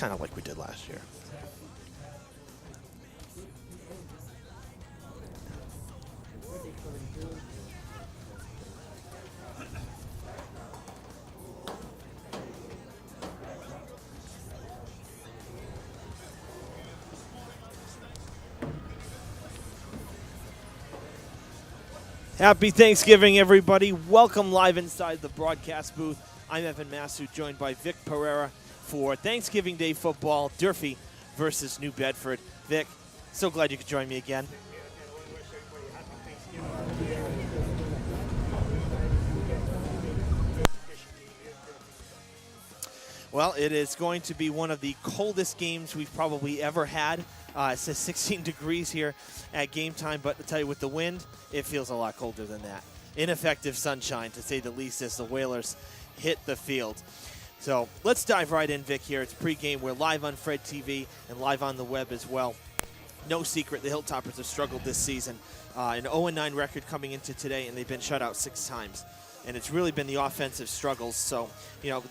kind of like we did last year. Happy Thanksgiving, everybody. Welcome live inside the broadcast booth. I'm Evan Massu, joined by Vic Pereira for Thanksgiving Day football, Durfee versus New Bedford. Vic, so glad you could join me again. Well, it is going to be one of the coldest games we've probably ever had. It says 16 degrees here at game time, but to tell you, with the wind, it feels a lot colder than that. Ineffective sunshine, to say the least, as the Whalers hit the field. So let's dive right in, Vic, here. It's pregame. We're live on Fred TV and live on the web as well. No secret, the Hilltoppers have struggled this season. An 0-9 record coming into today, and they've been shut out 6 times. And it's really been the offensive struggles. So, you know,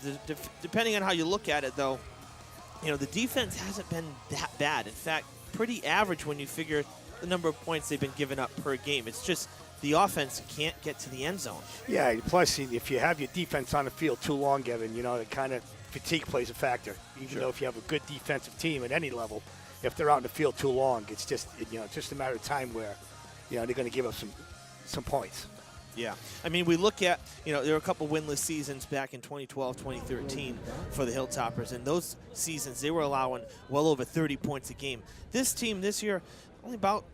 depending on how you look at it, though, you know, the defense hasn't been that bad. In fact, pretty average when you figure the number of points they've been giving up per game. It's just the offense can't get to the end zone. Yeah, plus if you have your defense on the field too long, Evan, you know, it kind of fatigue plays a factor. Even though if you have a good defensive team at any level, if they're out in the field too long, it's just, you know, just a matter of time where, you know, they're going to give up some points. Yeah. I mean, we look at, you know, there were a couple winless seasons back in 2012, 2013 for the Hilltoppers. And those seasons, they were allowing well over 30 points a game. This team this year, only about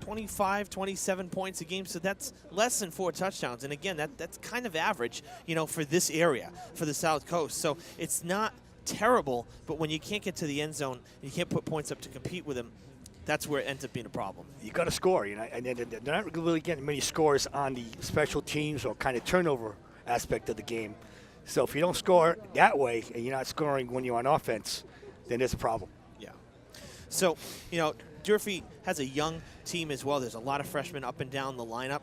25, 27 points a game. So that's less than 4 touchdowns. And again, that's kind of average, you know, for this area, for the South Coast. So it's not terrible, but when you can't get to the end zone, you can't put points up to compete with them, that's where it ends up being a problem. You got to score, you know, and they're not really getting many scores on the special teams or kind of turnover aspect of the game. So if you don't score that way and you're not scoring when you're on offense, then there's a problem. Yeah. So, you know, Durfee has a young team as well. There's a lot of freshmen up and down the lineup.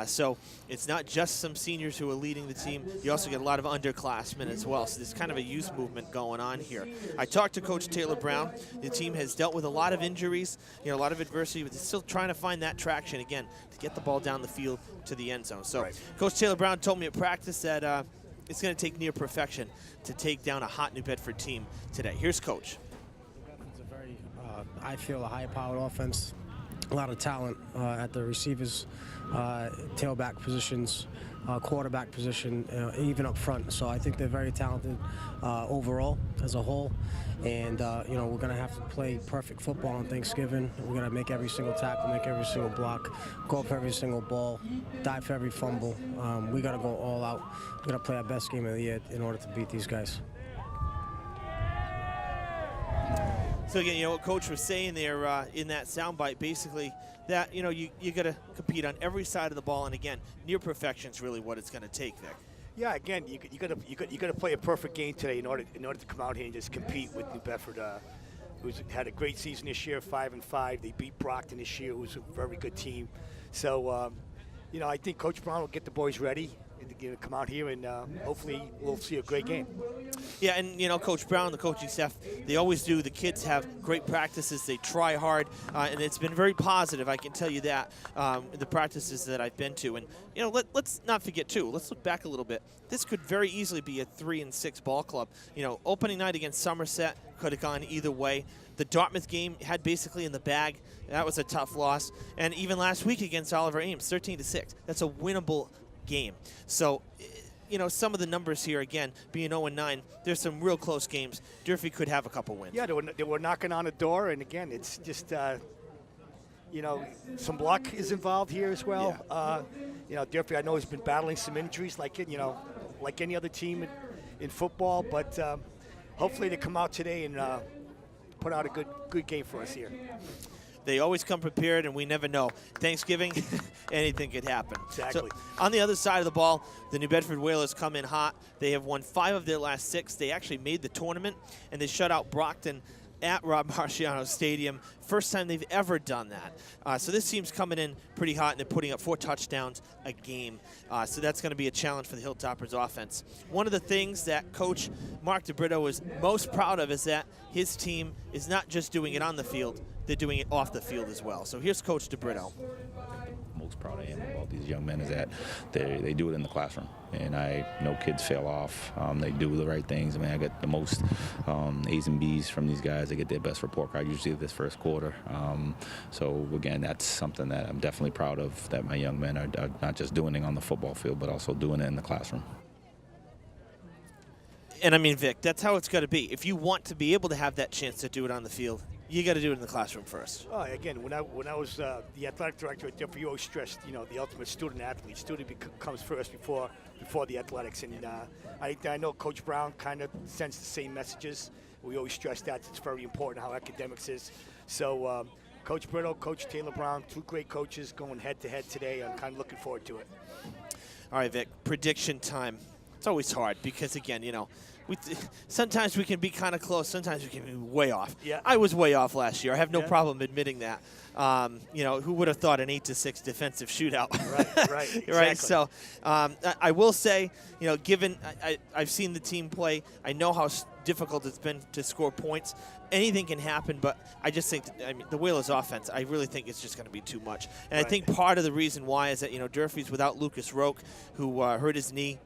So it's not just some seniors who are leading the team. You also get a lot of underclassmen as well. So there's kind of a youth movement going on here. I talked to Coach Taylor Brown. The team has dealt with a lot of injuries, you know, a lot of adversity, but they're still trying to find that traction again to get the ball down the field to the end zone. So Coach Taylor Brown told me at practice that it's going to take near perfection to take down a hot New Bedford team today. Here's Coach. I feel a high-powered offense, a lot of talent at the receivers, tailback positions, quarterback position, even up front. So I think they're very talented overall as a whole. And, you know, we're going to have to play perfect football on Thanksgiving. We're going to make every single tackle, make every single block, go up for every single ball, dive for every fumble. We got to go all out. We got to play our best game of the year in order to beat these guys. So again, you know what Coach was saying there in that soundbite, basically that, you know, you got to compete on every side of the ball, and again, near perfection is really what it's going to take, Vic. Yeah, again, you got to play a perfect game today in order to come out here and just compete with New Bedford, who's had a great season this year, 5-5. They beat Brockton this year, who's a very good team. So, you know, I think Coach Brown will get the boys ready to come out here, and hopefully we'll see a great game. Yeah, and, you know, Coach Brown, the coaching staff, they always do. The kids have great practices. They try hard, and it's been very positive, I can tell you that, the practices that I've been to. And, you know, let's not forget, too, let's look back a little bit. This could very easily be a 3-6 ball club. You know, opening night against Somerset could have gone either way. The Dartmouth game had basically in the bag. That was a tough loss. And even last week against Oliver Ames, 13-6. That's a winnable game. So, you know, some of the numbers here, again, being 0-9, there's some real close games. Durfee could have a couple wins. Yeah, they were knocking on the door, and again, it's just, you know, some luck is involved here as well. Yeah. You know, Durfee, I know, has been battling some injuries like any other team in football, but hopefully they come out today and put out a good game for us here. They always come prepared, and we never know. Thanksgiving, anything could happen. Exactly. So, on the other side of the ball, the New Bedford Whalers come in hot. They have won 5 of their last 6. They actually made the tournament, and they shut out Brockton at Rob Marciano Stadium. First time they've ever done that. So this team's coming in pretty hot, and they're putting up 4 touchdowns a game. So that's going to be a challenge for the Hilltoppers offense. One of the things that Coach Mark DeBrito is most proud of is that his team is not just doing it on the field, they're doing it off the field as well. So here's Coach DeBrito. Most proud I am about these young men is that they do it in the classroom, and no kids fail off. They do the right things. I mean, I get the most A's and B's from these guys. They get their best report card usually this first quarter. So again, that's something that I'm definitely proud of, that my young men are not just doing it on the football field, but also doing it in the classroom. And I mean, Vic, that's how it's got to be. If you want to be able to have that chance to do it on the field, you got to do it in the classroom first. Oh, again, when I was the athletic director at Durfee, you always stressed, the ultimate student athlete. Student comes first before the athletics. And I know Coach Brown kind of sends the same messages. We always stress that it's very important how academics is. So Coach Brito, Coach Taylor Brown, 2 great coaches going head to head today. I'm kind of looking forward to it. All right, Vic, prediction time. It's always hard because, again, sometimes we can be kind of close. Sometimes we can be way off. Yeah. I was way off last year. I have no problem admitting that. Who would have thought an 8-6 defensive shootout? Right, exactly. Right. So I will say, given I've seen the team play, I know how difficult it's been to score points. Anything can happen, but I just think the Whalers' offense, I really think it's just going to be too much. And I think part of the reason why is that Durfee's without Lucas Roque, who hurt his knee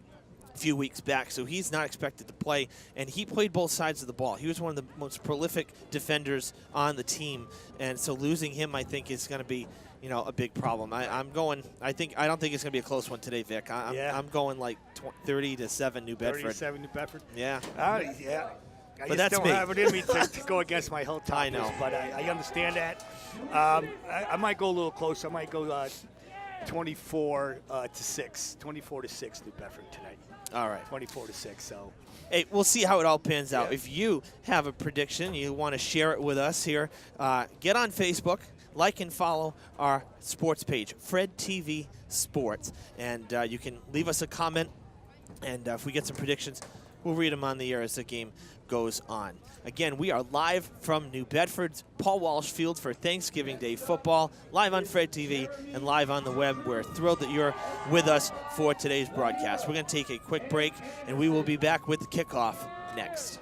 a few weeks back, so he's not expected to play, and he played both sides of the ball. He was one of the most prolific defenders on the team, and so losing him, I think, is going to be a big problem. I don't think it's going to be a close one today, Vic. I'm going like 30-7 New Bedford. 30-7 New Bedford. Yeah. Yeah. I But just that's don't me. have it in me to go against my Hilltoppers. I know. But I understand that. I might go a little closer. I might go 24-6. 24-6 New Bedford tonight. All right. 24-6. So. Hey, we'll see how it all pans out. Yeah. If you have a prediction, you want to share it with us here, get on Facebook, like and follow our sports page, Fred TV Sports, and you can leave us a comment, and if we get some predictions, we'll read them on the air as the game goes on. Again, we are live from New Bedford's Paul Walsh Field for Thanksgiving Day football, live on Fred TV and live on the web. We're thrilled that you're with us for today's broadcast. We're going to take a quick break, and we will be back with the kickoff next.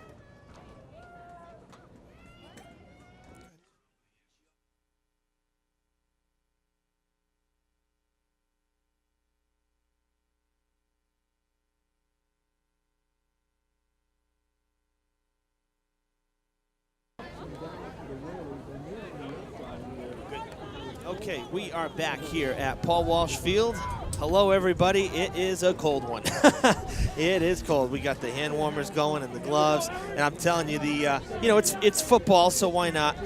Okay, we are back here at Paul Walsh Field. Hello, everybody. It is a cold one. It is cold. We got the hand warmers going and the gloves, and I'm telling you, it's football, so why not?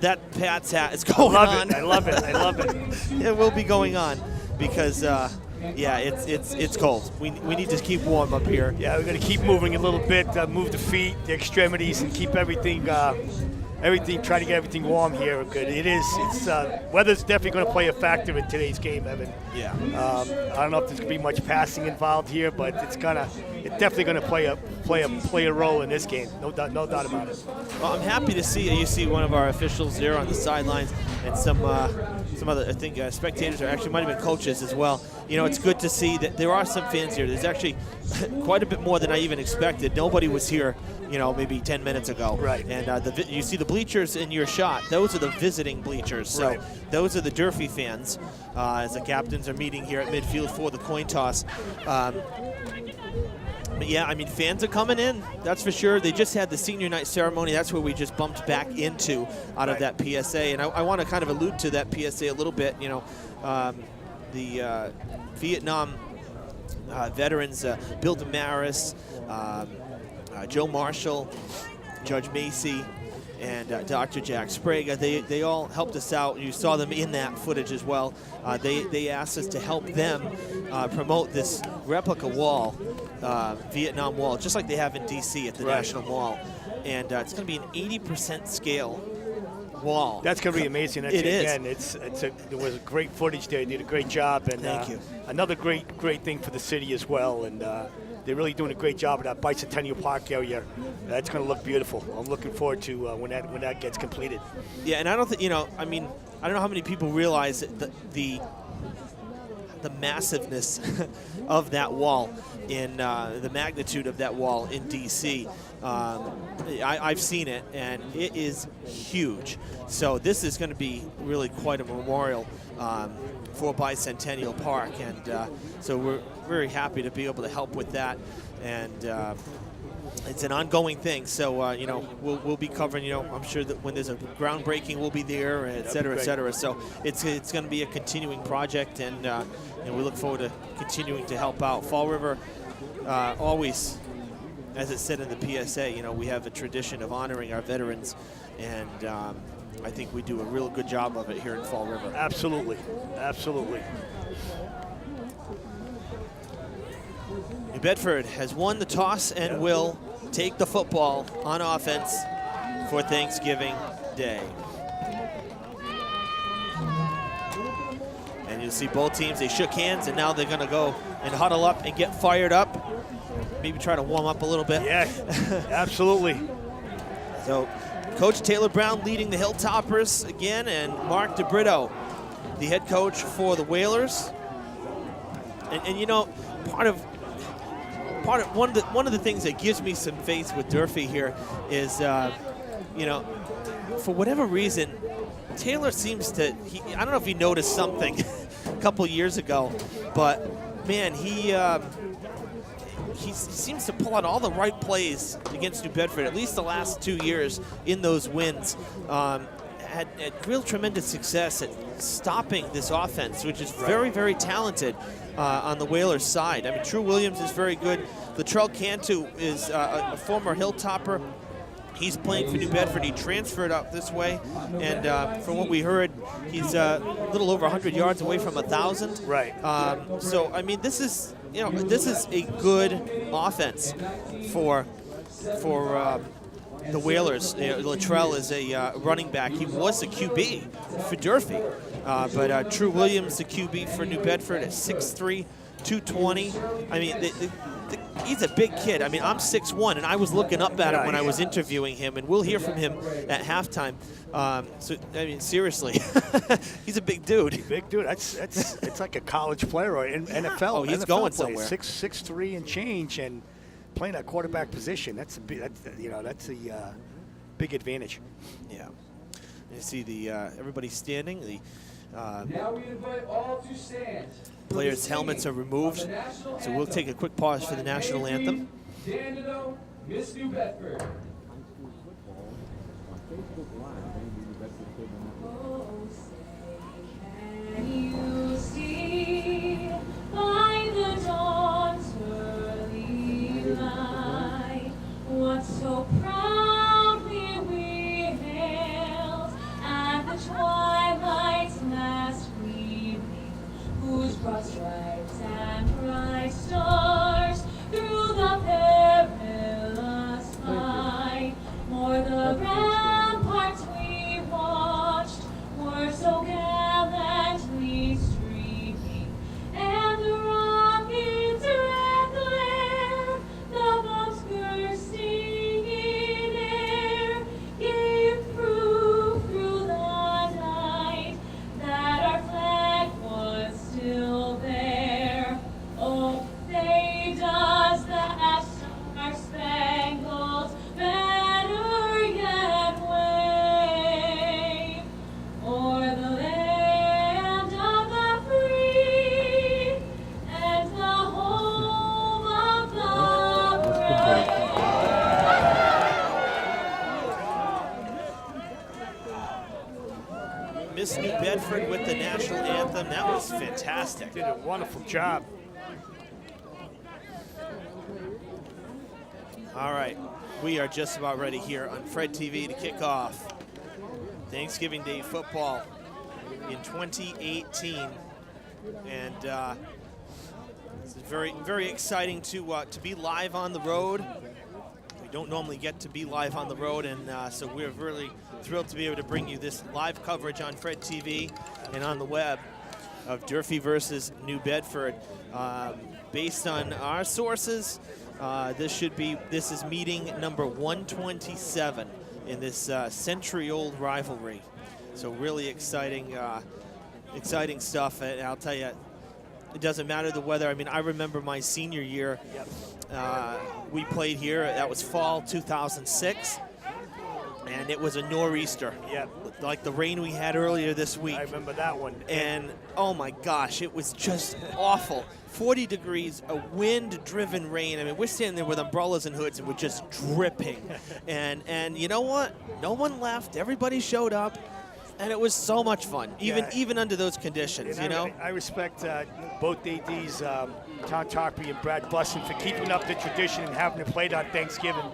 That Pat's hat is going on. I love it. It will be going on because, it's cold. We need to keep warm up here. Yeah, we're going to keep moving a little bit, move the feet, the extremities, and keep everything, try to get everything warm here. Good. Weather's definitely going to play a factor in today's game, Evan. Yeah. I don't know if there's going to be much passing involved here, but it's definitely going to play a role in this game. No doubt about it. Well, I'm happy to see you see one of our officials there on the sidelines, and some other, I think, spectators, or actually might have been coaches as well. It's good to see that there are some fans here. There's actually quite a bit more than I even expected. Nobody was here, maybe 10 minutes ago. Right. And you see the bleachers in your shot. Those are the visiting bleachers. So right. Those are the Durfee fans as the captains are meeting here at midfield for the coin toss. But yeah, fans are coming in, that's for sure. They just had the senior night ceremony. That's where we just bumped back into out of that PSA. And I want to kind of allude to that PSA a little bit. The Vietnam veterans, Bill Damaris, Joe Marshall, Judge Macy, and Dr. Jack Sprague, they all helped us out. You saw them in that footage as well. They asked us to help them promote this replica wall, Vietnam Wall, just like they have in D.C. at the National Mall. And it's going to be an 80% scale wall. That's going to be amazing. It is. Again, there was great footage there. They did a great job. And Thank you. Another great thing for the city as well. And they're really doing a great job of that Bicentennial Park area. That's going to look beautiful. I'm looking forward to when that gets completed. Yeah, and I don't think, I mean, I don't know how many people realize the massiveness of that wall, in the magnitude of that wall in D.C. I've seen it, and it is huge. So this is going to be really quite a memorial for Bicentennial Park, and so we're very happy to be able to help with that. And it's an ongoing thing, so we'll be covering. I'm sure that when there's a groundbreaking, we'll be there, et cetera, et cetera. So it's going to be a continuing project, and we look forward to continuing to help out. Fall River always, as it said in the PSA, we have a tradition of honoring our veterans, and I think we do a real good job of it here in Fall River. Absolutely, absolutely. New Bedford has won the toss and will take the football on offense for Thanksgiving Day. And you'll see both teams, they shook hands, and now they're going to go and huddle up and get fired up. Maybe try to warm up a little bit. Yeah, absolutely. So Coach Taylor Brown leading the Hilltoppers again, and Mark DeBrito, the head coach for the Whalers. And one of the things that gives me some faith with Durfee here is, for whatever reason, Taylor seems to, I don't know if he noticed something a couple years ago, but man, he seems to pull out all the right plays against New Bedford, at least the last 2 years in those wins. Had real tremendous success at stopping this offense, which is very, very talented on the Whalers side. I mean, True Williams is very good. Latrell Cantu is a former Hilltopper. He's playing for New Bedford. He transferred up this way, and from what we heard, he's a little over 100 yards away from 1,000. Right. So I mean, this is a good offense for the Whalers. Latrell is a running back. He was the QB for Durfee, but True Williams, the QB for New Bedford, at 6'3", 220. I mean, he's a big kid. I mean, I'm 6'1", and I was looking up at him when I was interviewing him, and we'll hear from him at halftime. So, I mean, seriously, he's a big dude. Big dude. It's like a college player or NFL. Oh, he's NFL going player. somewhere. 6'3" and change, and playing that quarterback position. That's a big advantage. Yeah. You see the everybody standing. The now we invite all to stand. Players' helmets are removed, so we'll take a quick pause for the national anthem. Danilo, Miss New Bedford. Can you see by the dawn's early light what so proudly we hailed at the twilight's last gleaming, whose broad stripes and bright stars through the perilous fight, o'er the ramparts we watched, were so gallantly streaming, and the rockets' red glare, the bombs bursting in air, gave proof through the night that our flag was still there. Oh, say does that star-spangled banner yet wave o'er the land of the free and the home of the brave. Miss New Bedford with the national anthem. That was fantastic. Did a wonderful job. All right, we are just about ready here on Fred TV to kick off Thanksgiving Day football in 2018, and it's very, very exciting to be live on the road. We don't normally get to be live on the road, and so we're really thrilled to be able to bring you this live coverage on Fred TV and on the web of Durfee versus New Bedford. based on our sources, this is meeting number 127 in this century-old rivalry. So really exciting stuff. And I'll tell you, it doesn't matter the weather. I mean, I remember my senior year. We played here. That was fall 2006. And it was a nor'easter, like the rain we had earlier this week. I remember that one. And oh my gosh, it was just awful. 40 degrees, a wind-driven rain. I mean, we're standing there with umbrellas and hoods, and we're just dripping. and you know what? No one left. Everybody showed up, and it was so much fun, even under those conditions. And I respect both ADs, Tom Tarpey and Brad Bussin, for keeping up the tradition and having it played on Thanksgiving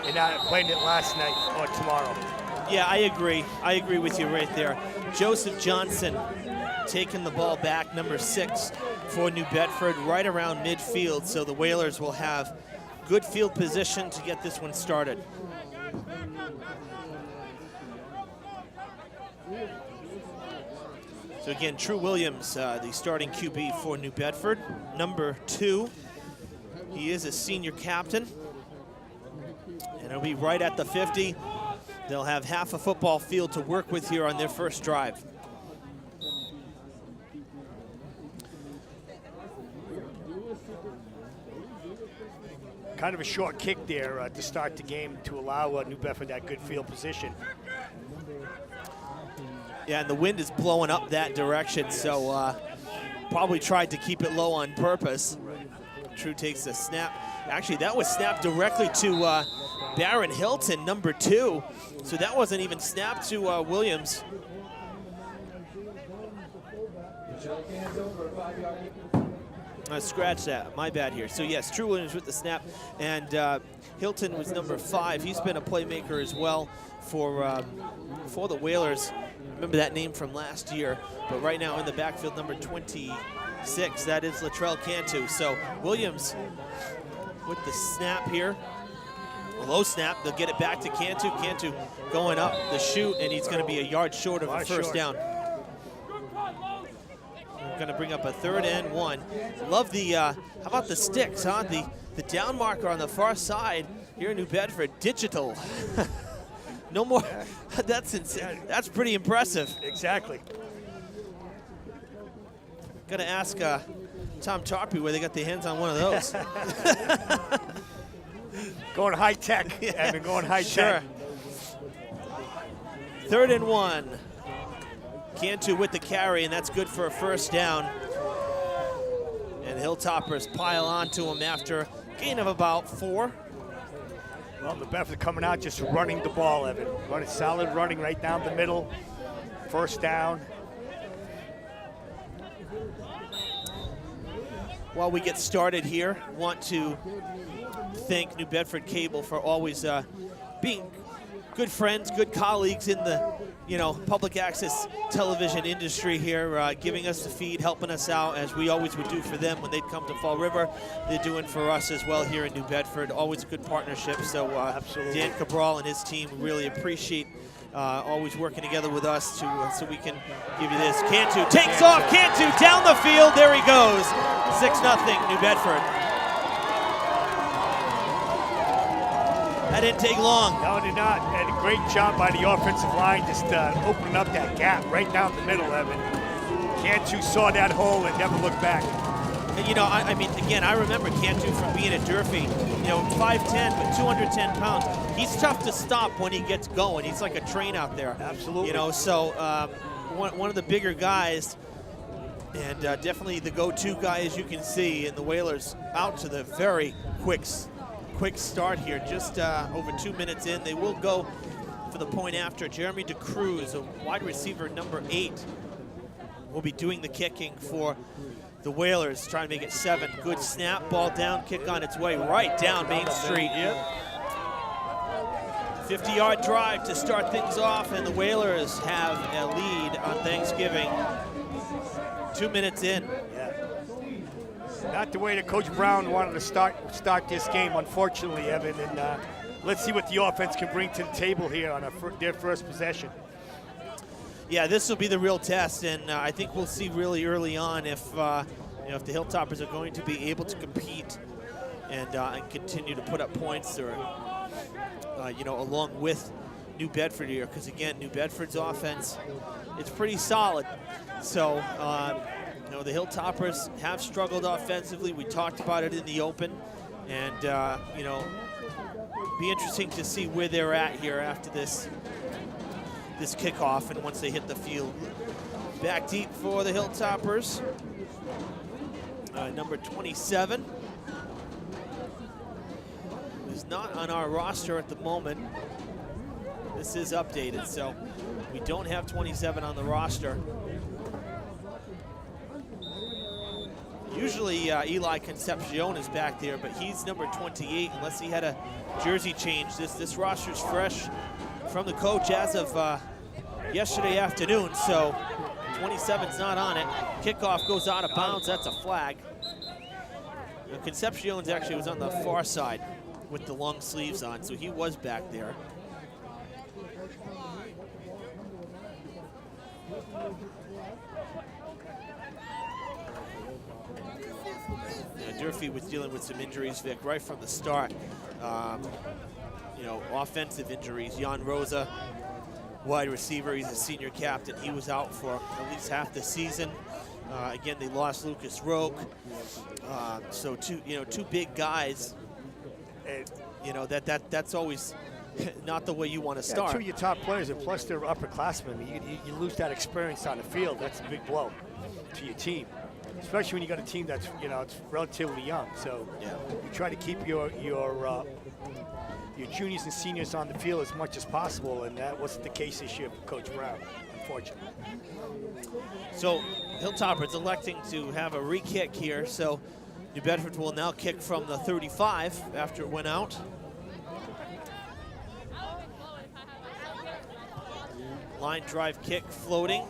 and not playing it last night or tomorrow. Yeah, I agree. I agree with you right there. Joseph Johnson taking the ball back, number 6 for New Bedford, right around midfield. So the Whalers will have good field position to get this one started. So again, True Williams, the starting QB for New Bedford, number 2. He is a senior captain. And it'll be right at the 50. They'll have half a football field to work with here on their first drive. Kind of a short kick there to start the game to allow New Bedford that good field position. Yeah, and the wind is blowing up that direction, so probably tried to keep it low on purpose. True takes the snap. Actually, that was snapped directly to Baron Hilton, number 2. So that wasn't even snapped to Williams. Scratch that, my bad here. So yes, True Williams with the snap, and Hilton was number 5. He's been a playmaker as well for the Whalers. Remember that name from last year, but right now in the backfield, number 26, that is Latrell Cantu. So Williams with the snap here. A low snap, they'll get it back to Cantu. Cantu going up the chute, and he's going to be a yard short of a first down. We're going to bring up a 3rd and 1. Love the, how about the sticks, huh? The down marker on the far side here in New Bedford, digital. No more, that's pretty impressive. Exactly. Got to ask Tom Tarpey where they got their hands on one of those. Going high tech, Evan, going high tech. 3rd and 1. Cantu with the carry, and that's good for a first down. And Hilltoppers pile onto him after a gain of about 4. Well, New Bedford coming out just running the ball, Evan. Running solid running right down the middle. First down. While we get started here, want to thank New Bedford Cable for always being good friends, good colleagues in the public access television industry here, giving us the feed, helping us out as we always would do for them when they'd come to Fall River. They're doing for us as well here in New Bedford. Always a good partnership. So Dan Cabral and his team really appreciate always working together with us so we can give you this. Cantu takes off. Cantu down the field. There he goes. 6-0 New Bedford. That didn't take long. No, it did not. And a great job by the offensive line just opening up that gap right down the middle, Evan. Cantu saw that hole and never looked back. And, I mean, again, I remember Cantu from being at Durfee. 5'10", but 210 pounds. He's tough to stop when he gets going. He's like a train out there. Absolutely. So one of the bigger guys, and definitely the go-to guy, as you can see, and the Whalers out to the very quick start here, just over 2 minutes in. They will go for the point after. Jeremy DeCruz, a wide receiver, number 8, will be doing the kicking for the Whalers, trying to make it 7. Good snap, ball down, kick on its way right down Main Street. 50-yard drive to start things off, and the Whalers have a lead on Thanksgiving. 2 minutes in. Not the way that Coach Brown wanted to start this game, unfortunately, Evan. And let's see what the offense can bring to the table here on their first possession. Yeah, this will be the real test, and I think we'll see really early on if if the Hilltoppers are going to be able to compete and continue to put up points, or along with New Bedford here, because again, New Bedford's offense, it's pretty solid. So, the Hilltoppers have struggled offensively. We talked about it in the open, and be interesting to see where they're at here after this kickoff and once they hit the field. Back deep for the Hilltoppers, number 27 is not on our roster at the moment. This is updated, so we don't have 27 on the roster. Usually Eli Concepcion is back there, but he's number 28 unless he had a jersey change. This roster's fresh from the coach as of yesterday afternoon, so 27's not on it. Kickoff goes out of bounds. That's a flag. Now, Concepcion's actually was on the far side with the long sleeves on, so he was back there. Durfee was dealing with some injuries, Vic, right from the start. Offensive injuries. Jan Rosa, wide receiver, he's a senior captain. He was out for at least half the season. Again, they lost Lucas Roque. So two big guys. That's always not the way you want to start. Two of your top players, and plus they're upperclassmen. You lose that experience on the field. That's a big blow to your team, especially when you got a team that's it's relatively young. So you try to keep your juniors and seniors on the field as much as possible, and that wasn't the case this year for Coach Brown, unfortunately. So Hilltoppers electing to have a re-kick here. So New Bedford will now kick from the 35 after it went out. Line drive kick floating.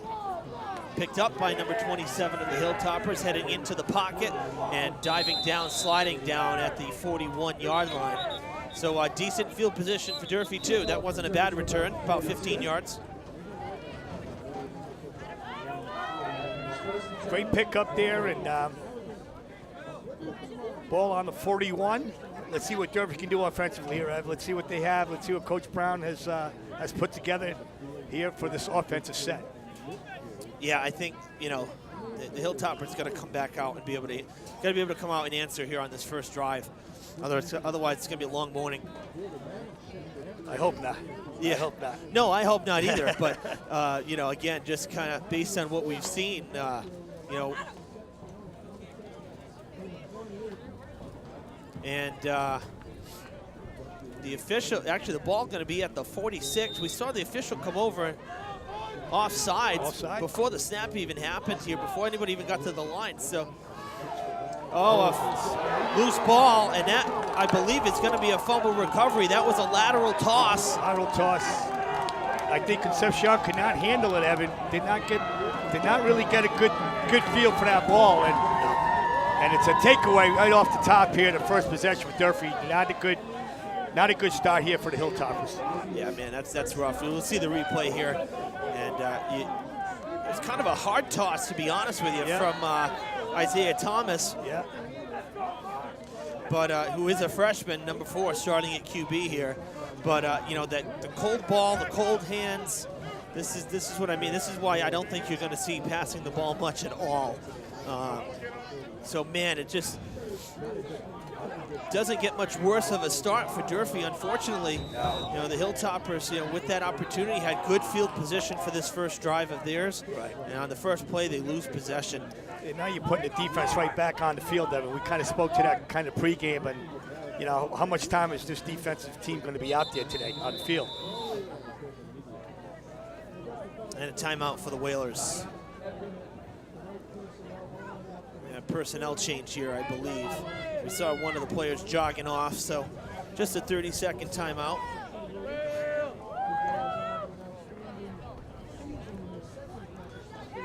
Picked up by number 27 of the Hilltoppers, heading into the pocket and diving down, sliding down at the 41-yard line. So decent field position for Durfee too. That wasn't a bad return, about 15 yards. Great pick up there, and ball on the 41. Let's see what Durfee can do offensively here, Ev. Let's see what they have. Let's see what Coach Brown has put together here for this offensive set. Yeah, I think the Hilltoppers got to come back out and be able to come out and answer here on this first drive. Otherwise, it's going to be a long morning. I hope not. Yeah. I hope not. No, I hope not either. But again, just kind of based on what we've seen, and the official, actually, the ball going to be at the 46. We saw the official come over offside before the snap even happened here, before anybody even got to the line. So, a loose ball, and that, I believe, it's going to be a fumble recovery. That was a lateral toss. Lateral toss. I think Concepcion could not handle it, Evan. Did not really get a good feel for that ball, and it's a takeaway right off the top here. The first possession with Durfee. Not a good start here for the Hilltoppers. Yeah, man, that's rough. We'll see the replay here, and it was kind of a hard toss, to be honest with you, from Isaiah Thomas. Yeah. But who is a freshman, number 4, starting at QB here. But that the cold ball, the cold hands. This is what I mean. This is why I don't think you're going to see passing the ball much at all. So man, it just doesn't get much worse of a start for Durfee, unfortunately. The Hilltoppers, with that opportunity, had good field position for this first drive of theirs. Right. And on the first play, they lose possession. And now you're putting the defense right back on the field, Evan. We kind of spoke to that kind of pregame, and how much time is this defensive team going to be out there today on the field? And a timeout for the Whalers. Personnel change here, I believe. We saw one of the players jogging off, so just a 30-second timeout.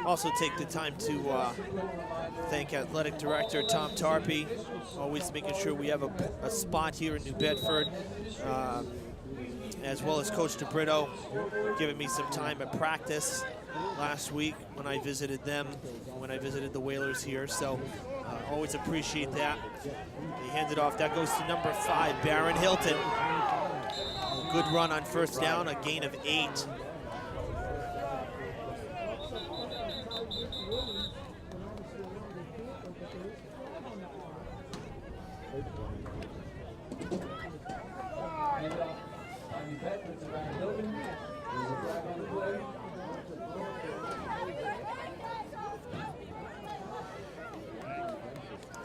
Also take the time to thank Athletic Director Tom Tarpey, always making sure we have a spot here in New Bedford. as well as Coach DeBrito, giving me some time at practice last week when I visited them, when I visited the Whalers here. So always appreciate that. He hands it off. That goes to number 5, Baron Hilton. Good run on first down, a gain of 8.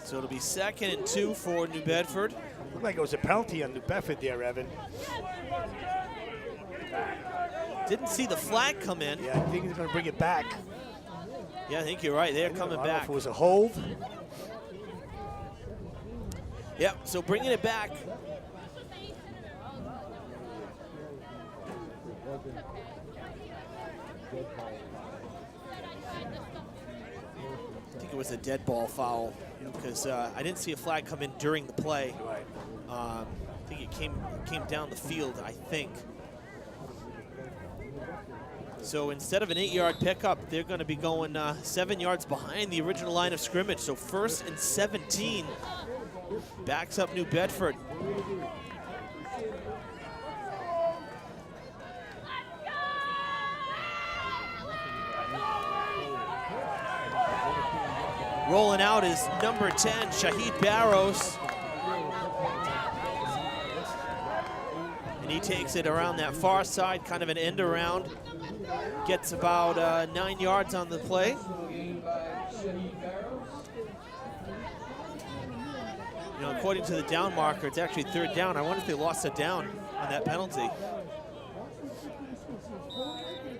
So it'll be 2nd and 2 for New Bedford. Looked like it was a penalty on New Bedford there, Evan. Didn't see the flag come in. Yeah, I think he's going to bring it back. Yeah, I think you're right. They're coming I don't know back. if it was a hold. Yep, so bringing it back. I think it was a dead ball foul because I didn't see a flag come in during the play. Right. I think it came down the field, I think. So instead of an 8-yard pickup, they're going to be going 7 yards behind the original line of scrimmage. So 1st and 17. Backs up New Bedford. Rolling out is number 10, Shaggy Barrows. And he takes it around that far side, kind of an end around. Gets about 9 yards on the play. You know, according to the down marker, it's actually 3rd down. I wonder if they lost a down on that penalty.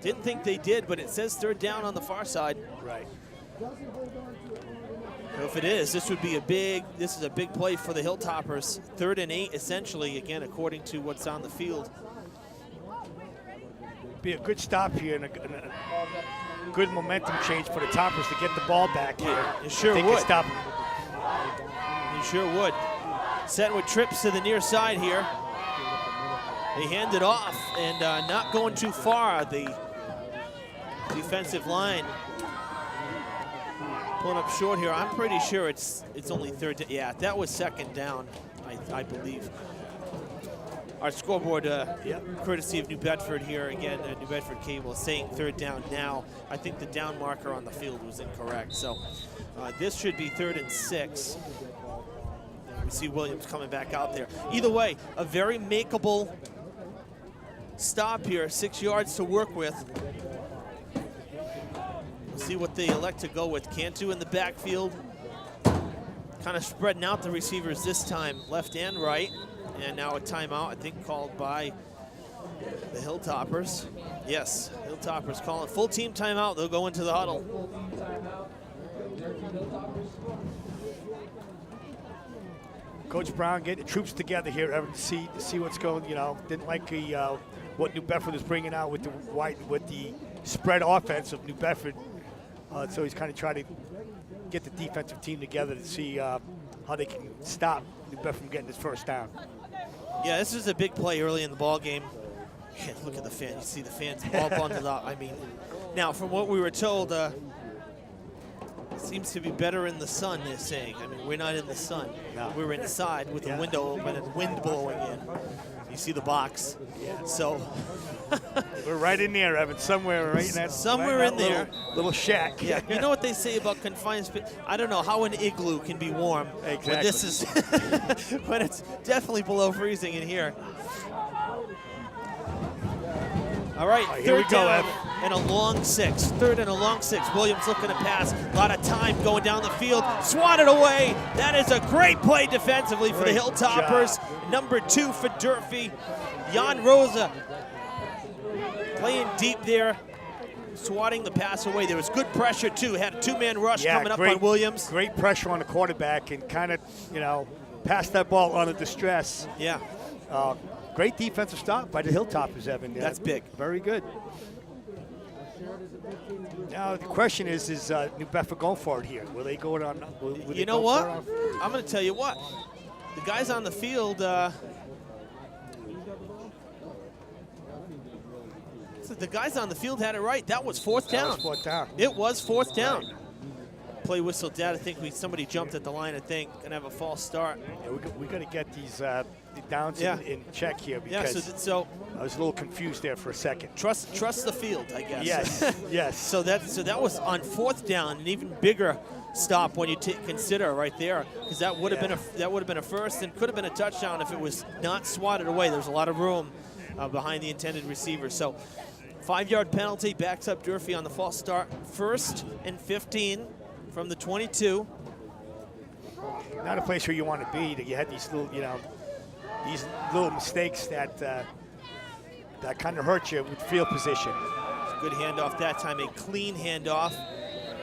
Didn't think they did, but it says 3rd down on the far side. Right. So if it is, this would be this is a big play for the Hilltoppers. 3rd and 8, essentially, again, according to what's on the field. Be a good stop here and a good momentum change for the Toppers to get the ball back here. It sure they would. Can stop. You sure would. Set with trips to the near side here. They hand it off and not going too far. The defensive line pulling up short here. I'm pretty sure it's only 3rd. Yeah, that was 2nd down, I believe. Our scoreboard, courtesy of New Bedford here again, New Bedford Cable, saying 3rd down now. I think the down marker on the field was incorrect. So this should be 3rd and 6. We see Williams coming back out there. Either way, a very makeable stop here, 6 yards to work with. We'll see what they elect to go with. Cantu in the backfield, kind of spreading out the receivers this time, left and right. And now a timeout, I think, called by the Hilltoppers. Yes, Hilltoppers calling full team timeout. They'll go into the huddle. Coach Brown getting the troops together here to see what's going. You know, didn't like what New Bedford is bringing out with the spread offense of New Bedford. So he's kind of trying to get the defensive team together to see how they can stop New Bedford from getting this 1st down. Yeah, this is a big play early in the ball game. Yeah, look at the fans. You see the fans all bundled up. I mean, now from what we were told, it seems to be better in the sun, they're saying. I mean, we're not in the sun. No. We're inside with the window open and wind blowing in. You see the box. Yeah. So we're right in there, Evan. Somewhere right in that. Somewhere right in there. Little shack. Yeah. You know what they say about confined space? I don't know how an igloo can be warm Exactly. when this is, when it's definitely below freezing in here. All right, here we 3rd go, down Ev. and a long 6. 3rd and a long 6. Williams looking to pass. A lot of time going down the field. Swatted away. That is a great play defensively for the Great Hilltoppers. job. Number 2 for Durfee. Jan Rosa playing deep there, swatting the pass away. There was good pressure, too. Had a 2-man rush coming up on Williams. Great pressure on the quarterback and kind of, pass that ball on a distress. Yeah. Great defensive stop by the Hilltoppers, Evan. That's big. Very good. Now the question is New Bedford going for it here? Will they go it on? You know what? I'm going to tell you what. The guys on the field, The guys on the field had it right. That was fourth down. That was fourth down. It was fourth down. Play whistle dead. I think somebody jumped at the line. I think gonna have a false start. Yeah, we got to get these the downs in check here because so I was a little confused there for a second. trust the field, I guess. Yes, yes. So that was on fourth down, an even bigger stop when you consider right there, because that would have been a first and could have been a touchdown if it was not swatted away. There's a lot of room behind the intended receiver. So 5-yard penalty backs up Durfee on the false start. 1st and 15 from the 22. Not a place where you want to be. That you had these little mistakes that that kind of hurt you with field position. Good handoff that time, a clean handoff.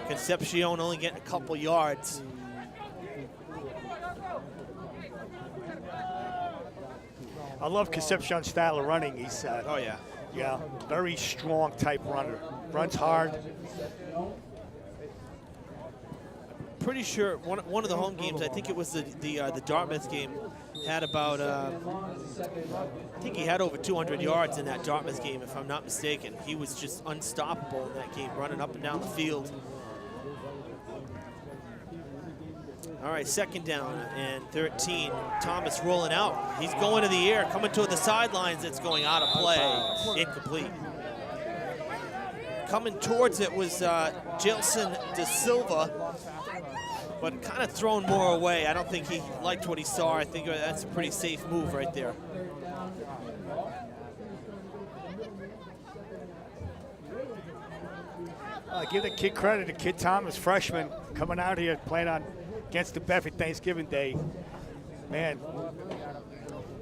Concepcion only getting a couple yards. I love Concepcion's style of running. He's very strong type runner. Runs hard. Pretty sure one of the home games, I think it was the Dartmouth game, had about I think he had over 200 yards in that Dartmouth game, if I'm not mistaken. He was just unstoppable in that game, running up and down the field. All right, 2nd down and 13. Thomas rolling out. He's going to the air, coming toward the sidelines. It's going out of play. Incomplete. Coming towards it was Jilson De Silva, but kind of thrown more away. I don't think he liked what he saw. I think that's a pretty safe move right there. Give the kid credit. The kid Thomas, freshman, coming out here playing against the Bedford Thanksgiving Day. Man,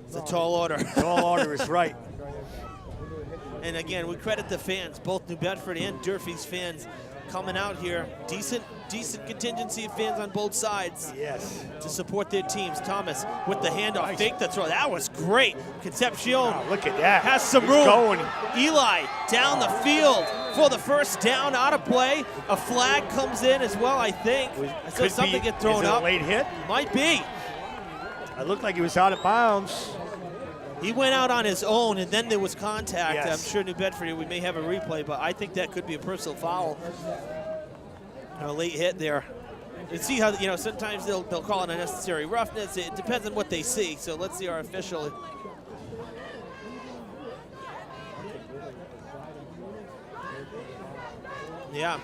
it's a tall order. Tall order is right. And again, we credit the fans, both New Bedford and Durfee's fans, coming out here. Decent contingency of fans on both sides. Yes. To support their teams. Thomas with the handoff, nice. Fake the throw. That was great. Concepcion. Look at that. Has some room. Eli down the field for the first down, out of play. A flag comes in as well, I think. I saw something get thrown up. A late hit? Might be. It looked like he was out of bounds. He went out on his own, and then there was contact. Yes. I'm sure New Bedford, we may have a replay, but I think that could be a personal foul. A late hit there. You see how, sometimes they'll call it unnecessary roughness. It depends on what they see. So let's see our official. Yeah.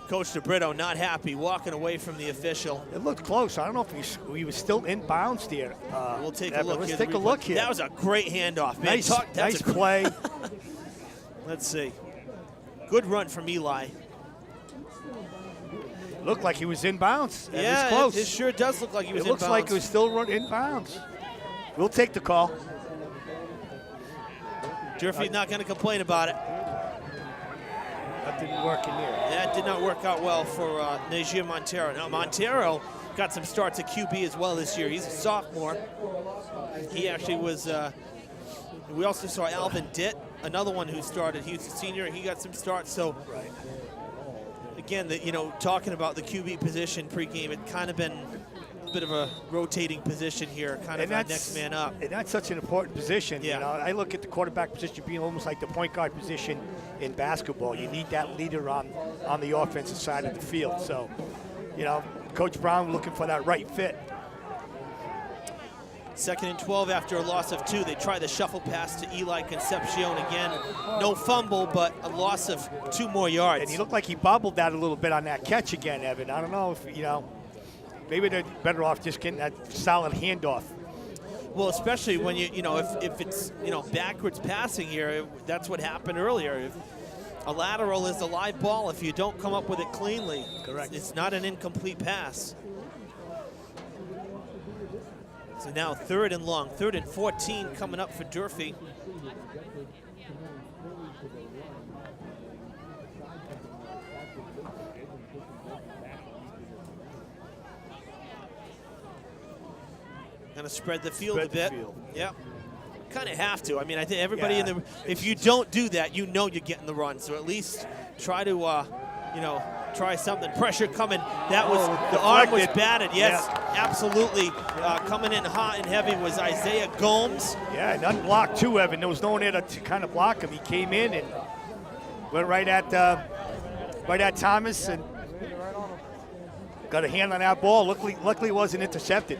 Coach DeBrito not happy, walking away from the official. It looked close. I don't know if he was still in bounds there. We'll take a look. Let's take a look here. That was a great handoff. Man, nice play. Let's see. Good run from Eli. Looked like he was in bounds. Yeah, it was close. It sure does look like he was in bounds. It looks like he was still in bounds. We'll take the call. Durfee's not going to complain about it. That didn't work in there. That did not work out well for Najir Montero. Now, Montero got some starts at QB as well this year. He's a sophomore. He actually was, we also saw Alvin Ditt, another one who started. He was a senior, and he got some starts. So, right. Again, talking about the QB position pregame, it kind of been a bit of a rotating position here, kind of next man up. And that's such an important position. Yeah. I look at the quarterback position being almost like the point guard position in basketball. You need that leader on the offensive side of the field. So, Coach Brown looking for that right fit. 2nd and 12 after a loss of 2. They try the shuffle pass to Eli Concepcion again. No fumble, but a loss of 2 more yards. And he looked like he bobbled that a little bit on that catch again, Evan. I don't know if, maybe they're better off just getting that solid handoff. Well, especially when if it's, backwards passing here, that's what happened earlier. If a lateral is a live ball, if you don't come up with it cleanly. Correct. It's not an incomplete pass. So now 3rd and long, 3rd and 14 coming up for Durfee. Going to spread the field a bit. Yep. Kind of have to. I mean, I think everybody if you don't do that, you're getting the run. So at least try to try something. Pressure coming. That was the arm was batted. Yes, absolutely. Coming in hot and heavy was Isaiah Gomes. Yeah, and unblocked too, Evan. There was no one there to kind of block him. He came in and went right at Thomas and got a hand on that ball. Luckily it wasn't intercepted.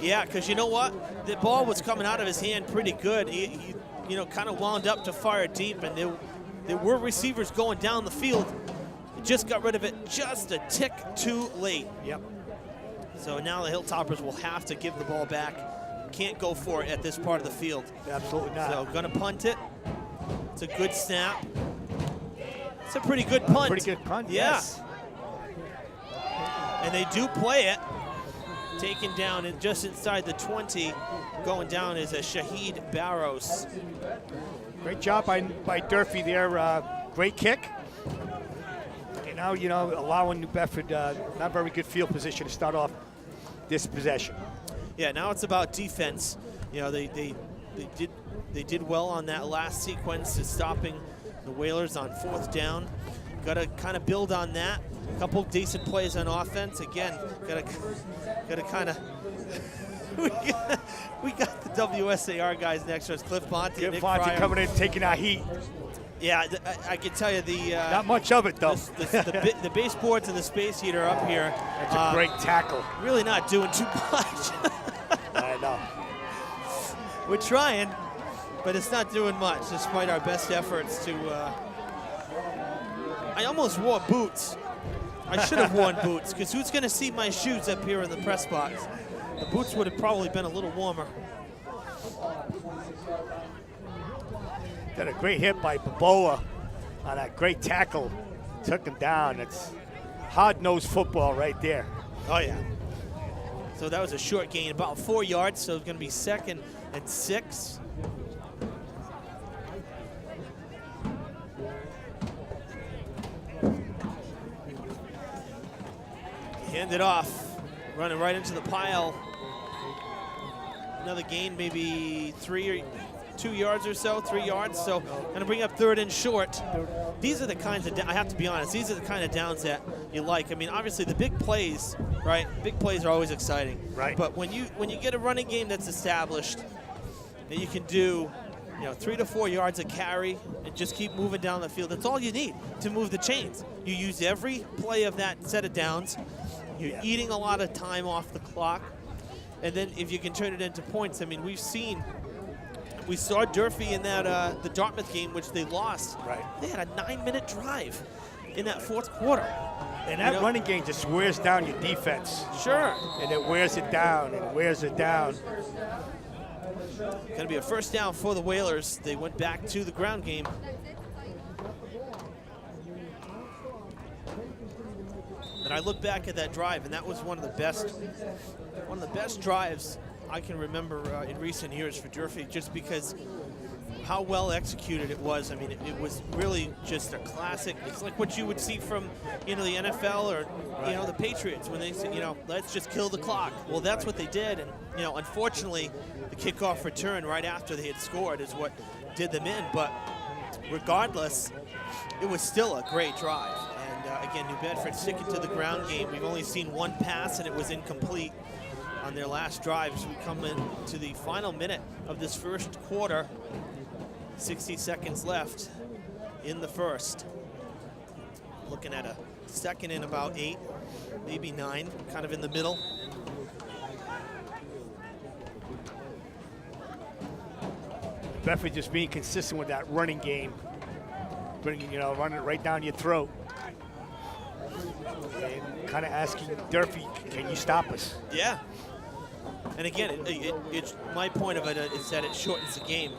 Yeah, because you know what? The ball was coming out of his hand pretty good. He kind of wound up to fire deep, and there were receivers going down the field. He just got rid of it just a tick too late. Yep. So now the Hilltoppers will have to give the ball back. Can't go for it at this part of the field. Absolutely not. So gonna punt it. It's a good snap. It's a pretty good punt. Pretty good punt, yeah. yes. And they do play it. Taken down and just inside the 20. Going down is a Shaggy Barrows. Great job by Durfee there. Great kick. And now, allowing New Bedford not very good field position to start off this possession. Yeah, now it's about defense. They did well on that last sequence, stopping the Whalers on 4th down. Got to kind of build on that. A couple decent plays on offense. Again, got to kind of. we got the WSAR guys next to us. Cliff Bonte, Nick Fryer. Coming in, taking our heat. Yeah, I can tell you not much of it though. The baseboards and the space heater up here. That's a great tackle. Really not doing too much. I know. We're trying, but it's not doing much, despite our best efforts to. I almost wore boots. I should have worn boots, because who's going to see my shoes up here in the press box? The boots would have probably been a little warmer. Got a great hit by Baboa on that great tackle. Took him down. It's hard-nosed football right there. Oh, yeah. So that was a short gain, about 4 yards, so it's going to be 2nd and 6. Hand it off, running right into the pile. Another gain, maybe 2 yards or so, 3 yards. So going to bring up 3rd and short. These are the kinds of, I have to be honest, these are the kind of downs that you like. I mean, obviously the big plays, right? Big plays are always exciting. Right. But when you get a running game that's established, that you can do, 3 to 4 yards a carry and just keep moving down the field. That's all you need to move the chains. You use every play of that set of downs. You're eating a lot of time off the clock. And then if you can turn it into points, I mean, we saw Durfee in that the Dartmouth game, which they lost. Right. They had a 9-minute drive in that 4th quarter. And that running game just wears down your defense. Sure. And it wears it down and wears it down. Going to be a 1st down for the Whalers. They went back to the ground game. And I look back at that drive, and that was one of the best drives I can remember in recent years for Durfee, just because how well executed it was. I mean, it was really just a classic. It's like what you would see from, the NFL or, the Patriots when they say, let's just kill the clock. Well, that's what they did. And, unfortunately, the kickoff return right after they had scored is what did them in. But regardless, it was still a great drive. And, again, New Bedford sticking to the ground game. We've only seen one pass, and it was incomplete on their last drive. So we come into the final minute of this 1st quarter. 60 seconds left in the 1st. Looking at a 2nd and about 8, maybe 9, kind of in the middle. Bedford just being consistent with that running game, running it right down your throat, and kind of asking Durfee, can you stop us? Yeah. And again, it's my point of it is that it shortens the game.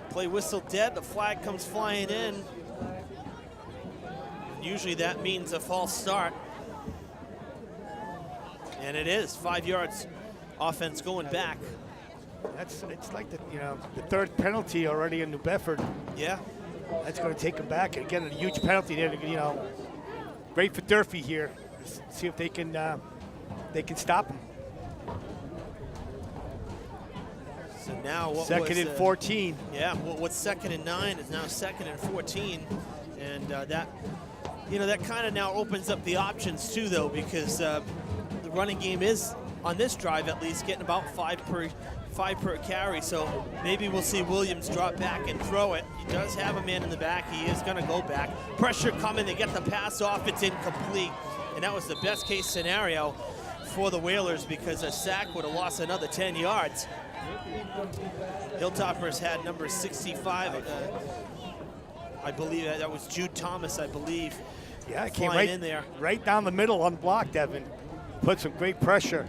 Play whistle dead, the flag comes flying in. Usually that means a false start. And it is 5 yards offense going back. It's like the 3rd penalty already in New Bedford. Yeah. That's going to take them back. And again, a huge penalty there. Great for Durfee here. See if they can stop him. So now what 2nd and 14. Yeah, what's 2nd and 9 is now 2nd and 14. And that kind of now opens up the options too, though, because the running game is, on this drive at least, getting about 5 per carry. So maybe we'll see Williams drop back and throw it. He does have a man in the back. He is going to go back. Pressure coming. They get the pass off. It's incomplete. And that was the best case scenario for the Whalers, because a sack would have lost another 10 yards. Hilltoppers had number 65. I believe that was Jude Thomas, I believe. Yeah, it came right down the middle unblocked, Evan. Put some great pressure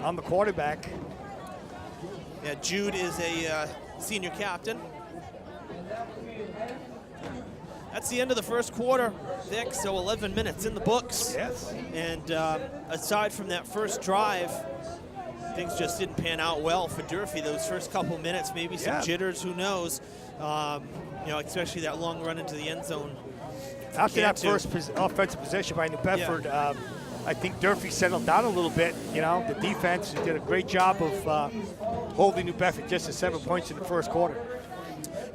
on the quarterback. Yeah, Jude is a senior captain. That's the end of the first quarter, Vic, so 11 minutes in the books. Yes. And aside from that first drive, things just didn't pan out well for Durfee. Those first couple minutes, maybe some jitters, who knows. Especially that long run into the end zone. After that first offensive possession by New Bedford, I think Durfee settled down a little bit. The defense did a great job of holding New Bedford just to 7 points in the first quarter.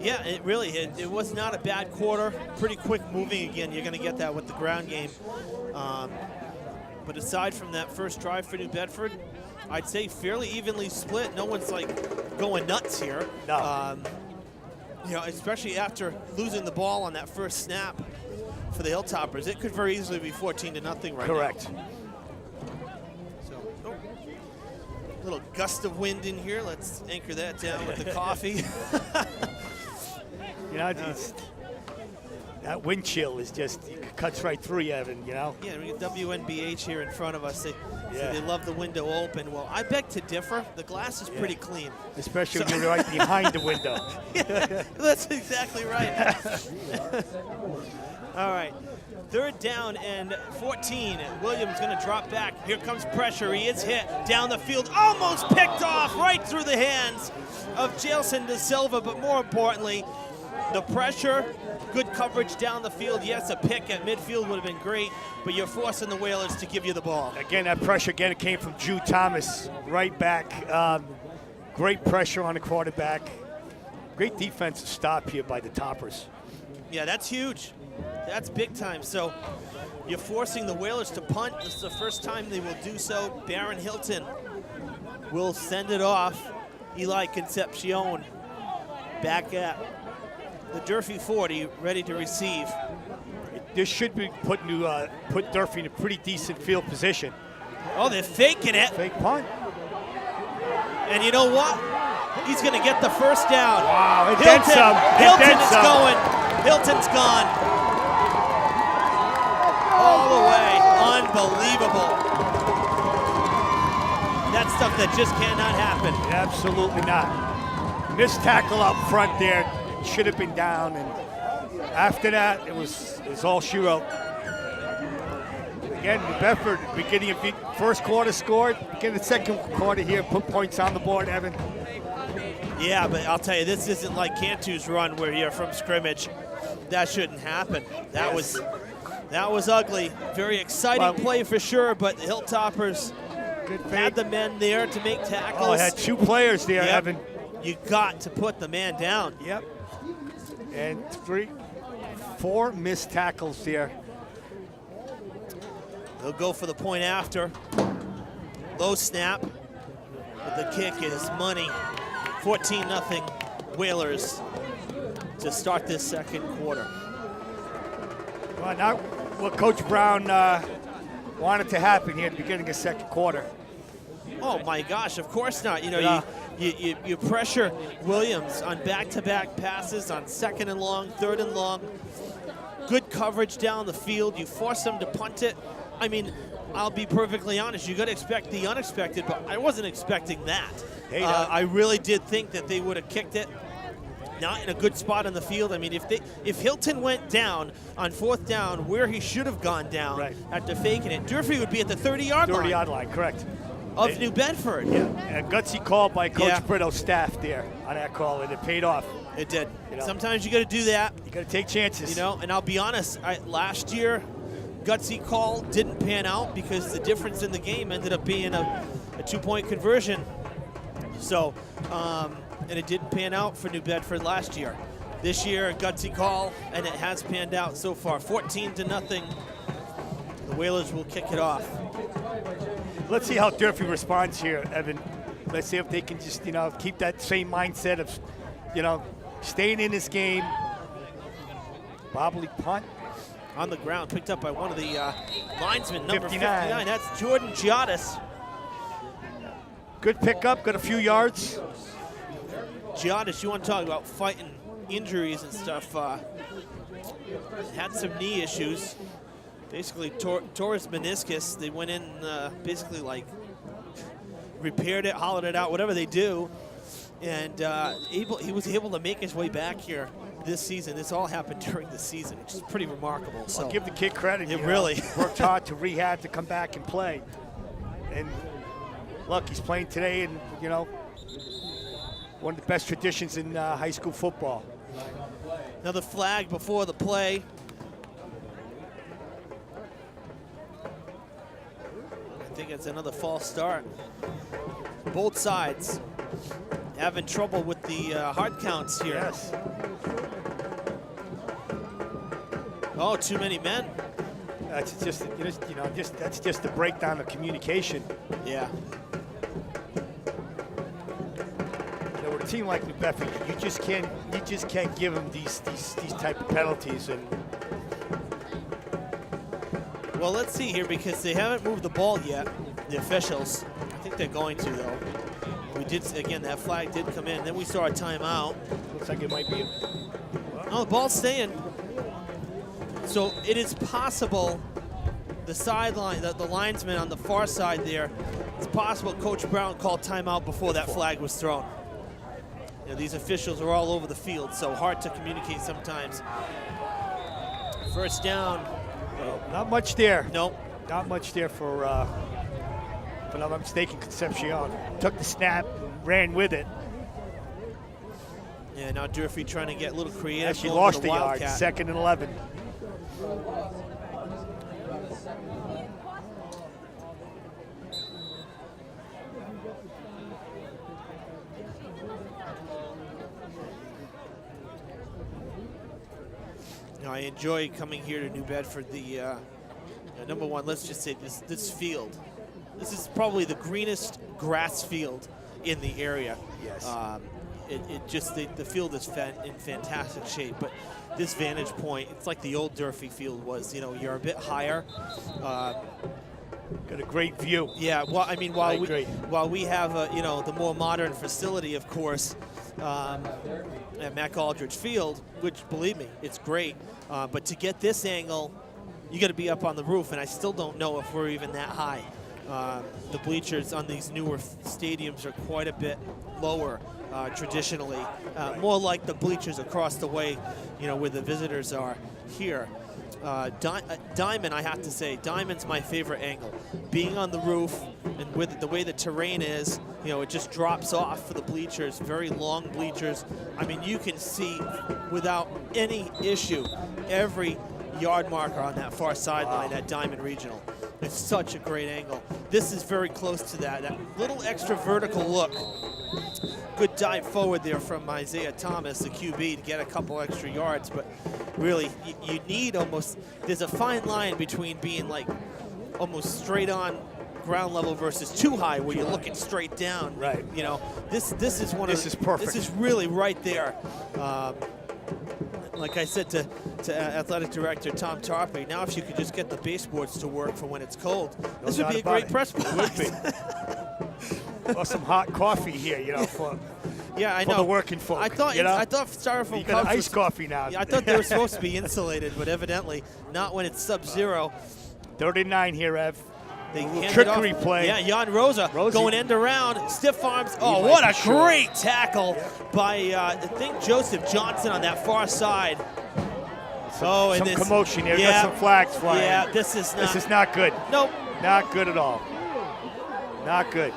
Yeah, it was not a bad quarter. Pretty quick moving again. You're going to get that with the ground game. But aside from that first drive for New Bedford, I'd say fairly evenly split. No one's going nuts here. No. Especially after losing the ball on that first snap for the Hilltoppers. It could very easily be 14-0 right Correct. now. So, little gust of wind in here. Let's anchor that down with the coffee. That wind chill is just, it cuts right through you, Evan, Yeah, we get WNBH here in front of us. They love the window open. Well, I beg to differ. The glass is pretty clean. Especially when you're right behind the window. Yeah, that's exactly right. All right, 3rd down and 14. Williams going to drop back. Here comes pressure. He is hit down the field. Almost picked off right through the hands of Jailson De Silva, but more importantly, the pressure, good coverage down the field. Yes, a pick at midfield would have been great, but you're forcing the Whalers to give you the ball. Again, that pressure it came from Jude Thomas right back. Great pressure on the quarterback. Great defensive stop here by the Toppers. Yeah, that's huge. That's big time. So you're forcing the Whalers to punt. This is the first time they will do so. Baron Hilton will send it off. Eli Concepcion back at the Durfee 40, ready to receive. This should be put Durfee in a pretty decent field position. Oh, they're faking it. Fake punt. And you know what? He's going to get the first down. Wow, it did some. Hilton is going. Hilton's gone. All the way. Unbelievable. That's stuff that just cannot happen. Absolutely not. Missed tackle up front there. Should have been down, and after that, it was all she wrote. Again, New Bedford, beginning of the first quarter scored, beginning of the second quarter here, put points on the board, Evan. Yeah, but I'll tell you, this isn't like Cantu's run where you're from scrimmage. That shouldn't happen. That was ugly. Very exciting play for sure, but the Hilltoppers had the men there to make tackles. Oh, had 2 players there, Evan. You got to put the man down. Yep. And 4 missed tackles there. They'll go for the point after. Low snap, but the kick is money. 14-0 Whalers to start this second quarter. Well, now what Coach Brown wanted to happen here at the beginning of the second quarter. Oh my gosh, of course not. You pressure Williams on back-to-back passes, on 2nd and long, 3rd and long. Good coverage down the field. You force them to punt it. I mean, I'll be perfectly honest. You got to expect the unexpected, but I wasn't expecting that. Hey, I really did think that they would have kicked it. Not in a good spot on the field. I mean, if Hilton went down on 4th down where he should have gone down after faking it, Durfee would be at the 30-yard line. 30-yard line, correct. Of New Bedford. Yeah, a gutsy call by Coach Brito's staff there on that call, and it paid off. It did. Sometimes you got to do that. You got to take chances. And I'll be honest, last year, gutsy call didn't pan out because the difference in the game ended up being a 2-point conversion. So, and it didn't pan out for New Bedford last year. this year, a gutsy call, and it has panned out so far. 14-0. The Whalers will kick it off. Let's see how Durfee responds here, Evan. Let's see if they can just, keep that same mindset of, staying in this game. Bobbly punt. On the ground, picked up by one of the linesmen, number 59. 59. That's Jordan Giottis. Good pickup, got a few yards. Giottis, you want to talk about fighting injuries and stuff. Had some knee issues. Basically tore his meniscus. They went in basically like repaired it, hollowed it out, whatever they do. And he was able to make his way back here this season. This all happened during the season, which is pretty remarkable. So I'll give the kid credit. It really worked hard to rehab to come back and play. And look, he's playing today in, one of the best traditions in high school football. Another flag before the play. I think it's another false start. Both sides having trouble with the hard counts here. Yes. Oh, too many men. That's just that's just the breakdown of communication. Yeah. With a team like New Bedford, you just can't give them these type of penalties. And well, let's see here because they haven't moved the ball yet. The officials. I think they're going to though. We did again. That flag did come in. Then we saw a timeout. Looks like it might be. Oh, the ball's staying. So it is possible the sideline, the linesman on the far side there, it's possible Coach Brown called timeout before that flag was thrown. These officials are all over the field, so hard to communicate sometimes. First down. Well, not much there. Nope. Not much there for if I'm not mistaken, Concepcion. Took the snap, ran with it. Yeah, now Durfee trying to get a little creative. Actually going lost with a yard, Wildcat. 2nd and 11. I enjoy coming here to New Bedford. The number one, let's just say this field. This is probably the greenest grass field in the area. Yes. The field is in fantastic shape, but this vantage point, it's like the old Durfee field was. You're a bit higher. Got a great view. Yeah. Well, I mean, while we have the more modern facility, of course, at Mac Aldridge Field, which believe me, it's great. But to get this angle, you got to be up on the roof, and I still don't know if we're even that high. The bleachers on these newer stadiums are quite a bit lower traditionally, more like the bleachers across the way, where the visitors are here. Diamond, I have to say, Diamond's my favorite angle. Being on the roof and with the way the terrain is, it just drops off for the bleachers, very long bleachers. I mean, you can see without any issue every yard marker on that far sideline at Diamond Regional. It's such a great angle. This is very close to that little extra vertical look. Good dive forward there from Isaiah Thomas, the QB, to get a couple extra yards. But really, you need almost, there's a fine line between being like almost straight on ground level versus too high where you're looking straight down. Right. This is This is perfect. This is really right there. Like I said to athletic director Tom Tarpey, now if you could just get the baseboards to work for when it's cold, this would be a great press box. It would be. Or some hot coffee here, for yeah, I for know. the working folk. I thought styrofoam you got cups iced coffee now. Yeah, I thought they were supposed to be insulated, but evidently not when it's sub-zero. 39 here, Ev. They hand trickery it off. play. Yeah, Jan Rosa going end around, stiff arms. Oh, might what be a short. great tackle by I think Joseph Johnson on that far side. Some commotion here. Yeah, Got some flags flying. Yeah, this is not good. Nope. Not good at all. Not good.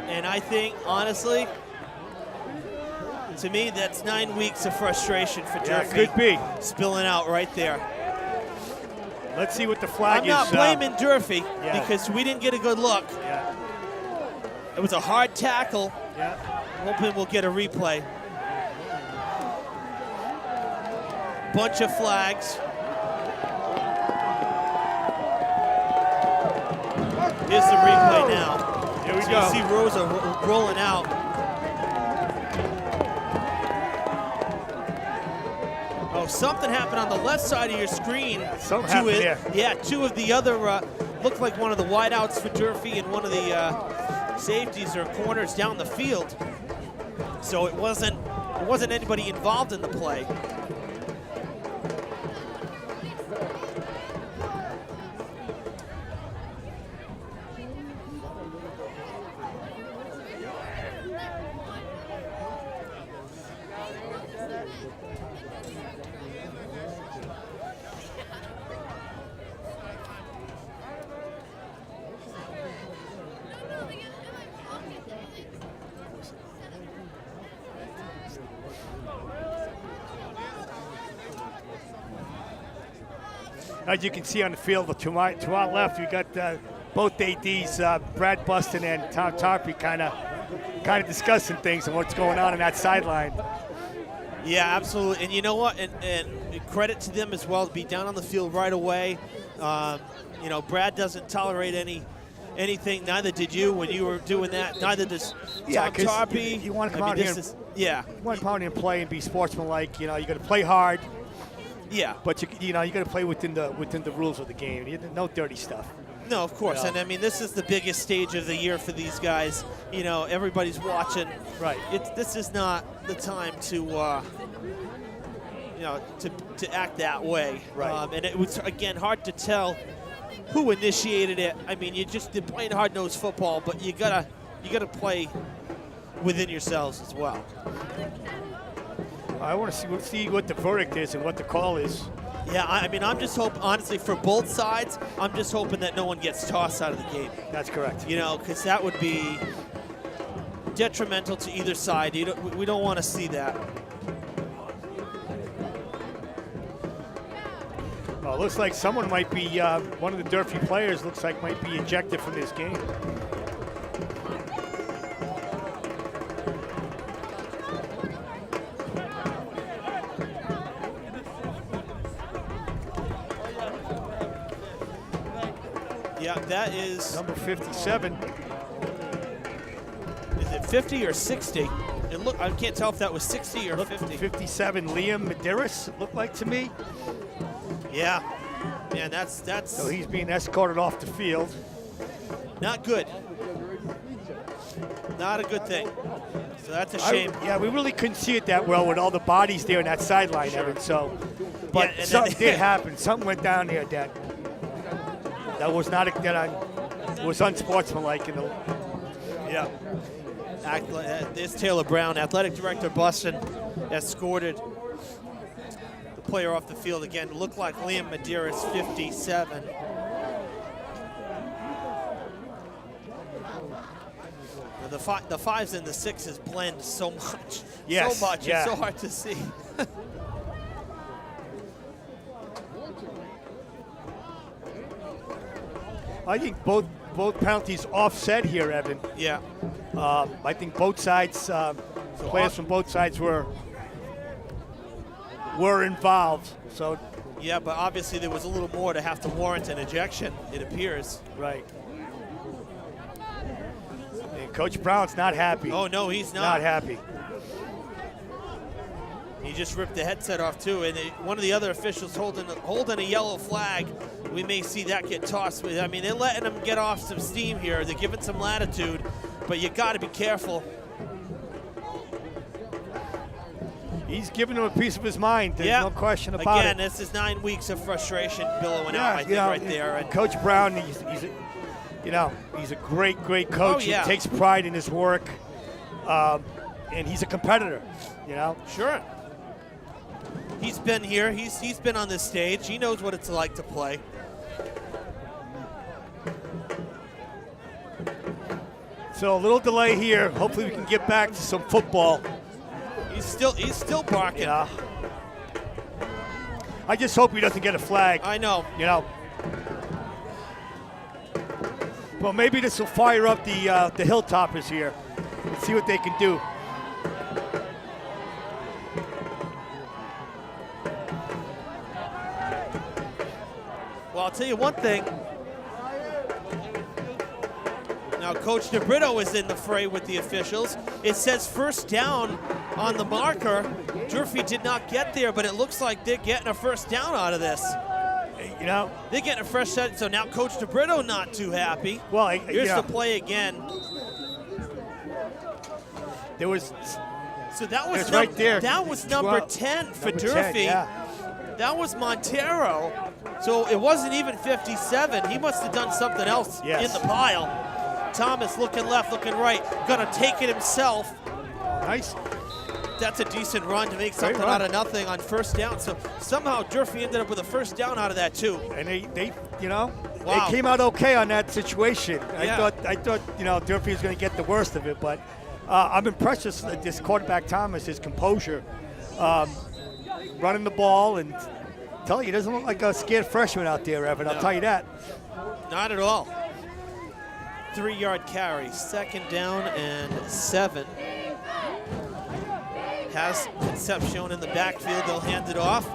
And I think, honestly, to me, that's 9 weeks of frustration for Yeah, Durfee. could be. Spilling out right there. Let's see what the flag I'm is. not blaming Durfee yeah. because we didn't get a good look. Yeah. It was a hard tackle. Yeah. hoping we'll get a replay. Bunch of flags. Here's the replay now. Here we So go. you see Rosa rolling out. Oh, something happened on the left side of your screen. Something happened there. Yeah, two of the other looked like one of the wideouts for Durfee and one of the safeties or corners down the field. So it wasn't anybody involved in the play. As you can see on the field, to our left, we got both ADs, Brad Buston and Tom Tarpey, kind of discussing things and what's going on that sideline. Yeah, absolutely. And you know what? And credit to them as well to be down on the field right away. You know, Brad doesn't tolerate anything. Neither did you when you were doing that. Neither does Tom Tarpey. You want to come out here. Yeah. You want to come out here and play and be sportsmanlike. You know, you got to play hard. Yeah. But you got to play within the rules of the game. No dirty stuff. No, of course. Yeah. And I mean, this is the biggest stage of the year for these guys. You know, everybody's watching. Right. This is not the time to, you know, to act that way. Right. And it was, again, hard to tell who initiated it. I mean, they're playing hard-nosed football, but you gotta play within yourselves as well. I want to see what the verdict is and what the call is. Yeah, I mean, I'm just hoping, honestly, for both sides, I'm just hoping that no one gets tossed out of the game. That's correct. You know, because that would be detrimental to either side. We don't want to see that. Well, it looks like someone might be, one of the Durfee players looks like might be ejected from this game. Yeah, that is... Number 57. Is it 50 or 60? And look, I can't tell if that was 60 or 50. 57, Liam Medeiros, it looked like to me. Yeah. Man, that's So he's being escorted off the field. not good. Not a good thing. So that's a shame. We really couldn't see it that well with all the bodies there on that sideline, Sure. Evan. So, but Yeah, and something then- did happen. Something went down there that was not was unsportsmanlike. Yeah. There's Taylor Brown, athletic director Boston, escorted the player off the field again. Looked like Liam Medeiros, 57. The fives and the sixes blend so much. Yes, So much. yeah. It's so hard to see. I think both penalties offset here, Evan. Yeah. I think both sides, players from both sides were involved. So Yeah, but obviously there was a little more to have to warrant an ejection, it appears. right. And Coach Brown's not happy. Oh, no, he's Not happy. He just ripped the headset off too, and one of the other officials holding a yellow flag. We may see that get tossed. I mean, they're letting them get off some steam here. They're giving some latitude, but you got to be careful. He's giving him a piece of his mind. There's no question about Again, it. this is 9 weeks of frustration billowing out, I think, right there. And Coach Brown, he's a great coach. Oh, yeah. He takes pride in his work, and he's a competitor. Sure. He's been here. He's been on this stage. He knows what it's like to play. So a little delay here. Hopefully we can get back to some football. He's still barking. Yeah. I just hope he doesn't get a flag. I know. Well, maybe this will fire up the Hilltoppers here and see what they can do. I'll tell you one thing. Now, Coach DeBrito is in the fray with the officials. It says first down on the marker. Durfee did not get there, but it looks like they're getting a first down out of this. You know, They're getting a fresh set, so now Coach DeBrito not too happy. well, Here's the play again. there was So that was It's right there. That was number 12. 10 for Number 10, Durfee. yeah. That was Montero. So it wasn't even 57. He must have done something else Yes. in the pile. Thomas looking left, looking right. Gonna take it himself. nice. That's a decent run to make Great something run. out of nothing on first down. So somehow Durfee ended up with a first down out of that too. And they you know, Wow. they came out okay on that situation. Yeah. I thought, you know, Durfee was going to get the worst of it, but I'm impressed with this quarterback Thomas, his composure, running the ball, and tell you, he doesn't look like a scared freshman out there, Evan. I'll No. tell you that. Not at all. 3-yard carry, second down and 7. Has Concepcion in the backfield. They'll hand it off.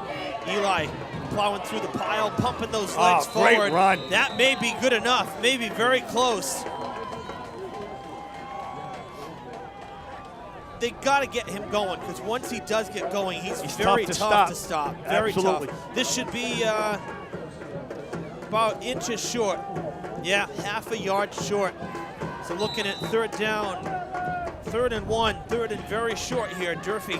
Eli plowing through the pile, pumping those legs great forward. run. That may be good enough, maybe very close. They got to get him going, because once he does get going, he's very tough to tough stop. to stop. Very Absolutely. tough. This should be about inches short. Yeah, half a yard short. So looking at third down, 3rd and 1, 3rd and very short here. Durfee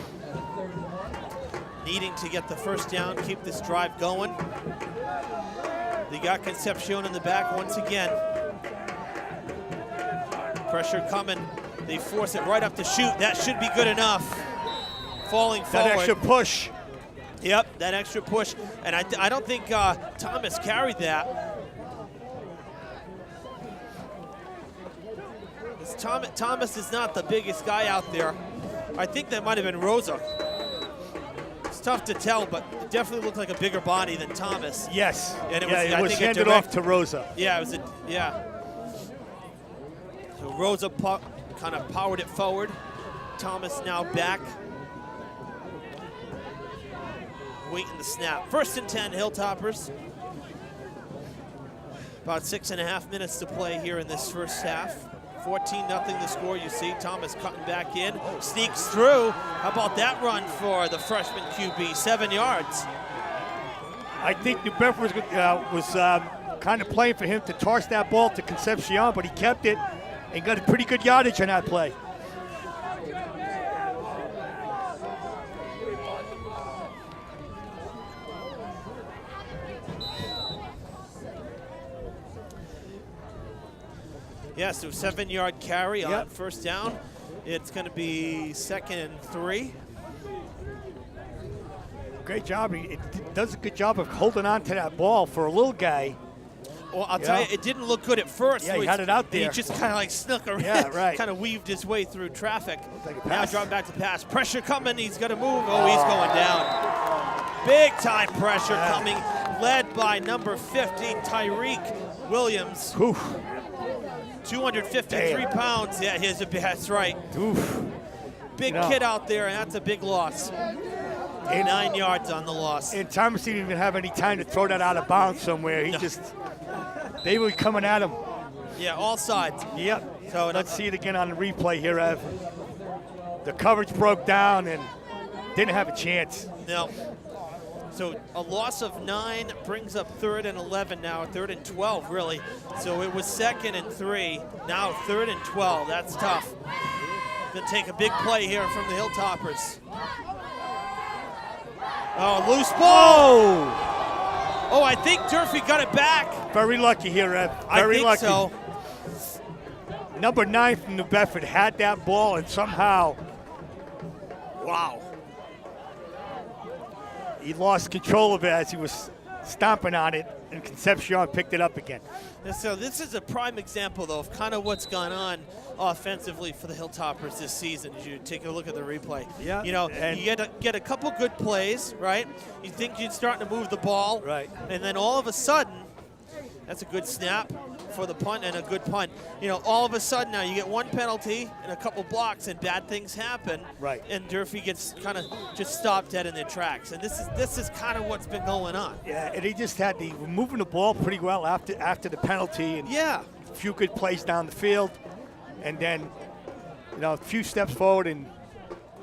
needing to get the first down, keep this drive going. They got Concepcion in the back once again. Pressure coming. They force it right up to shoot. That should be good enough. Falling forward. That extra push. Yep, that extra push. And I don't think Thomas carried that. Thomas is not the biggest guy out there. I think that might have been Rosa. It's tough to tell, but it definitely looked like a bigger body than Thomas. Yes. And it yeah, was, it I was think, a handed direct- off to Rosa. Yeah, it was So Rosa kind of powered it forward. Thomas now back. Waiting the snap. 1st and 10, Hilltoppers. About 6.5 minutes to play here in this first half. 14-0 the score. You see Thomas cutting back in, sneaks through. How about that run for the freshman QB? 7 yards. I think New Bedford was kind of playing for him to toss that ball to Concepcion, but he kept it and got a pretty good yardage on that play. Yeah, so 7-yard carry on Yep. first down. It's going to be 2nd and 3. Great job. It does a good job of holding on to that ball for a little guy. Well, I'll tell you, it didn't look good at first. Yeah, so he had it out He there. just kind of like snuck around, Yeah, right. kind of weaved his way through traffic. like a Now pass. dropping back to pass. Pressure coming. He's going to move. Oh, he's going down. Big time pressure coming, led by number 50, Tyreek Williams. Oof. 253 Damn. pounds. Yeah, that's right. Oof. Big You know. kid out there, and that's a big loss. 9 yards on the loss. And Thomas didn't even have any time to throw that out of bounds somewhere. They were coming at him. Yeah, all sides. Yep. So Let's see it again on the replay here, Ev. The coverage broke down and didn't have a chance. No. So a loss of 9 brings up 3rd and 11 now, 3rd and 12 really. So it was 2nd and 3, now 3rd and 12. That's tough. Gonna take a big play here from the Hilltoppers. Oh, loose ball. Oh, I think Durfee got it back. Very lucky here, Ev. I Very think lucky. so. Number 9 from New Bedford had that ball and somehow, Wow. he lost control of it as he was stomping on it, and Concepcion picked it up again. And so this is a prime example, though, of kind of what's gone on offensively for the Hilltoppers this season. As you take a look at the replay, Yeah, you know, and- you get a couple good plays, right? You think you're starting to move the ball, Right. And then all of a sudden, That's a good snap for the punt and a good punt. You know, all of a sudden now you get one penalty and a couple blocks and bad things happen. Right. And Durfee gets kind of just stopped dead in their tracks. And this is kind of what's been going on. Yeah, and they just had were moving the ball pretty well after the penalty, and Yeah. a few good plays down the field, and then a few steps forward and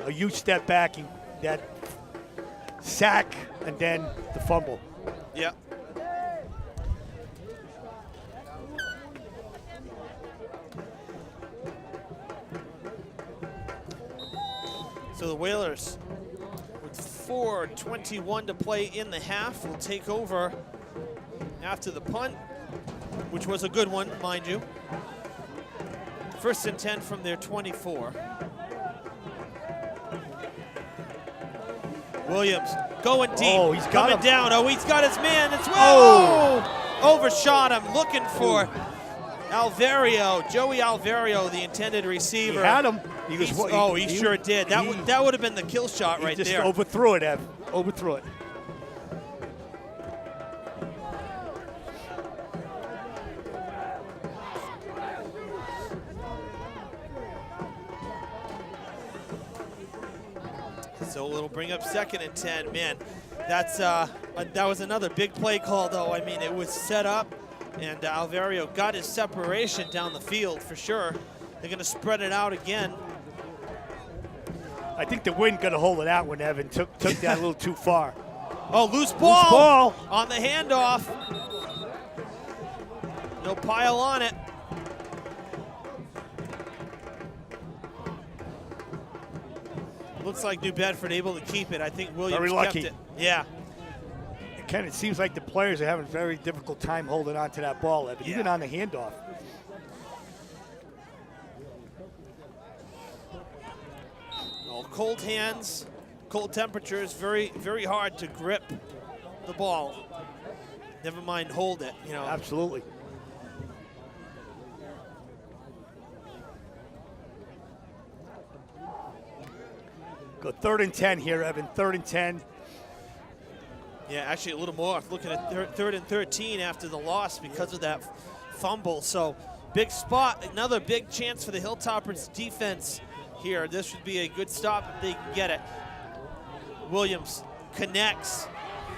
a huge step back, and that sack, and then the fumble. Yeah. So the Whalers, with 4:21 to play in the half, will take over after the punt, which was a good one, mind you. 1st and 10 from their 24. Williams going deep. Oh, he's got coming him. down. Oh, he's got his man as well. Oh, overshot him, looking for Alvario, Joey Alvario, the intended receiver. He had him. He Sure did. That would have been the kill shot right there. He there. just overthrew it, Ev. Overthrew it. So it'll bring up 2nd and 10. Man, that was another big play call, though. I mean, it was set up, and Alvario got his separation down the field for sure. They're going to spread it out again. I think the wind got a hold of that one, Evan. Took that a little too far. Oh, loose ball. Loose ball. On the handoff. No pile on it. Looks like New Bedford able to keep it. I think Williams Very lucky. kept it. Yeah. Ken, it seems like the players are having a very difficult time holding on to that ball, Evan, even on the handoff. Oh, cold hands, cold temperatures, very, very hard to grip the ball. Never mind hold it, you know. Absolutely. Go 3rd and 10 here, Evan. 3rd and 10. Yeah, actually a little more. Looking at 3rd and 13 after the loss because of that fumble. So big spot, another big chance for the Hilltoppers defense here. This would be a good stop if they can get it. Williams connects,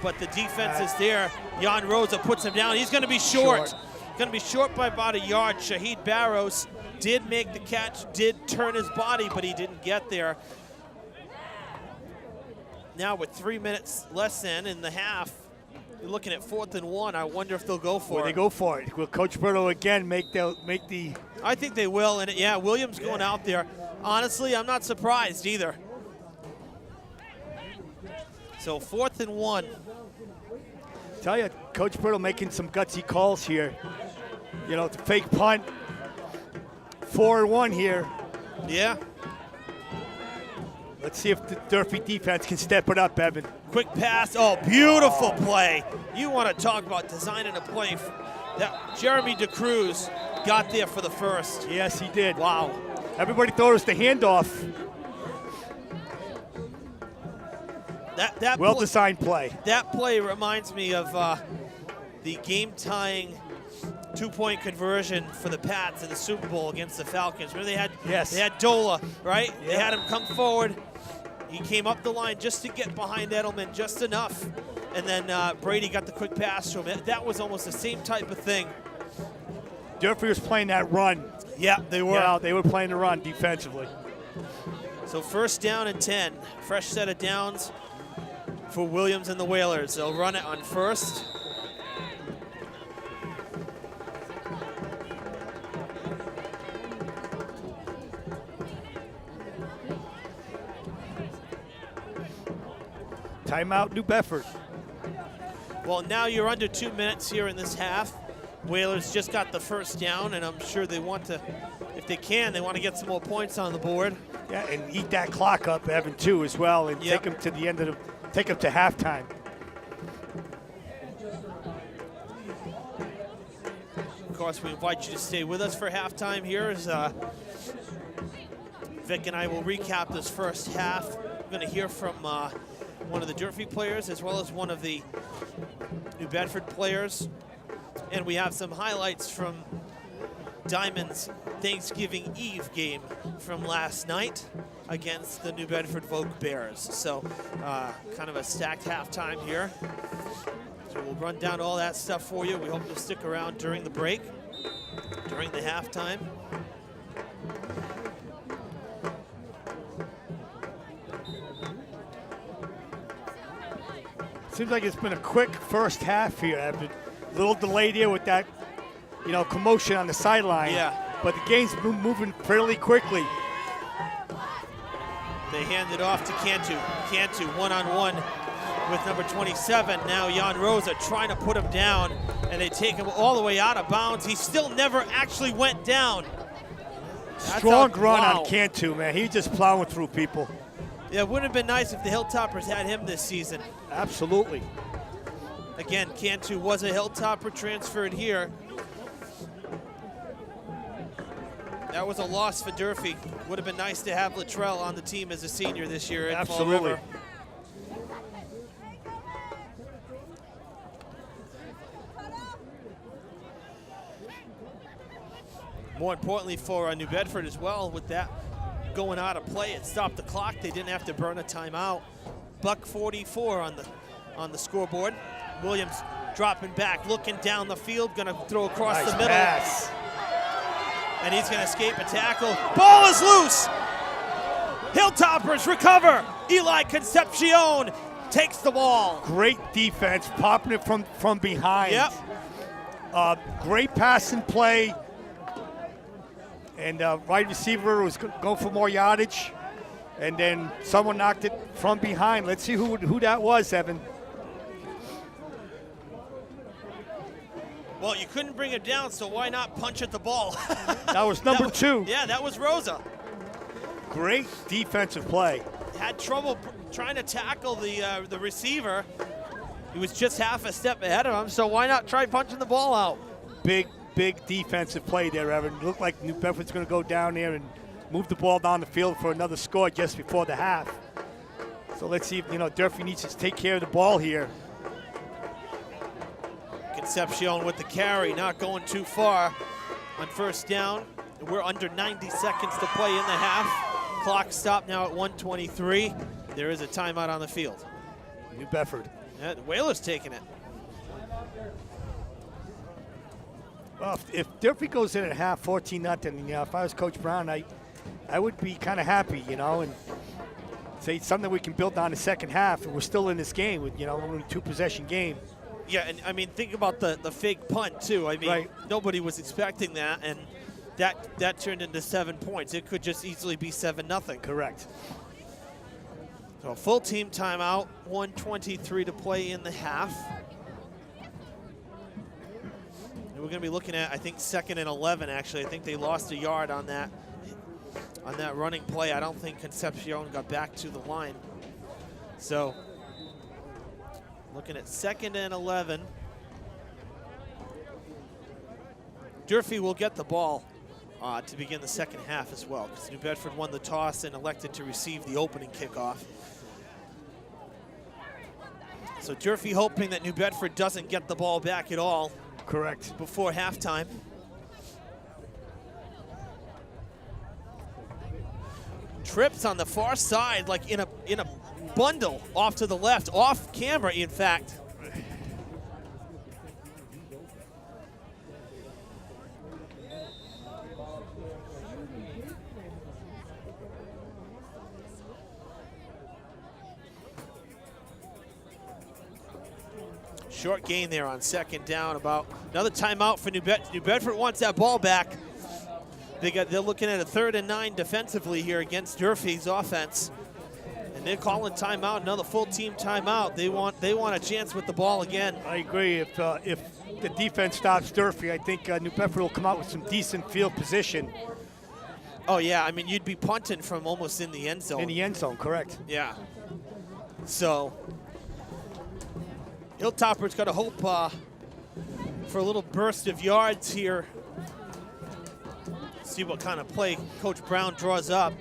but the defense is there. Jan Rosa puts him down. He's going to be short. Going to be short by about a yard. Shaggy Barrows did make the catch, did turn his body, but he didn't get there. Now with 3 minutes less in the half, you're looking at 4th and 1. I wonder if they'll go for it. They go for it. Will Coach Berto again make the? I think they will, and yeah, Williams going out there. Honestly, I'm not surprised either. So 4th and 1. Tell you, Coach Berto making some gutsy calls here. You know, the fake punt. 4-1 here. Yeah. Let's see if the Durfee defense can step it up, Evan. Quick pass. Oh, beautiful play. You want to talk about designing a play. That Jeremy DeCruz got there for the first. Yes, he did. Wow. Everybody thought it was the handoff. That well-designed play. That play reminds me of the game-tying two-point conversion for the Pats in the Super Bowl against the Falcons. Remember they had Dola, right? Yeah. They had him come forward. He came up the line just to get behind Edelman just enough, and then Brady got the quick pass to him. That was almost the same type of thing. Durfee was playing that run. Yeah, they were. Yeah, they were playing the run defensively. So 1st down and 10. Fresh set of downs for Williams and the Whalers. They'll run it on 1st. Timeout, New Bedford. Well, now you're under 2 minutes here in this half. Whalers just got the 1st down, and I'm sure they want to, if they can, they want to get some more points on the board. Yeah, and eat that clock up, Evan, too, as well, and Yep. take them to the end of take them to halftime. Of course, we invite you to stay with us for halftime here as Vic and I will recap this first half. We're going to hear from one of the Durfee players as well as one of the New Bedford players. And we have some highlights from Diamond's Thanksgiving Eve game from last night against the New Bedford Vogue Bears. So kind of a stacked halftime here. So we'll run down all that stuff for you. We hope you'll stick around during the break, during the halftime. Seems like it's been a quick first half here. After a little delay there with that, commotion on the sideline. Yeah. But the game's moving fairly quickly. They hand it off to Cantu. Cantu one-on-one with number 27. Now Jan Rosa trying to put him down, and they take him all the way out of bounds. He still never actually went down. Strong run on Cantu, man. He's just plowing through people. Yeah, it would have been nice if the Hilltoppers had him this season. Absolutely. Again, Cantu was a Hilltopper, transferred here. That was a loss for Durfee. Would have been nice to have Luttrell on the team as a senior this year in Fall River. More importantly for New Bedford as well, with that going out of play, it stopped the clock. They didn't have to burn a timeout. $1:44 on the scoreboard. Williams dropping back, looking down the field, gonna throw across the middle. Pass. And he's gonna escape a tackle. Ball is loose. Hilltoppers recover. Eli Concepcion takes the ball. Great defense, popping it from behind. Yep. Great passing play. And wide receiver was going for more yardage. And then someone knocked it from behind. Let's see who that was, Evan. Well, you couldn't bring it down, so why not punch at the ball? That was number 2. Yeah, that was Rosa. Great defensive play. Had trouble trying to tackle the receiver. He was just half a step ahead of him, so why not try punching the ball out? Big defensive play there, Evan. Looked like New Bedford's going to go down there and move the ball down the field for another score just before the half. So let's see if, Durfee needs to take care of the ball here. Concepcion with the carry, not going too far on first down. We're under 90 seconds to play in the half. Clock stopped now at 1:23. There is a timeout on the field. New Bedford. Yeah, Whalers taking it. Well, if Durfee goes in at half 14-0, if I was Coach Brown, I would be kind of happy, and say it's something we can build on the second half. And we're still in this game with, only a 2-possession game. Yeah, and I mean, think about the fake punt too. I mean, Right. Nobody was expecting that, and that turned into 7 points. It could just easily be 7-0. Correct. So full team timeout, 1:23 to play in the half. And we're going to be looking at, I think, 2nd and 11. Actually, I think they lost a yard on that running play. I don't think Concepcion got back to the line. So looking at 2nd and 11. Durfee will get the ball to begin the second half as well, because New Bedford won the toss and elected to receive the opening kickoff. So Durfee hoping that New Bedford doesn't get the ball back at all. Correct. Before halftime. Trips on the far side, like in a bundle off to the left, off camera, in fact. Short gain there on 2nd down. About another timeout for New Bedford. New Bedford wants that ball back. They're looking at a 3rd and 9 defensively here against Durfee's offense, and they're calling timeout. Another full team timeout. They want a chance with the ball again. I agree. If the defense stops Durfee, I think New Bedford will come out with some decent field position. Oh yeah, I mean, you'd be punting from almost in the end zone. In the end zone, correct. Yeah. So Hilltopper's got to hope for a little burst of yards here. See what kind of play Coach Brown draws up.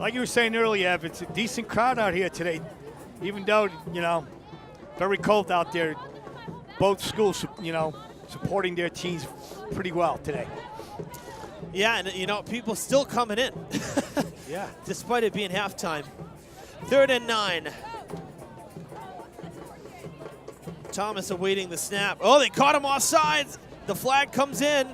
Like you were saying earlier, Ev, it's a decent crowd out here today. Even though, very cold out there, both schools, supporting their teams pretty well today. Yeah, and people still coming in. Yeah. Despite it being halftime. 3rd and 9. Thomas awaiting the snap. Oh, they caught him offsides. The flag comes in.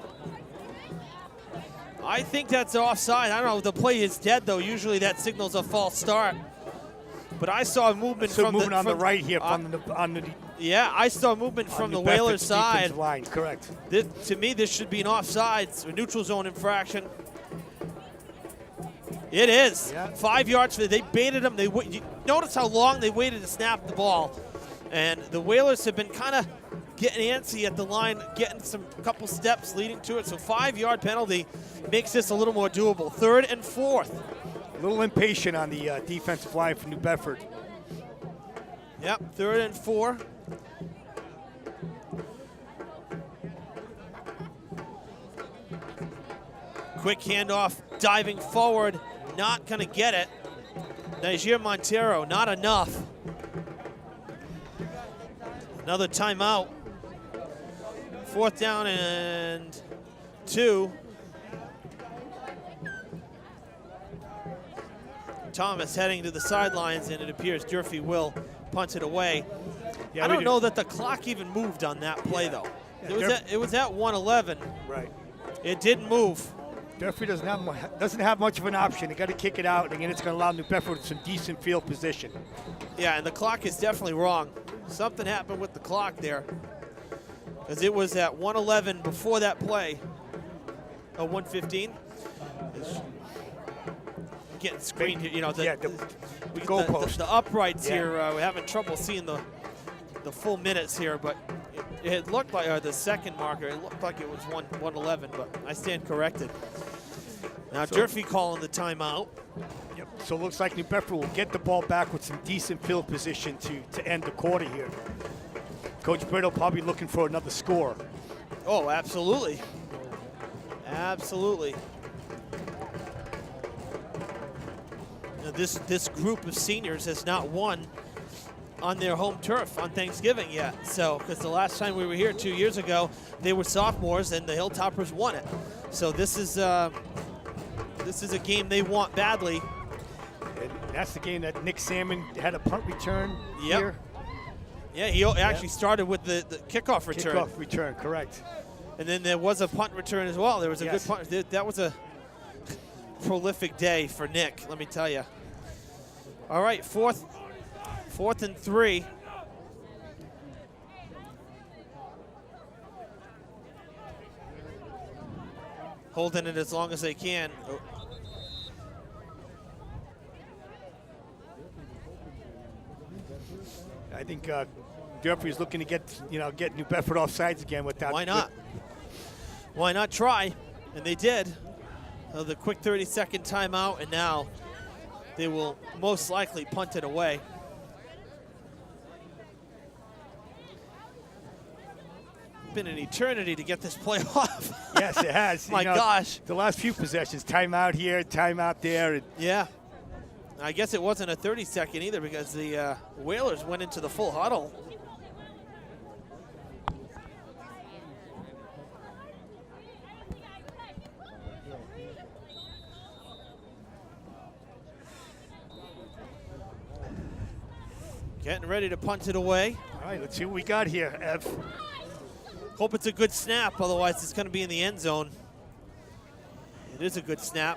I think that's offside. I don't know if the play is dead, though. Usually that signals a false start. But I saw movement So from moving the, on from, the right here on the yeah, I saw movement from the New Whalers Bedford's side. defensive line, correct. To me, this should be an offsides, a neutral zone infraction. It is. Yeah. 5 yards. They baited him. You notice how long they waited to snap the ball. And the Whalers have been kind of getting antsy at the line, getting a couple steps leading to it. So 5-yard penalty makes this a little more doable. 3rd and 4th. A little impatient on the defensive line for New Bedford. Yep, 3rd and 4. Quick handoff, diving forward, not going to get it. Niger Montero, not enough. Another timeout. 4th down and 2. Thomas heading to the sidelines, and it appears Durfee will punt it away. Yeah, I don't know that the clock even moved on that play, though. Yeah, It was at 1:11. Right. It didn't move. Durfee doesn't have much of an option. They got to kick it out, and again, it's going to allow New Bedford some decent field position. Yeah, and the clock is definitely wrong. Something happened with the clock there, because it was at 1:11 before that play. 1:15. Getting screened here, the goalpost. The uprights here. We're having trouble seeing the full minutes here, but it looked like the second marker. It looked like it was 1:11, but I stand corrected. Now Durfee calling the timeout. Yep. So it looks like New Bedford will get the ball back with some decent field position to end the quarter here. Coach Brito probably looking for another score. Oh, absolutely. Absolutely. Now this group of seniors has not won on their home turf on Thanksgiving yet. So, because the last time we were here 2 years ago, they were sophomores and the Hilltoppers won it. So this is a game they want badly. And that's the game that Nick Salmon had a punt return here. Yeah, he actually started with the kickoff return. Kickoff return, correct. And then there was a punt return as well. There was a good punt. That was a prolific day for Nick, let me tell you. All right, 4th and 3. Holding it as long as they can. Oh. I think Durfee is looking to get New Bedford off sides again without. Why not? Why not try? And they did. The quick 30-second timeout, and now they will most likely punt it away. Been an eternity to get this play off. Yes, it has. My gosh. The last few possessions, timeout here, timeout there. And yeah. I guess it wasn't a 30-second either because the Whalers went into the full huddle. Getting ready to punt it away. All right, let's see what we got here, Ev. Hope it's a good snap, otherwise it's going to be in the end zone. It is a good snap.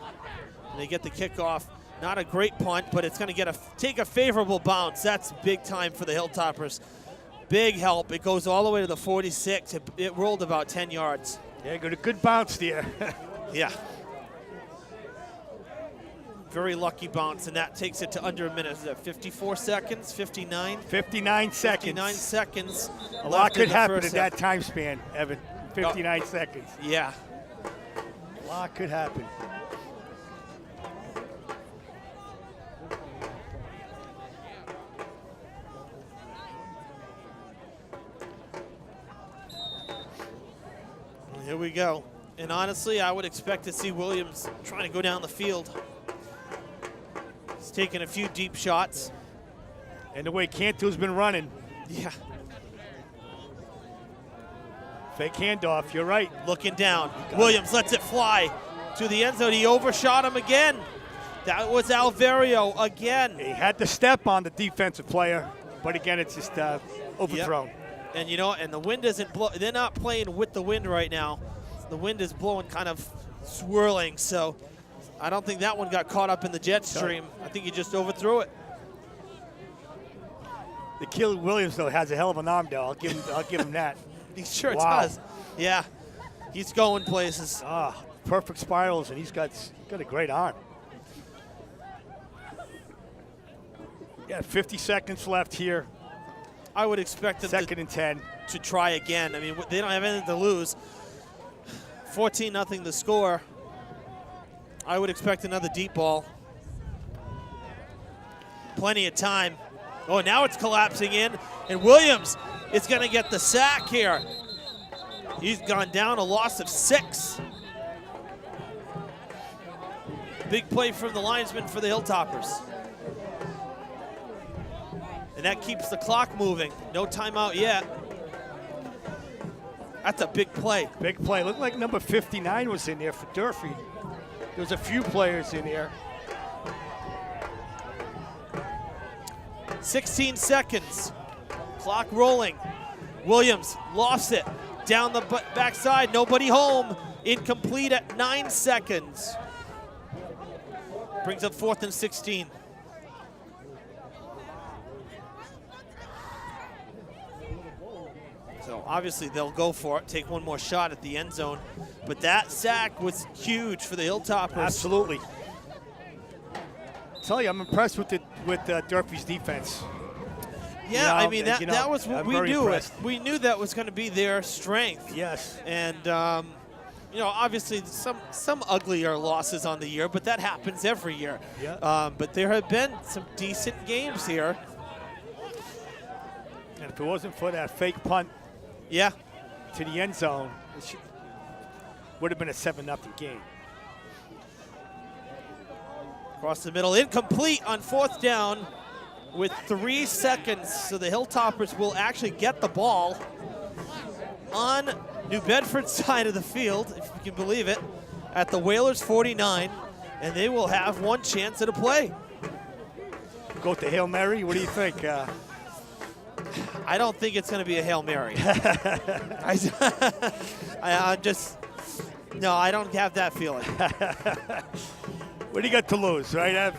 And they get the kickoff. Not a great punt, but it's going to take a favorable bounce. That's big time for the Hilltoppers. Big help. It goes all the way to the 46. It rolled about 10 yards. Yeah, got a good bounce there. Yeah. Very lucky bounce, and that takes it to under a minute. Is that 54 seconds, 59? 59 seconds. 59 seconds. A lot could happen in that time span, Evan. 59 seconds. Yeah. A lot could happen. Here we go. And honestly, I would expect to see Williams trying to go down the field. taking a few deep shots. And the way Cantu's been running, Yeah, fake handoff, you're right. looking down. Williams lets it fly to the end zone. He overshot him again. That was Alverio again. He had to step on the defensive player, but again, it's just overthrown. Yep. And and the wind isn't they're not playing with the wind right now. The wind is blowing, kind of swirling, so I don't think that one got caught up in the jet stream. I think he just overthrew it. The kid Williams, though, has a hell of an arm, though. I'll give him that. He sure Wow. does. Yeah, he's going places. Perfect spirals, and he's got a great arm. Yeah, 50 seconds left here. I would expect them Second and 10. to try again. I mean, they don't have anything to lose. 14-0 the score. I would expect another deep ball. Plenty of time. Oh, now it's collapsing in, and Williams is going to get the sack here. He's gone down, a loss of 6. Big play from the linesman for the Hilltoppers. And that keeps the clock moving. No timeout yet. That's a big play. Big play. Looked like number 59 was in there for Durfee. There was a few players in there. 16 seconds. Clock rolling. Williams lost it. Down the backside. Nobody home. Incomplete at 9 seconds. Brings up 4th and 16. So obviously they'll go for it, take one more shot at the end zone. But that sack was huge for the Hilltoppers. Absolutely. Tell you, I'm impressed with Durfee's defense. Yeah, I mean, that was what I'm we very knew. impressed. We knew that was going to be their strength. Yes. And, obviously some uglier losses on the year, but that happens every year. Yeah. But there have been some decent games here. And if it wasn't for that fake punt Yeah. to the end zone, it would have been a 7-0 game. Across the middle, incomplete on 4th down with 3 seconds. So the Hilltoppers will actually get the ball on New Bedford's side of the field, if you can believe it, at the Whalers 49, and they will have one chance at a play. Go to Hail Mary. What do you think? I don't think it's going to be a Hail Mary. No, I don't have that feeling. What do you got to lose, right, Ev?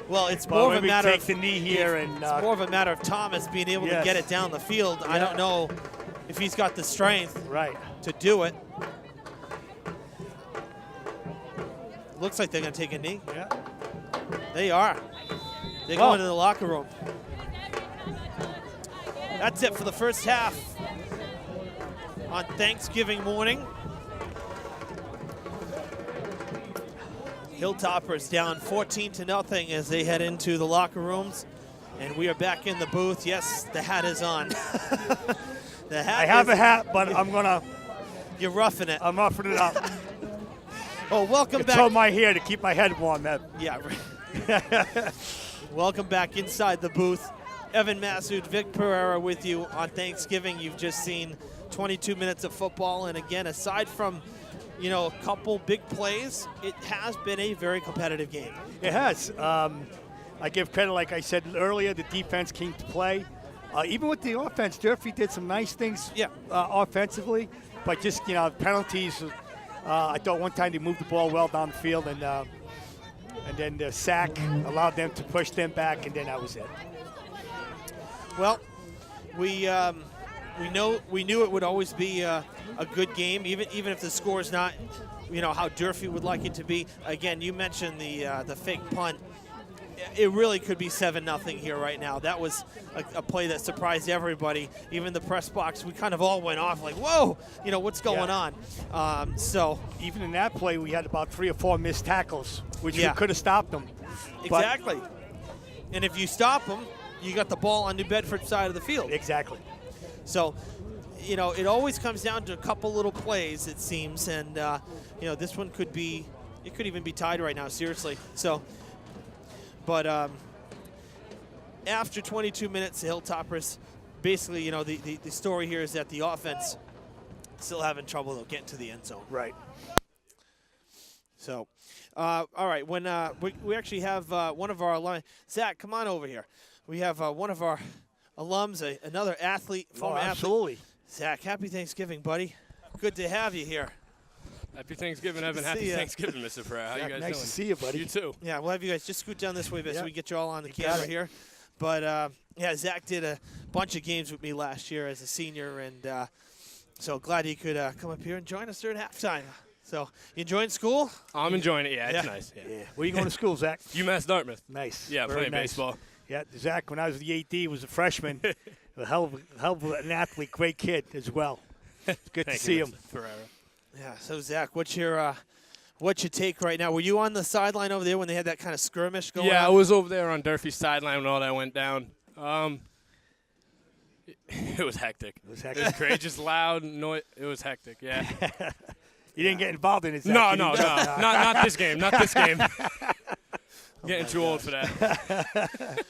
Well, it's Well, more of a maybe matter take of the knee here and it's more of a matter of Thomas being able to get it down the field. I don't know if he's got the strength to do it. Looks like they're going to take a knee. Yeah. They are. They go into the locker room. That's it for the first half on Thanksgiving morning. Hilltoppers down 14-0 as they head into the locker rooms. And we are back in the booth. Yes, the hat is on. The hat I have a hat, but I'm going to... You're roughing it. I'm roughing it up. Oh, welcome back. Throw my hair to keep my head warm, Ev. Yeah. Welcome back inside the booth. Evan Massoud, Vic Pereira with you on Thanksgiving. You've just seen 22 minutes of football. And again, aside from, a couple big plays, it has been a very competitive game. It has. I give credit, like I said earlier, the defense came to play. Even with the offense, Durfee did some nice things offensively, but just, penalties. I thought one time they moved the ball well down the field, and then the sack allowed them to push them back, and then that was it. Well, we knew it would always be a good game, even if the score is not, how Durfee would like it to be. Again, you mentioned the fake punt. It really could be 7-0 here right now. That was a play that surprised everybody. Even the press box, we kind of all went off like, whoa, what's going on? So even in that play, we had about 3 or 4 missed tackles, which we could have stopped them. Exactly. And if you stop them, you got the ball on New Bedford's side of the field. Exactly. So, it always comes down to a couple little plays, it seems. And, this one could even be tied right now, seriously. So, But after 22 minutes, the Hilltoppers, basically, you know, the story here is that the offense still having trouble getting to the end zone. Right. So, all right, when we actually have one of our alumni. Zach, come on over here. We have one of our alums, another athlete, former athlete. Absolutely. Zach, happy Thanksgiving, buddy. Good to have you here. Happy Thanksgiving, Evan. to Happy see ya. Thanksgiving, Mr. Ferrer. How you guys Nice doing? to see you, buddy. You too. Yeah, we'll have you guys just scoot down this way a bit so Yeah. we get you all on the You got camera it. here. But, yeah, Zach did a bunch of games with me last year as a senior, and so glad he could come up here and join us during halftime. So, you enjoying school? I'm enjoying it. Yeah, it's Yeah. nice. Yeah. Yeah. Where you going to school, Zach? UMass Dartmouth. Nice. Yeah, Very playing nice. baseball. Yeah, Zach, when I was the AD, was a freshman. a hell of an athlete, great kid as well. It's good to Thank see you, him. Mr. Ferrer. Yeah, so, Zach, what's your take right now? Were you on the sideline over there when they had that kind of skirmish going Yeah, I on? was over there on Durfee's sideline when all that went down. It was hectic. It was It hectic. was crazy, just loud noise. It was hectic. Yeah. You didn't get involved in it, Zach. No, You no, didn't- no, not this game. Not this game. Getting too old for that.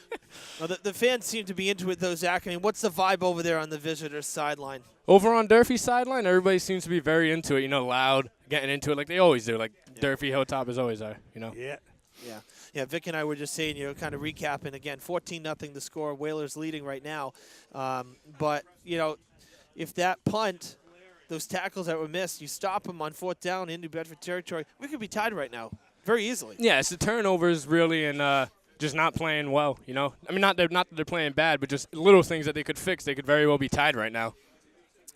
Well, the fans seem to be into it, though, Zach. I mean, what's the vibe over there on the visitors' sideline? Over on Durfee's sideline, everybody seems to be very into it. You know, loud, getting into it like they always do. Like Durfee Hilltoppers always are. You know. Yeah. Yeah. Yeah, Vic and I were just saying, you know, kind of recapping again, 14-0 the score. Whalers leading right now. But, you know, if that punt, those tackles that were missed, you stop them on 4th down in New Bedford territory, we could be tied right now very easily. Yeah, it's the turnovers really and just not playing well, you know. I mean, not that they're playing bad, but just little things that they could fix. They could very well be tied right now.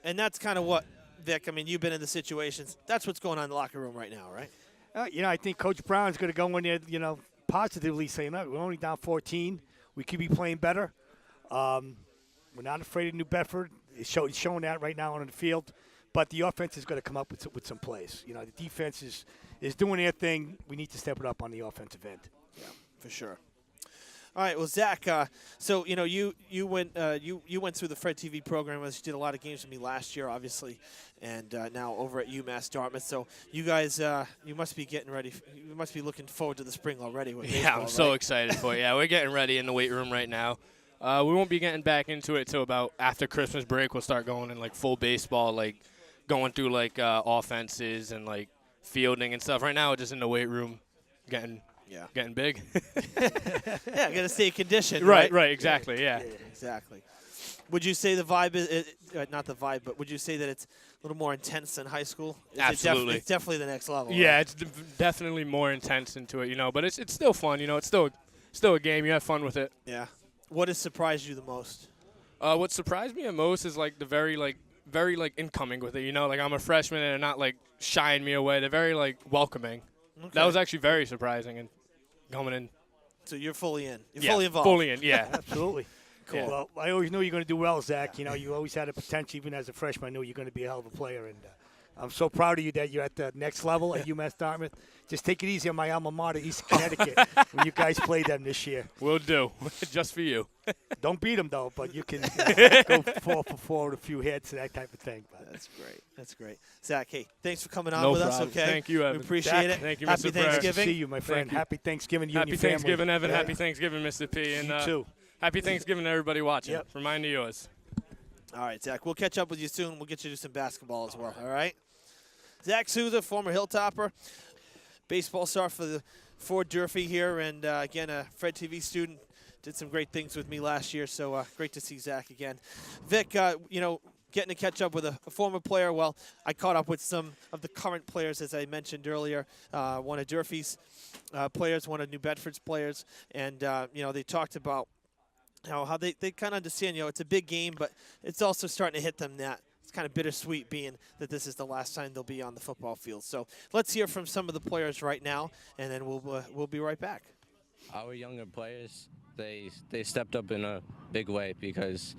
And that's kind of what, Vic, I mean, you've been in the situations. That's what's going on in the locker room right now, right? You know, I think Coach Brown's going to go in there, you know, positively saying, no, we're only down 14. We could be playing better. We're not afraid of New Bedford. It's showing that right now on the field. But the offense is going to come up with some plays. You know, the defense is doing their thing. We need to step it up on the offensive end. Yeah, for sure. All right, well, Zach. So you know, you went through the Fred TV program. You did a lot of games with me last year, obviously, and now over at UMass Dartmouth. So you guys, you must be getting ready. You must be looking forward to the spring already. With Yeah, baseball, I'm so right? excited for it. Yeah, we're getting ready in the weight room right now. We won't be getting back into it till about after Christmas break. We'll start going in like full baseball, like going through like offenses and like fielding and stuff. Right now, we're just in the weight room, getting big. Yeah, got to stay conditioned. right, exactly, yeah. Exactly. Would you say the vibe is not the vibe, but would you say that it's a little more intense than high school? Absolutely. It's definitely the next level. Yeah, right? it's definitely more intense into it, you know. But it's still fun, you know. It's still a game. You have fun with it. Yeah. What has surprised you the most? What surprised me the most is like the very incoming with it, you know. Like I'm a freshman and they're not like shying me away. They're very like welcoming. Okay. That was actually very surprising and coming in. So you're fully in. You're Yeah, fully involved. Fully in, yeah. Absolutely. Cool. Well, I always knew you were going to do well, Zach. You know, you always had a potential, even as a freshman. I knew you were going to be a hell of a player, and I'm so proud of you that you're at the next level at UMass Dartmouth. Just take it easy on my alma mater, East Connecticut, when you guys play them this year. Will do. Just for you. Don't beat them, though, but you can go 4 for 4 with a few hits and that type of thing. But That's great. That's great. Zach, hey, thanks for coming on No with problem. us, okay? Thank you, Evan. We appreciate Zach, it. thank you, Happy Mr. Ferrer. nice to Thanksgiving. see you, my friend. you. Happy Thanksgiving, you and Happy your family. Thanksgiving, Evan. Yeah. Happy Thanksgiving, Mr. P. And You too. happy Thanksgiving to everybody watching. Yep. From mine to yours. All right, Zach, we'll catch up with you soon. We'll get you to some basketball as well, all right? Zach Souza, former Hilltopper, baseball star for Durfee here, and again, a Fred TV student. Did some great things with me last year, so great to see Zach again. Vic, you know, getting to catch up with a former player. Well, I caught up with some of the current players, as I mentioned earlier. One of Durfee's players, one of New Bedford's players, and, you know, they talked about how they kind of understand, you know, it's a big game, but it's also starting to hit them that it's kind of bittersweet being that this is the last time they'll be on the football field. So let's hear from some of the players right now, and then we'll be right back. Our younger players, they stepped up in a big way because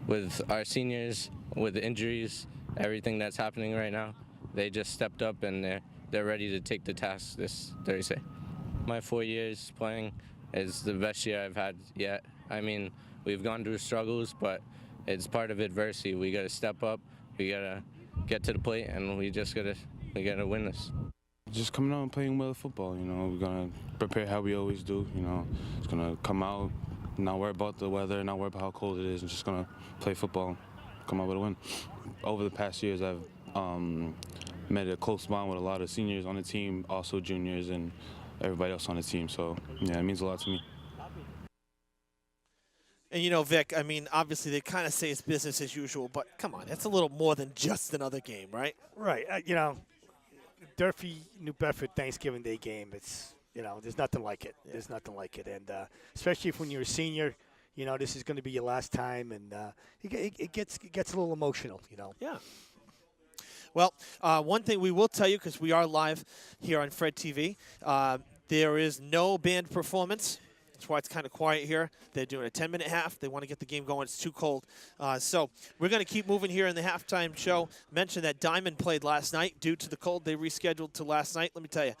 with our seniors, with the injuries, everything that's happening right now, they just stepped up and they're ready to take the task this Thursday. My 4 years playing is the best year I've had yet. I mean, we've gone through struggles, but it's part of adversity. We got to step up. We got to get to the plate, and we gotta win this. Just coming out and playing well football. You know, we're gonna prepare how we always do. You know, it's gonna come out, not worry about the weather, not worry about how cold it is, and just gonna play football, come out with a win. Over the past years, I've made a close bond with a lot of seniors on the team, also juniors and everybody else on the team. So yeah, it means a lot to me. And, you know, Vic, I mean, obviously they kind of say it's business as usual, but come on, it's a little more than just another game, right? Right. You know, Durfee, New Bedford Thanksgiving Day game, it's, you know, there's nothing like it. Yeah. There's nothing like it. And especially if when you're a senior, you know, this is going to be your last time, and it gets a little emotional, you know. Yeah. Well, one thing we will tell you, because we are live here on Fred TV, there is no band performance. That's why it's kind of quiet here. They're doing a 10-minute half. They want to get the game going. It's too cold. So we're going to keep moving here in the halftime show. Mentioned that Diamond played last night. Due to the cold, they rescheduled to last night. Let me tell you,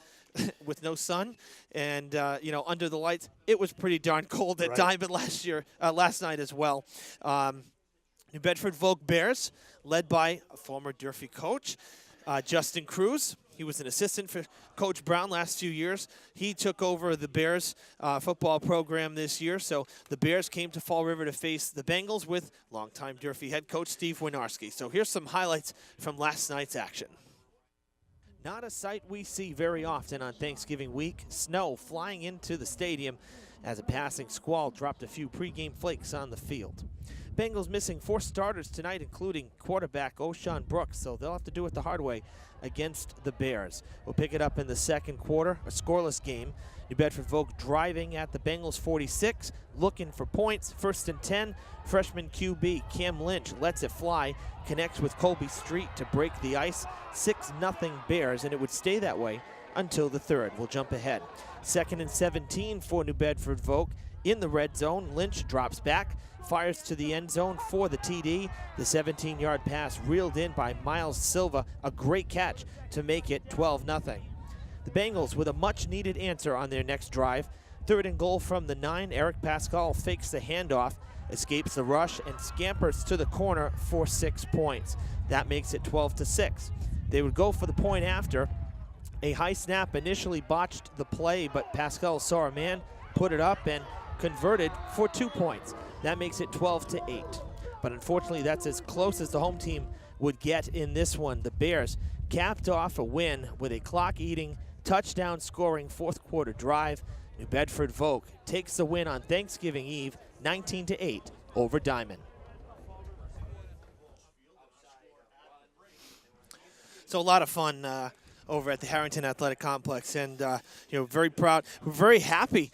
with no sun and, you know, under the lights, it was pretty darn cold at Diamond last night as well. New Bedford Vogue Bears, led by a former Durfee coach, Justin Cruz. He was an assistant for Coach Brown last few years. He took over the Bears football program this year. So the Bears came to Fall River to face the Bengals with longtime Durfee head coach Steve Winarski. So here's some highlights from last night's action. Not a sight we see very often on Thanksgiving week. Snow flying into the stadium as a passing squall dropped a few pregame flakes on the field. Bengals missing 4 starters tonight, including quarterback O'Shawn Brooks, so they'll have to do it the hard way against the Bears. We'll pick it up in the second quarter, a scoreless game. New Bedford Vogue driving at the Bengals 46, looking for points. 1st and 10, freshman QB Cam Lynch lets it fly, connects with Colby Street to break the ice. 6-0 Bears, and it would stay that way until the third. We'll jump ahead. 2nd and 17 for New Bedford Vogue. In the red zone, Lynch drops back, fires to the end zone for the TD. The 17-yard pass reeled in by Miles Silva. A great catch to make it 12-0. The Bengals with a much-needed answer on their next drive. 3rd and goal from the 9. Eric Pascal fakes the handoff, escapes the rush, and scampers to the corner for 6 points. That makes it 12-6. They would go for the point after. A high snap initially botched the play, but Pascal saw a man, put it up, and converted for 2 points. That makes it 12-8. But unfortunately, that's as close as the home team would get in this one. The Bears capped off a win with a clock-eating, touchdown-scoring fourth-quarter drive. New Bedford Vogue takes the win on Thanksgiving Eve, 19-8 over Diamond. So a lot of fun over at the Harrington Athletic Complex, and you know, very proud. We're very happy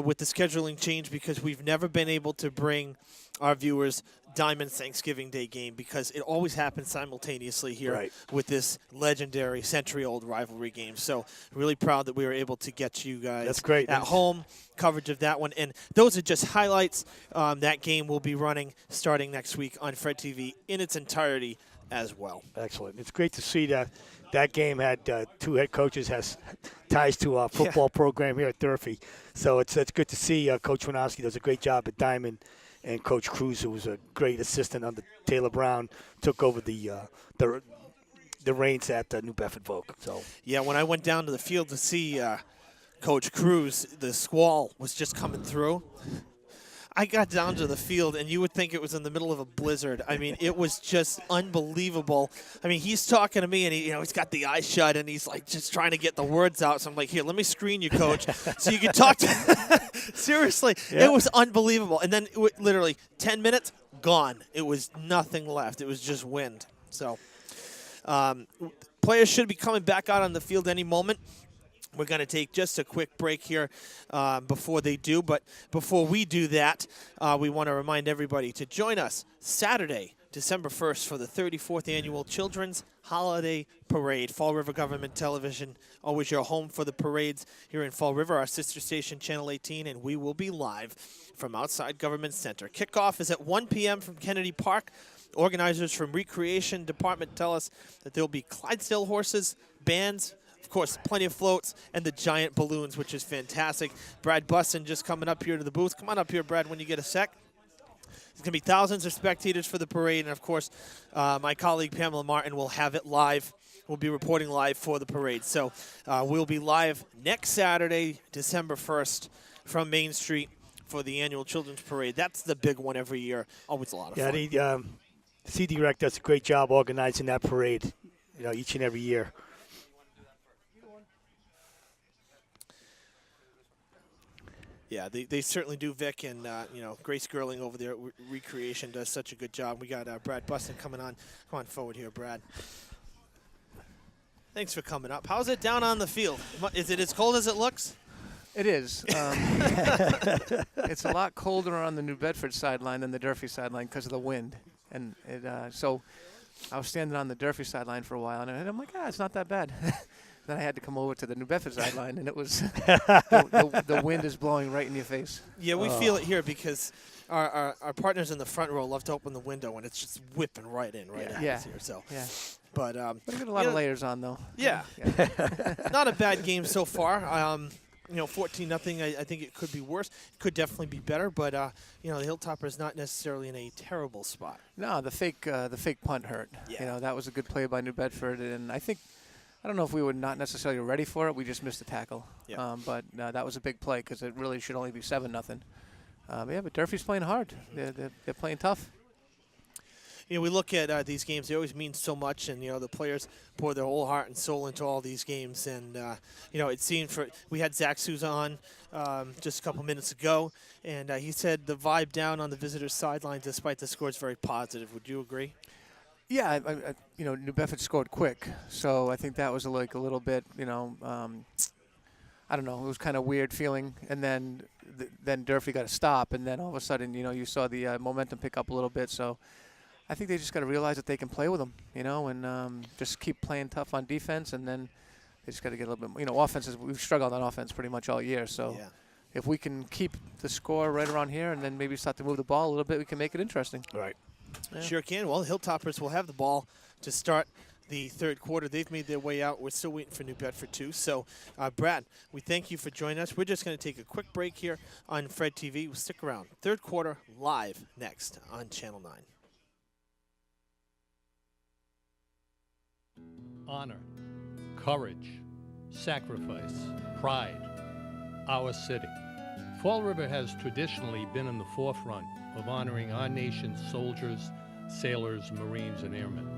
with the scheduling change because we've never been able to bring our viewers Diamond's Thanksgiving Day game because it always happens simultaneously here with this legendary century-old rivalry game. So really proud that we were able to get you guys at home coverage of that one. And those are just highlights. That game will be running starting next week on Fred TV in its entirety as well. Excellent. It's great to see that that game had 2 head coaches has ties to our football program here at Durfee. So it's good to see Coach Winowski does a great job at Diamond, and Coach Cruz, who was a great assistant under Taylor Brown, took over the reins at New Bedford Vogue. So yeah, when I went down to the field to see Coach Cruz, the squall was just coming through. I got down to the field, and you would think it was in the middle of a blizzard. I mean, it was just unbelievable. I mean, he's talking to me, and he's got the eyes shut, and he's like just trying to get the words out. So I'm like, here, let me screen you, Coach, so you can talk to. Seriously, it was unbelievable. And then literally 10 minutes, gone. It was nothing left. It was just wind. So players should be coming back out on the field any moment. We're going to take just a quick break here before they do. But before we do that, we want to remind everybody to join us Saturday, December 1st for the 34th Annual Children's Holiday Parade. Fall River Government Television, always your home for the parades here in Fall River, our sister station, Channel 18, and we will be live from outside Government Center. Kickoff is at 1 p.m. from Kennedy Park. Organizers from Recreation Department tell us that there will be Clydesdale horses, bands, of course, plenty of floats, and the giant balloons, which is fantastic. Brad Bussin just coming up here to the booth. Come on up here, Brad, when you get a sec. There's going to be thousands of spectators for the parade, and, of course, my colleague Pamela Martin will have it live will be reporting live for the parade. So we'll be live next Saturday, December 1st, from Main Street for the annual Children's Parade. That's the big one every year. Always a lot of fun. Yeah, the CD Rec does a great job organizing that parade, each and every year. Yeah, they certainly do, Vic, and Grace Gerling over there at Recreation does such a good job. We got Brad Buston coming on. Come on forward here, Brad. Thanks for coming up. How's it down on the field? Is it as cold as it looks? It is. It's a lot colder on the New Bedford sideline than the Durfee sideline because of the wind. And so I was standing on the Durfee sideline for a while, and I'm like, it's not that bad. Then I had to come over to the New Bedford sideline, and it was the wind is blowing right in your face. Yeah, we feel it here because our partners in the front row love to open the window, and it's just whipping right in at us here. So, yeah. But we got a lot of layers on, though. Yeah. Not a bad game so far. 14-0. I think it could be worse. Could definitely be better, but the Hilltopper is not necessarily in a terrible spot. No, the fake punt hurt. Yeah. That was a good play by New Bedford, and I don't know if we were not necessarily ready for it. We just missed the tackle. Yeah. But that was a big play because it really should only be 7-0. But Durfee's playing hard. They're playing tough. We look at these games. They always mean so much, and the players pour their whole heart and soul into all these games. And it seemed we had Zach Souza on just a couple minutes ago, and he said the vibe down on the visitors' sideline, despite the score, is very positive. Would you agree? Yeah, New Bedford scored quick, so I think that was a little bit, I don't know, it was kind of weird feeling, and then Durfee got a stop, and then all of a sudden, you saw the momentum pick up a little bit. So I think they just got to realize that they can play with them, and just keep playing tough on defense, and then they just got to get a little bit, offenses. We've struggled on offense pretty much all year, so. Yeah. If we can keep the score right around here and then maybe start to move the ball a little bit, we can make it interesting. Right. Yeah. Sure can. Well, the Hilltoppers will have the ball to start the third quarter. They've made their way out. We're still waiting for New Bedford, too. So, Brad, we thank you for joining us. We're just going to take a quick break here on Fred TV. We'll stick around. Third quarter live next on Channel 9. Honor, courage, sacrifice, pride, our city. Fall River has traditionally been in the forefront of honoring our nation's soldiers, sailors, Marines, and airmen.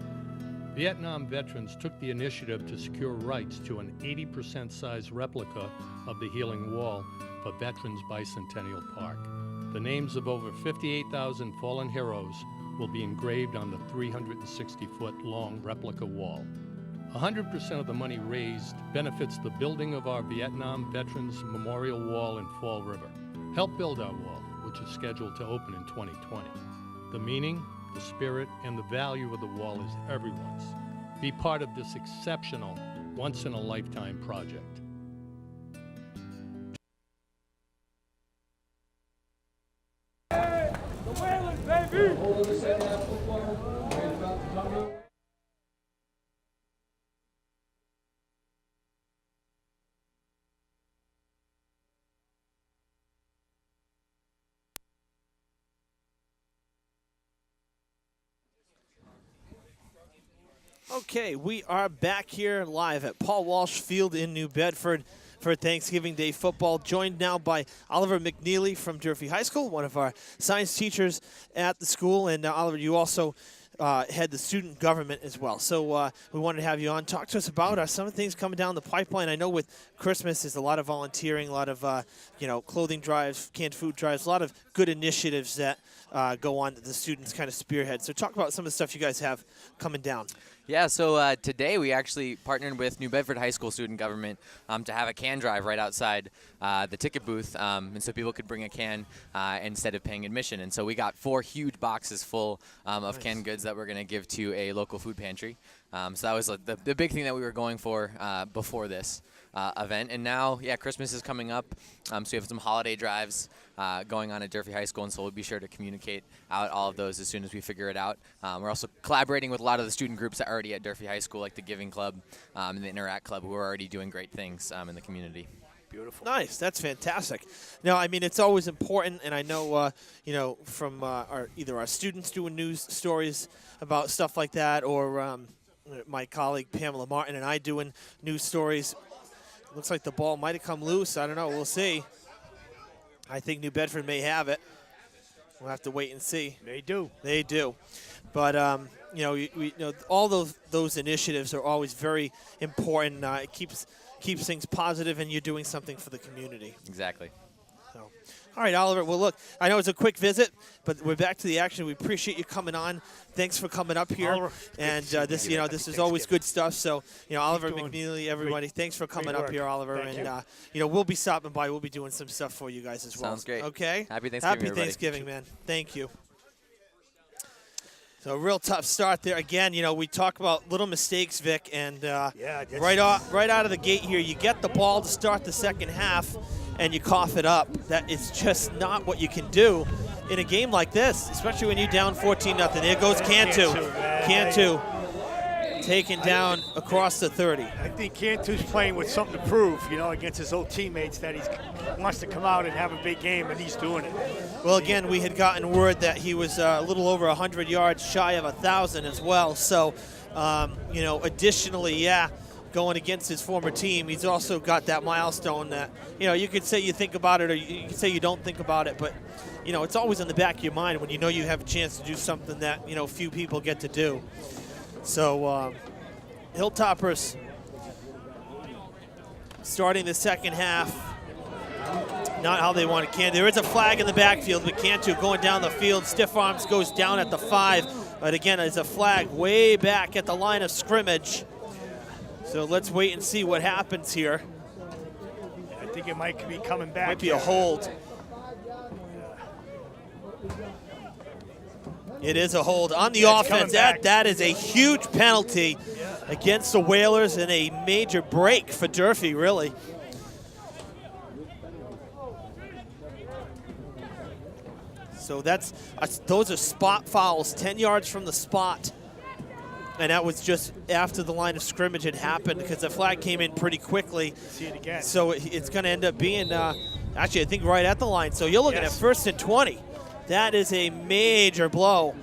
Vietnam veterans took the initiative to secure rights to an 80% size replica of the Healing Wall for Veterans Bicentennial Park. The names of over 58,000 fallen heroes will be engraved on the 360-foot long replica wall. 100% of the money raised benefits the building of our Vietnam Veterans Memorial Wall in Fall River. Help build our wall, which is scheduled to open in 2020. The meaning, the spirit, and the value of the wall is everyone's. Be part of this exceptional, once-in-a-lifetime project. Hey, the Whalers, baby! Hold on the second half football. We're about to come in. Okay, we are back here live at Paul Walsh Field in New Bedford for Thanksgiving Day football, joined now by Oliver McNeely from Durfee High School, one of our science teachers at the school. And Oliver, you also head the student government as well. So we wanted to have you on. Talk to us about some of the things coming down the pipeline. I know with Christmas there's a lot of volunteering, a lot of clothing drives, canned food drives, a lot of good initiatives that go on that the students kind of spearhead. So talk about some of the stuff you guys have coming down. Yeah, so today we actually partnered with New Bedford High School Student Government to have a can drive right outside the ticket booth, and so people could bring a can instead of paying admission. And so we got 4 huge boxes full of canned goods that we're going to give to a local food pantry. So that was the big thing that we were going for before this event. And now, Christmas is coming up, so we have some holiday drives going on at Durfee High School, and so we'll be sure to communicate out all of those as soon as we figure it out. We're also collaborating with a lot of the student groups that are already at Durfee High School, like the Giving Club and the Interact Club, who are already doing great things in the community. Beautiful. Nice. That's fantastic. Now, I mean, it's always important, and I know, from either our students doing news stories about stuff like that, or my colleague Pamela Martin and I doing news stories. Looks like the ball might have come loose. I don't know. We'll see. I think New Bedford may have it. We'll have to wait and see. They do. They do. But, you know, all those initiatives are always very important. It keeps things positive, and you're doing something for the community. Exactly. So, all right, Oliver. Well, look, I know it's a quick visit, but we're back to the action. We appreciate you coming on. Thanks for coming up here. Oliver, and this, you know, this is always good stuff. So, you know, Oliver McNeely, everybody, thanks for coming up here, Oliver. Thank and you know, we'll be stopping by. We'll be doing some stuff for you guys as well. Sounds great. Okay. Happy Thanksgiving, Happy everybody. Thanksgiving, man. Thank you. So a real tough start there. Again, you know, we talk about little mistakes, Vic, and right out of the gate here, you get the ball to start the second half, and you cough it up. That is just not what you can do in a game like this, especially when you're down 14-0. There goes Cantu. Cantu taken down across the 30. I think Cantu's playing with something to prove, you know, against his old teammates that he wants to come out and have a big game, and he's doing it. Well, again, we had gotten word that he was a little over 100 yards shy of 1,000 as well. So, you know, additionally, going against his former team, he's also got that milestone that, you know, you could say you think about it or you could say you don't think about it, but, you know, it's always in the back of your mind when you know you have a chance to do something that, you know, few people get to do. So, Hilltoppers starting the second half, not how they wanted Cantu. There is a flag in the backfield, but Cantu going down the field. Stiff arms goes down at the 5. But again, there's a flag way back at the line of scrimmage. So let's wait and see what happens here. I think it might be coming back. Might be a hold. It is a hold on the offense. That is a huge penalty against the Whalers and a major break for Durfee, really. So those are spot fouls, 10 yards from the spot. And that was just after the line of scrimmage had happened because the flag came in pretty quickly. See it again. So it's going to end up being, actually, I think right at the line. So you're looking at 1st and 20. That is a major blow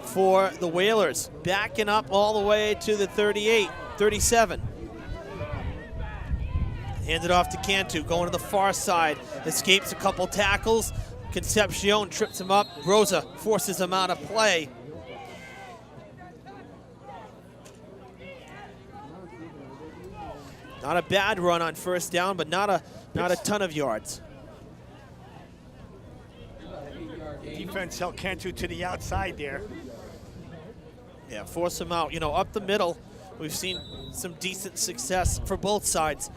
for the Whalers. Backing up all the way to the 38, 37. Handed off to Cantu, going to the far side. Escapes a couple tackles. Concepcion trips him up. Rosa forces him out of play. Not a bad run on 1st down, but not a ton of yards. Defense held Cantu to the outside there. Yeah, force him out. You know, up the middle, we've seen some decent success for both sides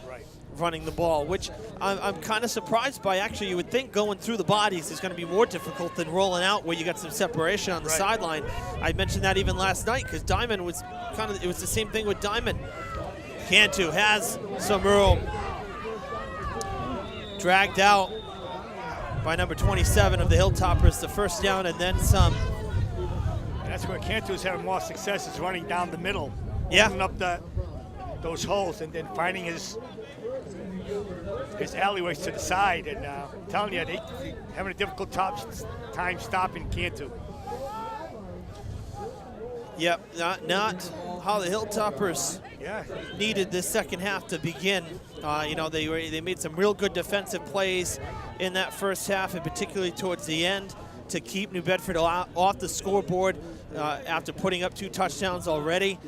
running the ball, which I'm kind of surprised by. Actually, you would think going through the bodies is going to be more difficult than rolling out where you got some separation on the sideline. I mentioned that even last night because Diamond was it was the same thing with Diamond. Cantu has some room. Dragged out by number 27 of the Hilltoppers, the 1st down and then some. And that's where Cantu's having more success, is running down the middle, opening up those holes, and then finding his alleyways to the side. And I'm telling you, they're having a difficult time stopping Cantu. Yep, not how the Hilltoppers needed this second half to begin. You know, they made some real good defensive plays in that first half, and particularly towards the end, to keep New Bedford off the scoreboard after putting up 2 touchdowns already.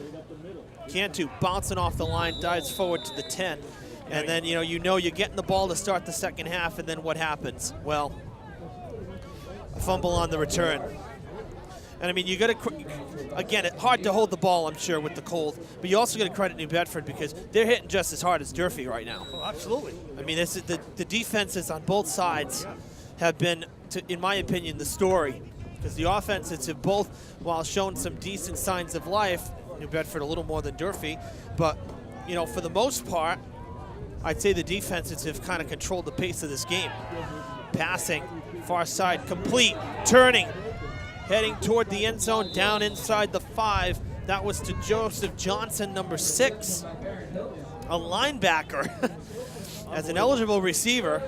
Cantu bouncing off the line, dives forward to the 10. And then, you know you're getting the ball to start the second half, and then what happens? Well, a fumble on the return. And I mean, you got to, again, it's hard to hold the ball, I'm sure, with the cold, but you also got to credit New Bedford because they're hitting just as hard as Durfee right now. Oh, absolutely. I mean, this is the defenses on both sides have been, in my opinion, the story, because the offenses have both, while shown some decent signs of life, New Bedford a little more than Durfee, but, you know, for the most part, I'd say the defenses have kind of controlled the pace of this game. Passing, far side, complete, turning, heading toward the end zone, down inside the 5. That was to Joseph Johnson, number 6, a linebacker, as an eligible receiver.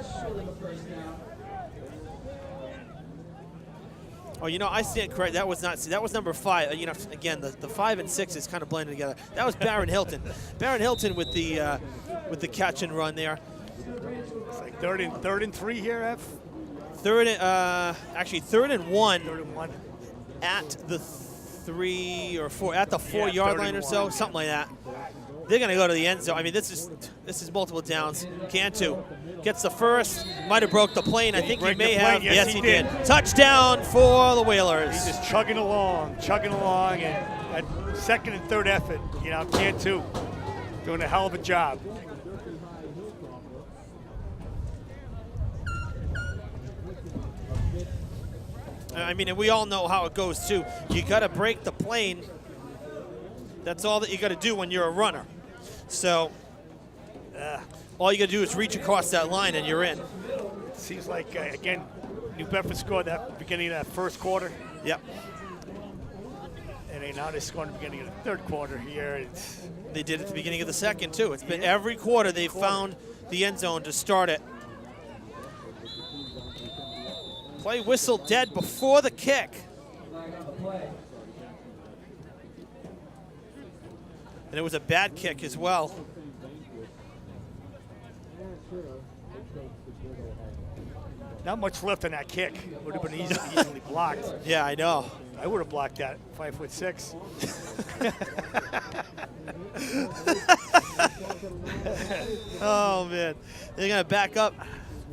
Oh, I stand correct. That was that was number 5. Again, the 5 and 6 is kind of blended together. That was Barron Hilton. Barron Hilton with the catch and run there. It's like third and 3 here, F. Third and 1. 3rd and 1. At the 3 or 4 at the 4-yard line or so, something like that. They're going to go to the end zone. I mean, this is multiple downs. Cantu gets the first. Might have broke the plane. I think he may have. Yes, he did. Touchdown for the Whalers. He's just chugging along, and at 2nd and 3rd effort, Cantu doing a hell of a job. I mean, and we all know how it goes too. You got to break the plane. That's all that you got to do when you're a runner. So all you got to do is reach across that line and you're in. Seems like, again, New Bedford scored that beginning of that first quarter. Yep. And now they scored at the beginning of the 3rd quarter here. They did at the beginning of the 2nd too. It's been every quarter they've found the end zone to start it. Play whistle dead before the kick. And it was a bad kick as well. Not much left on that kick. Would have been easily blocked. Yeah, I know. I would have blocked that, 5'6". Oh, man. They're going to back up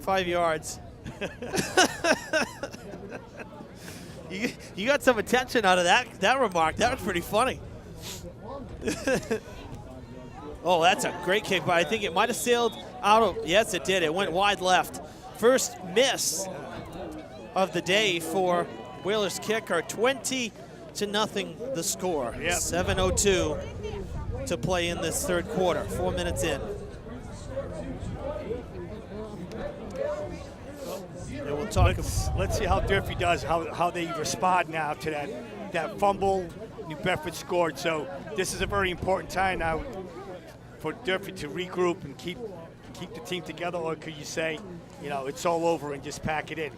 5 yards. You got some attention out of that remark. That was pretty funny. Oh, that's a great kick, but I think it might have sailed out of. Yes, it did. It went wide left. First miss of the day for Whalers kicker. 20-0 the score. Yep. 7:02 to play in this 3rd quarter. 4 minutes in. And we'll talk. Let's see how Durfee does, how they respond now to that fumble New Bedford scored. So this is a very important time now for Durfee to regroup and keep the team together, or could you say, it's all over and just pack it in?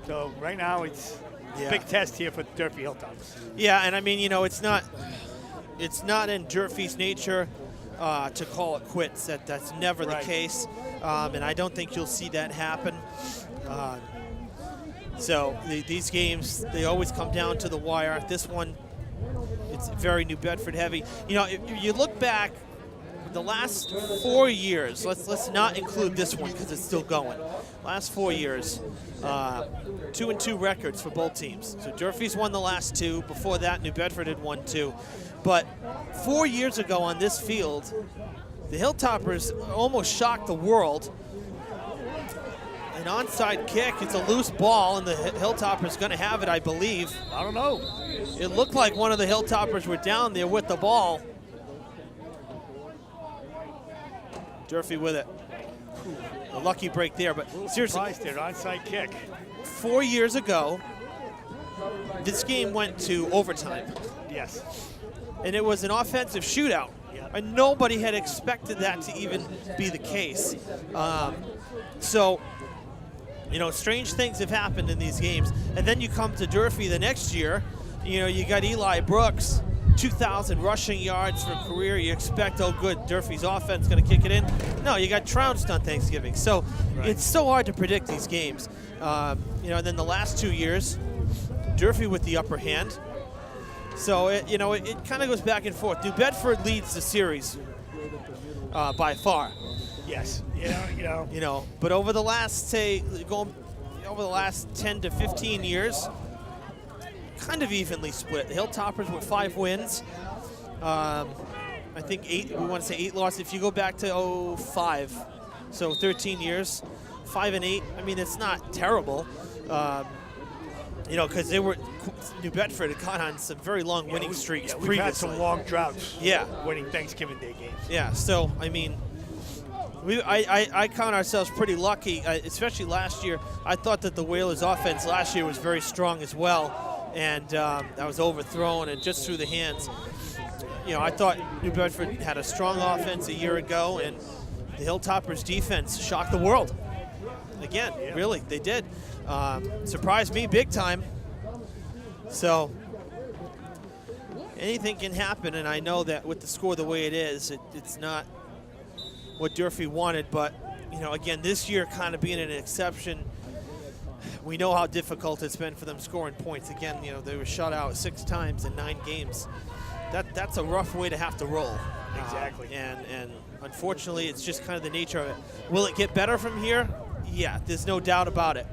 So right now it's a big test here for Durfee Hilltops. Yeah, and I mean, it's not in Durfee's nature to call it quits. That's never the case, and I don't think you'll see that happen. So these games, they always come down to the wire. This one, it's very New Bedford heavy. If you look back, the last 4 years, let's not include this one because it's still going. Last 4 years, 2-2 records for both teams. So Durfee's won the last 2. Before that, New Bedford had won 2. But 4 years ago on this field, the Hilltoppers almost shocked the world. An onside kick, it's a loose ball, and the Hilltoppers going to have it, I believe. I don't know. It looked like one of the Hilltoppers were down there with the ball. Durfee with it. A lucky break there, but seriously. There, onside kick. 4 years ago, this game went to overtime. Yes. And it was an offensive shootout. And nobody had expected that to even be the case. Strange things have happened in these games. And then you come to Durfee the next year, you got Eli Brooks, 2,000 rushing yards for career. You expect, oh, good, Durfee's offense going to kick it in. No, you got trounced on Thanksgiving. So it's so hard to predict these games. And then the last 2 years, Durfee with the upper hand. So, it kind of goes back and forth. New Bedford leads the series by far. Yes, But over the last, over the last 10 to 15 years, kind of evenly split. The Hilltoppers with 5 wins. I think 8. We want to say 8 losses. If you go back to 05, so 13 years, 5 and 8. I mean, it's not terrible. Because they were New Bedford had gone on some very long winning streaks previously. We've had some long droughts. Yeah, winning Thanksgiving Day games. Yeah, so I mean. I count ourselves pretty lucky, especially last year. I thought that the Whalers' offense last year was very strong as well, and that was overthrown and just through the hands. I thought New Bedford had a strong offense a year ago, and the Hilltoppers' defense shocked the world. Again, really, they did. Surprised me big time. So anything can happen, and I know that with the score the way it is, it's not what Durfee wanted, but again, this year kind of being an exception, we know how difficult it's been for them scoring points. Again, they were shut out 6 times in 9 games. That's a rough way to have to roll. Exactly. And unfortunately, it's just kind of the nature of it. Will it get better from here? Yeah, there's no doubt about it.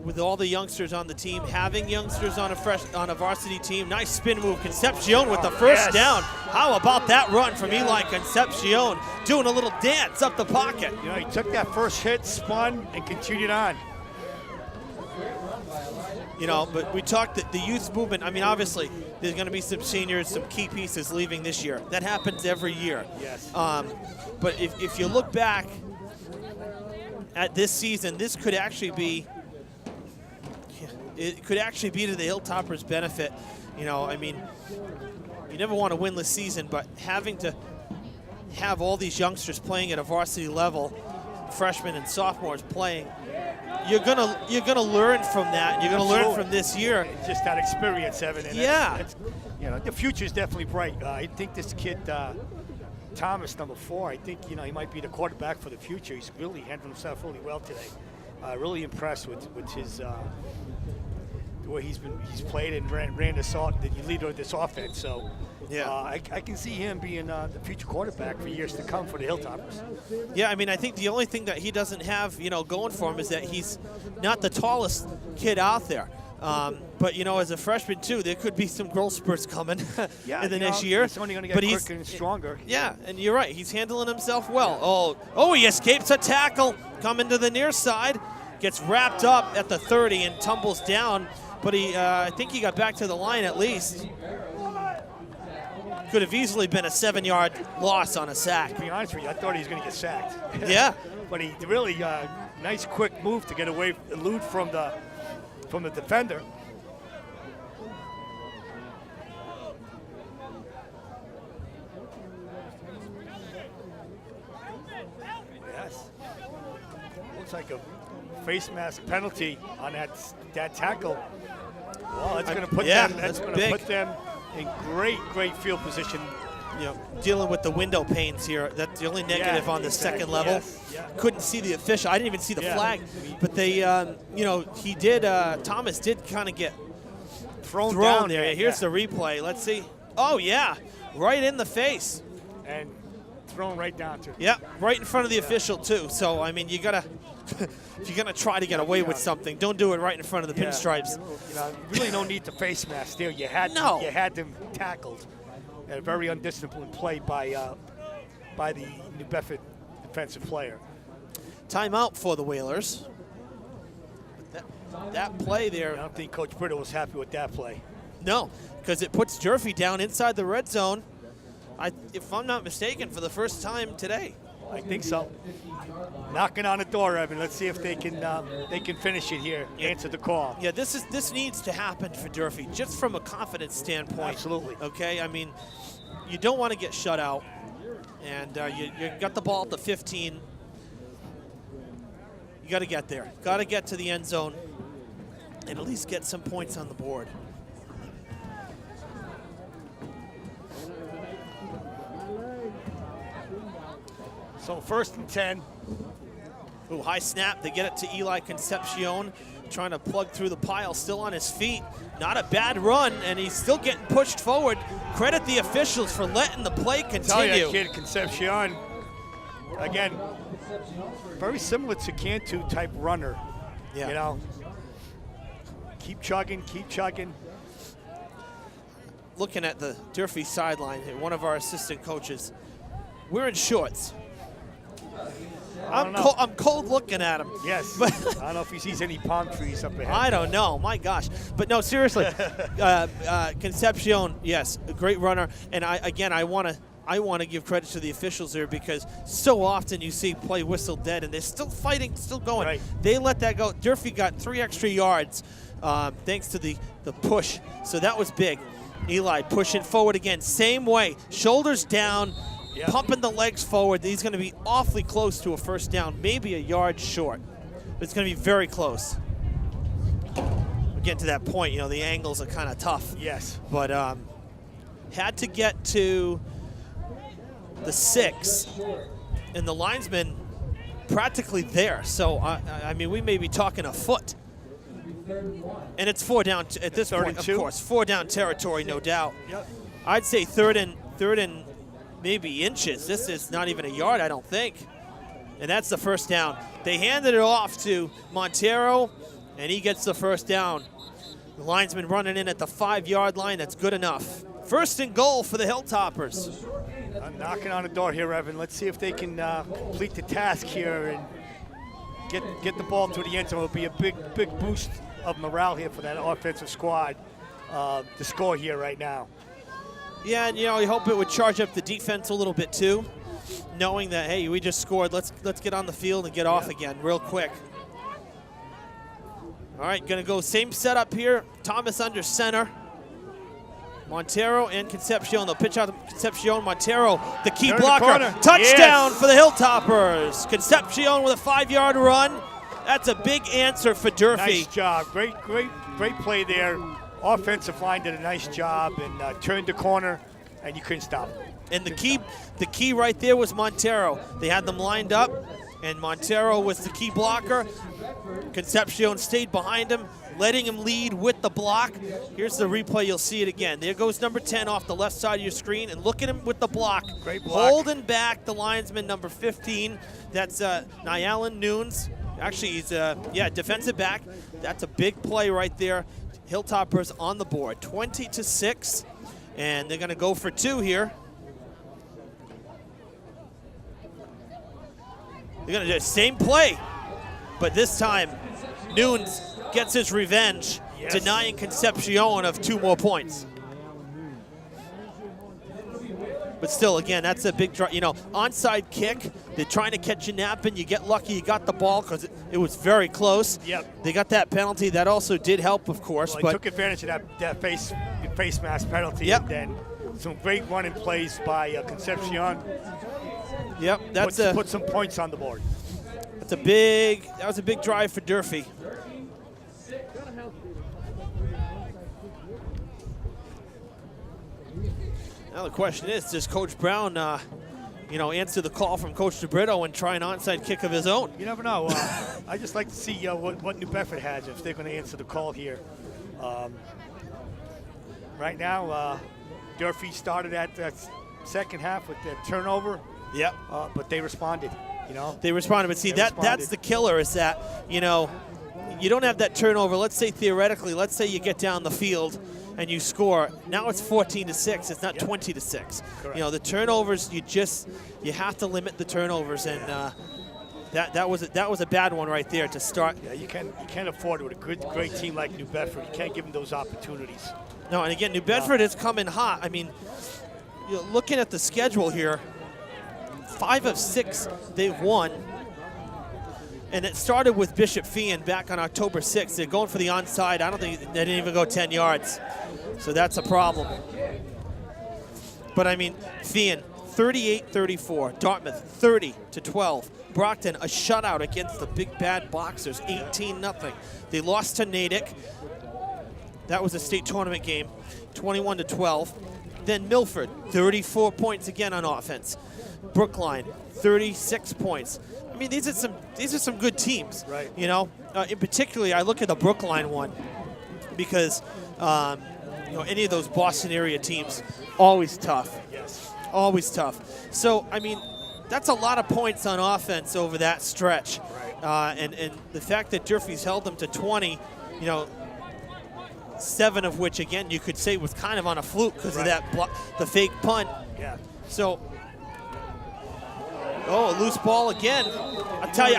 With all the youngsters on the team, having youngsters on a varsity team, nice spin move, Concepcion with the first down. How about that run from Eli Concepcion, doing a little dance up the pocket? He took that first hit, spun, and continued on. But we talked that the youth movement, I mean, obviously, there's going to be some seniors, some key pieces leaving this year. That happens every year. Yes. But if you look back at this season, this could actually be, it could actually be to the Hilltoppers' benefit. I mean, you never want a winless season, but having to have all these youngsters playing at a varsity level, freshmen and sophomores playing, you're gonna learn from that. You're gonna learn from this year. Just that experience, Evan. And yeah. The future is definitely bright. I think this kid, Thomas, number 4, I think he might be the quarterback for the future. He's really handled himself really well today. Really impressed with his the way he's played and ran the leader of this offense. So. Yeah, I can see him being the future quarterback for years to come for the Hilltoppers. Yeah, I mean, I think the only thing that he doesn't have, going for him is that he's not the tallest kid out there. But, as a freshman, too, there could be some growth spurts coming in the next year. He's only going to get quicker and stronger. Yeah, and you're right. He's handling himself well. Oh, he escapes a tackle coming to the near side. Gets wrapped up at the 30 and tumbles down. But I think he got back to the line at least. Could have easily been a 7-yard loss on a sack. To be honest with you, I thought he was going to get sacked. Yeah. But he really nice quick move to get away, elude from the defender. Yes. Looks like a face mask penalty on that tackle. Well, that's going to put them. That's going to put them in great field position. Dealing with the window panes here. That's the only negative on the second level. Yes. Yeah. Couldn't see the official. I didn't even see the flag. But they, he did. Thomas did kind of get thrown down there. Here's the replay. Let's see. Oh yeah, right in the face. And thrown right down to. Yeah, right in front of the official too. So I mean, you gotta. If you're going to try to get away with something, don't do it right in front of the pinstripes. Really no need to face mask there. You had them tackled. A very undisciplined play by the New Bedford defensive player. Timeout for the Whalers. That play there. I don't think Coach Brittle was happy with that play. No, because it puts Durfee down inside the red zone, if I'm not mistaken, for the first time today. I think so. Knocking on the door, Evan. Let's see if they can finish it here. Answer the call. Yeah, this needs to happen for Durfee, just from a confidence standpoint. Absolutely. Okay, I mean, you don't want to get shut out, and you got the ball at the 15. You got to get there. Got to get to the end zone, and at least get some points on the board. So 1st and 10. Ooh, high snap. They get it to Eli Concepcion, trying to plug through the pile, still on his feet. Not a bad run, and he's still getting pushed forward. Credit the officials for letting the play continue. Tell you, kid, Concepcion, again, very similar to Cantu type runner. Yeah. Keep chugging, keep chugging. Looking at the Durfee sideline here, one of our assistant coaches, we're in shorts. I'm cold looking at him. Yes. But I don't know if he sees any palm trees up ahead. I don't know. My gosh. But no, seriously. Concepcion, yes, a great runner. And I want to give credit to the officials there, because so often you see play whistle dead and they're still fighting, still going. Right. They let that go. Durfee got 3 extra yards thanks to the push. So that was big. Eli pushing forward again. Same way. Shoulders down. Yep. Pumping the legs forward. He's going to be awfully close to a first down, maybe a yard short. But it's going to be very close. getting to that point, the angles are kind of tough. Yes. But had to get to the 6, and the linesman practically there. So, I mean, we may be talking a foot. And it's 4 down at this point, of course. 4 down territory, no doubt. Yep. I'd say third and maybe inches. This is not even a yard, I don't think. And that's the first down. They handed it off to Montero, and he gets the first down. The linesman running in at the 5-yard line. That's good enough. First and goal for the Hilltoppers. I'm knocking on the door here, Evan. Let's see if they can complete the task here and get the ball to the end zone. It'll be a big boost of morale here for that offensive squad to score here right now. Yeah, and you hope it would charge up the defense a little bit too, knowing that, hey, we just scored. Let's get on the field and get off again real quick. All right, gonna go same setup here. Thomas under center. Montero and Concepcion. They'll pitch out to Concepcion. Montero, the key blocker. Touchdown for the Hilltoppers. Concepcion with a 5-yard run. That's a big answer for Durfee. Nice job. Great play there. Offensive line did a nice job and turned the corner, and you couldn't stop it. And the key right there was Montero. They had them lined up, and Montero was the key blocker. Concepcion stayed behind him, letting him lead with the block. Here's the replay. You'll see it again. There goes number 10 off the left side of your screen, and look at him with the block. Great block. Holding back the linesman, number 15. That's Nyalan Nunes. Actually, he's defensive back. That's a big play right there. Hilltoppers on the board, 20-6, and they're going to go for 2 here. They're going to do the same play, but this time Nunes gets his revenge, denying Concepcion of 2 more points. But still, again, that's a big drive. Onside kick. They're trying to catch you napping. You get lucky. You got the ball because it was very close. Yep. They got that penalty. That also did help, of course. Well, but they took advantage of that face mask penalty. Yep. And then some great running plays by Concepcion. Yep. Put some points on the board. That was a big drive for Durfee. Now the question is, does Coach Brown, answer the call from Coach DeBrito and try an onside kick of his own? You never know. I just like to see what New Bedford has if they're going to answer the call here. Right now, Durfee started at the second half with the turnover. Yep. But they responded. They responded, but see that's the killer is that you don't have that turnover. Let's say theoretically, you get down the field and you score. Now it's 14-6. It's not 20-6. Correct. The turnovers you have to limit the turnovers, and that was a bad one right there to start. Yeah, you can't afford it with a great team like New Bedford. You can't give them those opportunities. No, and again, New Bedford has come in hot. I mean, looking at the schedule here, 5 of 6 they've won. And it started with Bishop Feehan back on October 6th. They're going for the onside. I don't think they didn't even go 10 yards. So that's a problem. But I mean, Feehan, 38-34. Dartmouth, 30-12. Brockton, a shutout against the big bad Boxers, 18-0. They lost to Natick. That was a state tournament game, 21-12. Then Milford, 34 points again on offense. Brookline, 36 points. I mean, these are some good teams. Right. In particular, I look at the Brookline one because any of those Boston area teams, always tough. Yes. Always tough. So I mean, that's a lot of points on offense over that stretch. Right. And the fact that Durfee's held them to 20, 7 of which, again, you could say was kind of on a fluke because of that the fake punt. Yeah. So, a loose ball again. I'll tell you,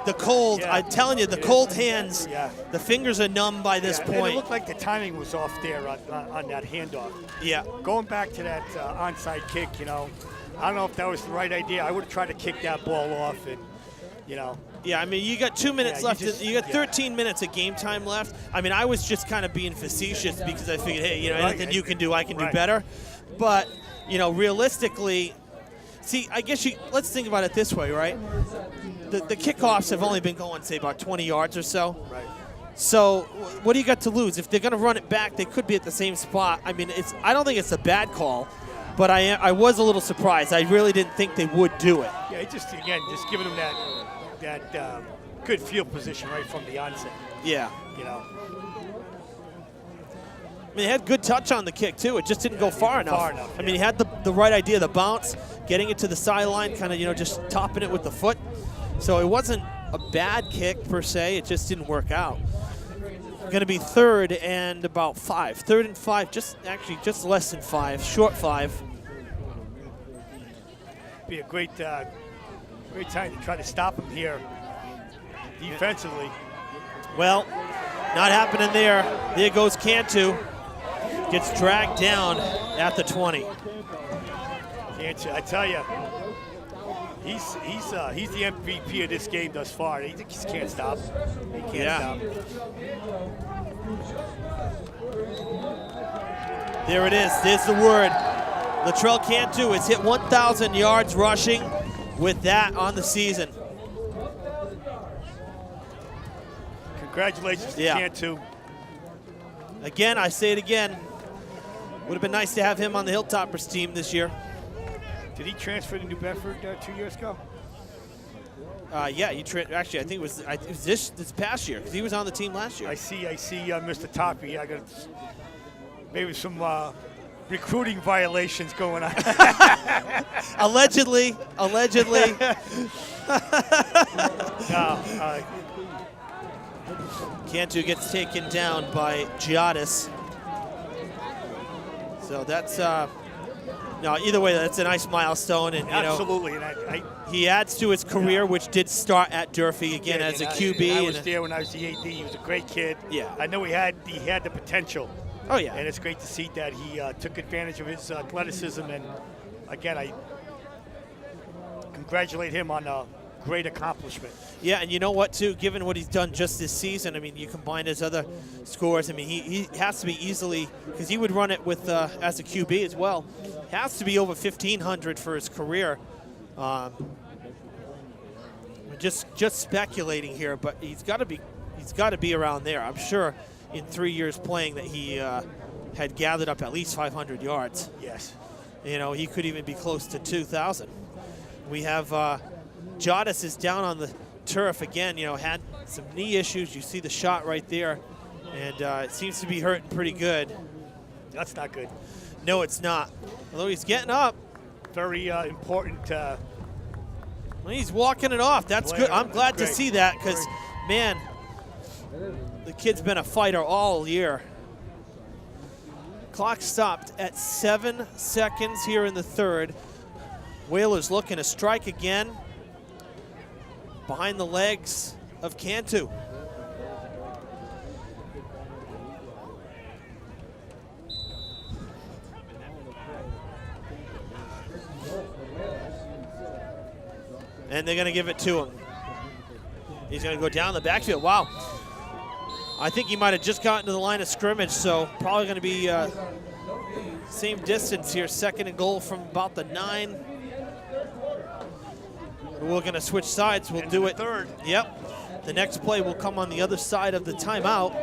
the cold. Yeah. I'm telling you, the cold hands. Yeah. The fingers are numb by this And point. it looked like the timing was off there on that handoff. Yeah. Going back to that onside kick, I don't know if that was the right idea. I would have tried to kick that ball off, and Yeah, I mean, you got 2 minutes left. You got 13 yeah. minutes of game time left. I mean, I was just kind of being facetious because I figured, hey, anything you can do, I can do better. But, realistically, I guess let's think about it this way, right? The kickoffs have only been going, say, about 20 yards or so. Right. So what do you got to lose? If they're going to run it back, they could be at the same spot. I mean, I don't think it's a bad call, but I was a little surprised. I really didn't think they would do it. Yeah, just giving them that good field position right from the onset. Yeah. You know. I mean, he had good touch on the kick, too. It just didn't go far enough. I mean, he had the right idea, the bounce, getting it to the sideline, kind of, just topping it with the foot. So it wasn't a bad kick, per se. It just didn't work out. Going to be 3rd and about 5. 3rd and 5, just less than 5, short 5. Be a great time to try to stop him here defensively. Well, not happening there. There goes Cantu. Gets dragged down at the 20. Cantu, I tell you, he's the MVP of this game thus far. He just can't stop. He can't stop. There it is. There's the word. Latrell Cantu has hit 1,000 yards rushing with that on the season. Congratulations to Cantu. Again, I say it again. Would have been nice to have him on the Hilltoppers team this year. Did he transfer to New Bedford 2 years ago? Yeah, actually, I think it was this past year because he was on the team last year. I see, Mr. Toppy. I got maybe some recruiting violations going on. Allegedly. Cantu gets taken down by Giottis. So that's no. Either way, that's a nice milestone, and absolutely. And he adds to his career, which did start at Durfee again as a QB. I was there when I was the AD. He was a great kid. Yeah, I know he had the potential. Oh yeah, and it's great to see that he took advantage of his athleticism. And again, I congratulate him on a great accomplishment. Yeah, and you know what, too? Given what he's done just this season, I mean, you combine his other scores. I mean, he has to be easily, because he would run it with as a QB as well. Has to be over 1,500 for his career. Just speculating here, but he's got to be around there. I'm sure in 3 years playing that he had gathered up at least 500 yards. Yes. He could even be close to 2,000. We have Giottis is down on the turf again, had some knee issues. You see the shot right there, and it seems to be hurting pretty good. That's not good. No, it's not. Although he's getting up. Very important. Well, he's walking it off. That's good. I'm glad to see that because, man, the kid's been a fighter all year. Clock stopped at 7 seconds here in the 3rd. Whalers looking to strike again. Behind the legs of Cantu. And they're going to give it to him. He's going to go down the backfield. Wow. I think he might have just gotten to the line of scrimmage, so probably going to be same distance here. 2nd and goal from about the 9. We're going to switch sides. We'll do it. 3rd. Yep. The next play will come on the other side of the timeout.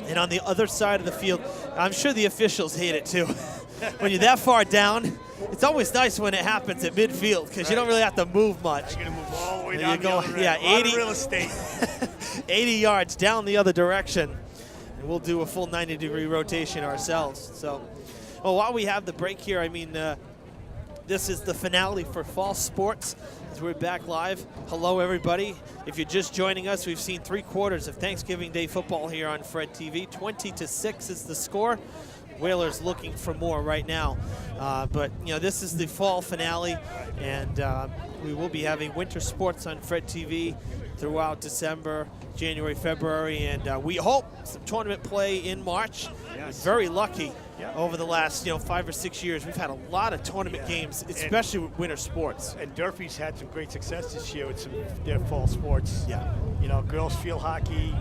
And on the other side of the field, I'm sure the officials hate it too. When you're that far down, it's always nice when it happens at midfield because you don't really have to move much. You're going to move all the way down the other end. Yeah, 80 real estate. 80 yards down the other direction. And we'll do a full 90-degree rotation ourselves. So, well, while we have the break here, I mean, this is the finale for fall sports as we're back live. Hello, everybody. If you're just joining us, we've seen 3 quarters of Thanksgiving Day football here on Fred TV. 20-6 is the score. Whalers looking for more right now. But, this is the fall finale, and we will be having winter sports on Fred TV throughout December, January, February, and we hope some tournament play in March. Yes. Very lucky over the last 5 or 6 years. We've had a lot of tournament games, especially with winter sports. And Durfee's had some great success this year with some their fall sports. Yeah. Girls field hockey,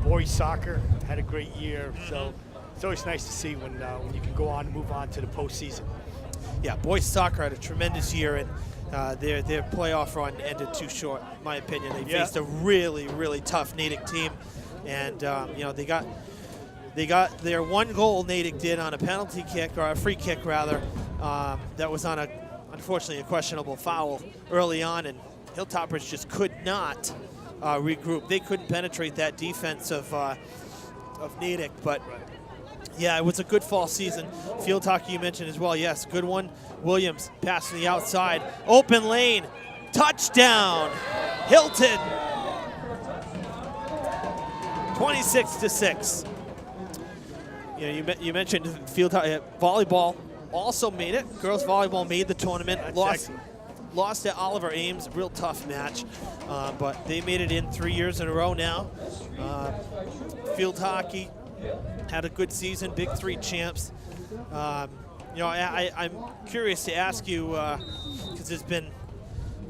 boys soccer had a great year. So it's always nice to see when you can go on and move on to the postseason. Yeah, boys soccer had a tremendous year, and their playoff run ended too short, in my opinion. They faced a really, really tough Natick team. And they got their one goal. Natick did on a penalty kick, or a free kick rather. That was on unfortunately a questionable foul early on, and Hilltoppers just could not regroup. They couldn't penetrate that defense of Natick, but. Yeah, it was a good fall season. Field hockey you mentioned as well. Yes, good one. Williams passing the outside. Open lane. Touchdown. Hilton. 26-6. You mentioned field volleyball also made it. Girls volleyball made the tournament. Lost to Oliver Ames. Real tough match. But they made it in 3 years in a row now. Field hockey had a good season, Big Three champs. I'm curious to ask you, because there's been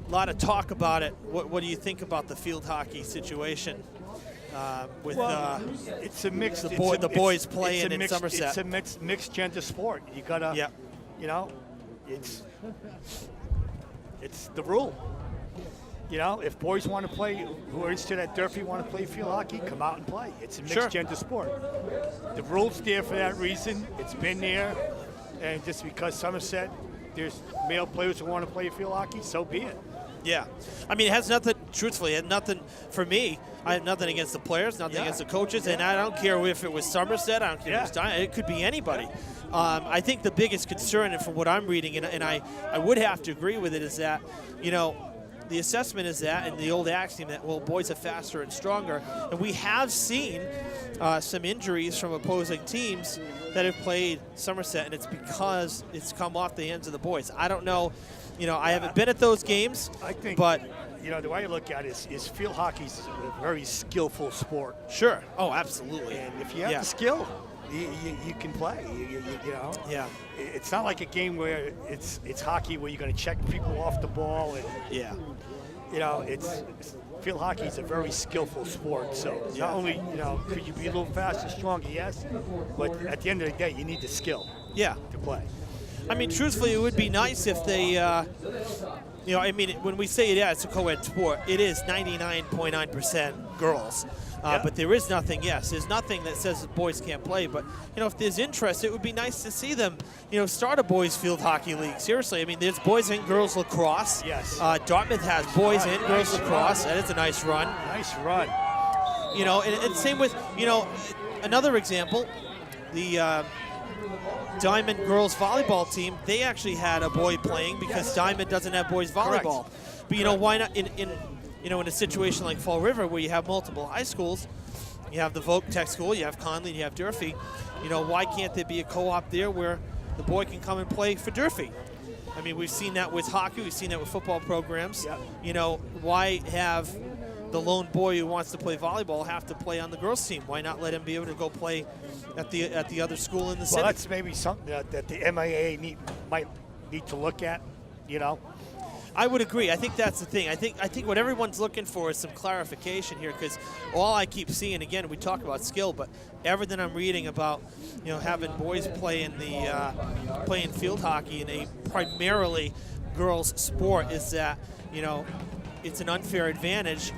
a lot of talk about it. What do you think about the field hockey situation it's a mixed. The boys playing in Somerset? It's a mixed gender sport. You gotta, it's the rule. If boys want to play, who are interested at Durfee want to play field hockey, come out and play. It's a mixed gender sport. The rule's there for that reason. It's been there. And just because Somerset, there's male players who want to play field hockey, so be it. Yeah. I mean, it has nothing, truthfully, it had nothing, for me, I have nothing against the players, nothing against the coaches, and I don't care if it was Somerset, I don't care if it was Diamond, it could be anybody. I think the biggest concern, and from what I'm reading, and I would have to agree with it, is that, the assessment is that, and the old axiom that, well, boys are faster and stronger. And we have seen some injuries from opposing teams that have played Somerset, and it's because it's come off the hands of the boys. I don't know. I haven't been at those games. I think, but the way I look at it is field hockey's a very skillful sport. Sure. Oh, absolutely. And if you have the skill, you can play. Yeah. It's not like a game where it's hockey where you're going to check people off the ball and it's field hockey is a very skillful sport. So not only could you be a little faster, stronger, yes, but at the end of the day, you need the skill. To play. I mean, truthfully, it would be nice if they. When we say it's a co-ed sport, it is 99.9% girls. But there is nothing, there's nothing that says that boys can't play. But, if there's interest, it would be nice to see them, start a boys field hockey league. Seriously, I mean, there's boys and girls lacrosse. Yes. Dartmouth has boys and girls lacrosse. That is a nice run. Nice run. And same with, another example, the Diamond girls volleyball team, they actually had a boy playing because Diamond doesn't have boys volleyball. Correct. But, why not in a situation like Fall River where you have multiple high schools, you have the Voc Tech School, you have Conley, and you have Durfee, why can't there be a co-op there where the boy can come and play for Durfee? I mean, we've seen that with hockey, we've seen that with football programs. Why have the lone boy who wants to play volleyball have to play on the girls' team? Why not let him be able to go play at the other school in the city? Well, that's maybe something that the MIAA might need to look at, I would agree. I think that's the thing. I think what everyone's looking for is some clarification here, because all I keep seeing, again, we talk about skill, but everything I'm reading about, having boys play in playing field hockey in a primarily girls sport is that, it's an unfair advantage.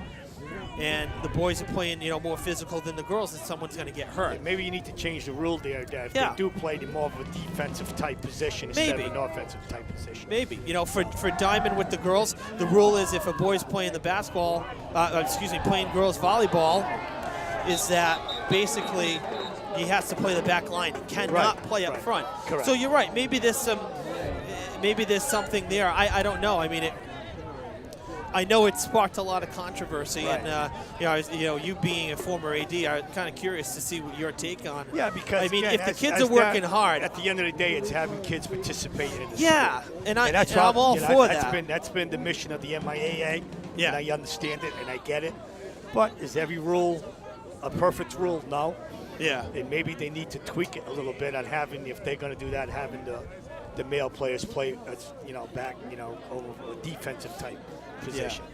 And the boys are playing, more physical than the girls, and someone's going to get hurt. Maybe you need to change the rule there, Dad. If they do play in more of a defensive type position instead of an offensive type position. Maybe. For Diamond with the girls, the rule is if a boy's playing the playing girls volleyball, is that basically he has to play the back line. He cannot play up front. Correct. So you're right. Maybe there's something there. I don't know. I mean, I know it sparked a lot of controversy, and you being a former AD, I'm kind of curious to see what your take on. Yeah, because I mean, if the kids are working hard, at the end of the day, it's having kids participate in the sport. And I'm all for that. That's been the mission of the MIAA. Yeah, and I understand it and I get it. But is every rule a perfect rule? No. Yeah. And maybe they need to tweak it a little bit on having, if they're going to do that, having the male players play, back, over a defensive type position.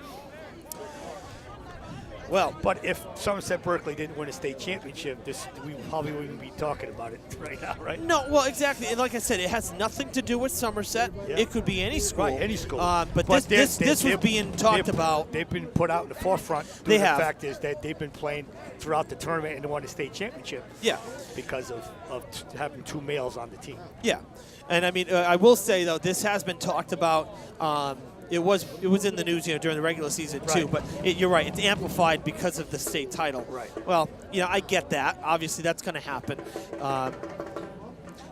Well, but if Somerset Berkeley didn't win a state championship, we probably wouldn't be talking about it right now, right? No, well, exactly. And like I said, it has nothing to do with Somerset. Yeah. It could be any school. Right, any school. But this was being talked about. They've been put out in the forefront. They have. The fact is that they've been playing throughout the tournament and won a state championship. Yeah. Because of having 2 males on the team. Yeah. And I mean, I will say though, this has been talked about. It was in the news, during the regular season too. But you're right; it's amplified because of the state title. Right. Well, I get that. Obviously, that's going to happen.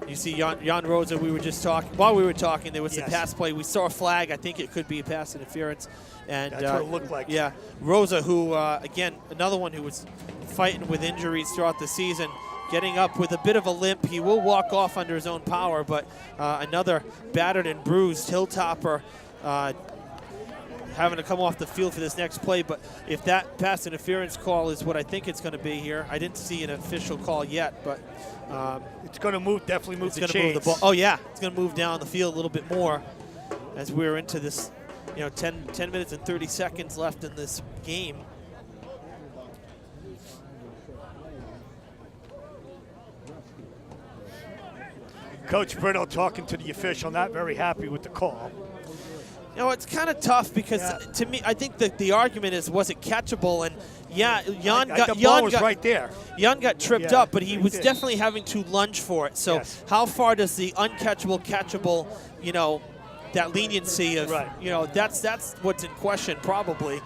You see, Jan Rosa. We were just talking. While we were talking, there was a pass play. We saw a flag. I think it could be a pass interference. And that's what it looked like. Yeah, Rosa, who again, another one who was fighting with injuries throughout the season. Getting up with a bit of a limp. He will walk off under his own power, but another battered and bruised Hilltopper having to come off the field for this next play. But if that pass interference call is what I think it's going to be here, I didn't see an official call yet, but it's going to move. Definitely move the Move chains. the ball. Oh yeah, it's going to move down the field a little bit more as we're into this. 10 minutes and 30 seconds left in this game. Coach Brito talking to the official, not very happy with the call. It's kind of tough because to me, I think that the argument is, was it catchable? And Jan was right there. Jan got tripped up, but he was definitely having to lunge for it. So how far does the uncatchable, catchable, that leniency of, that's what's in question probably.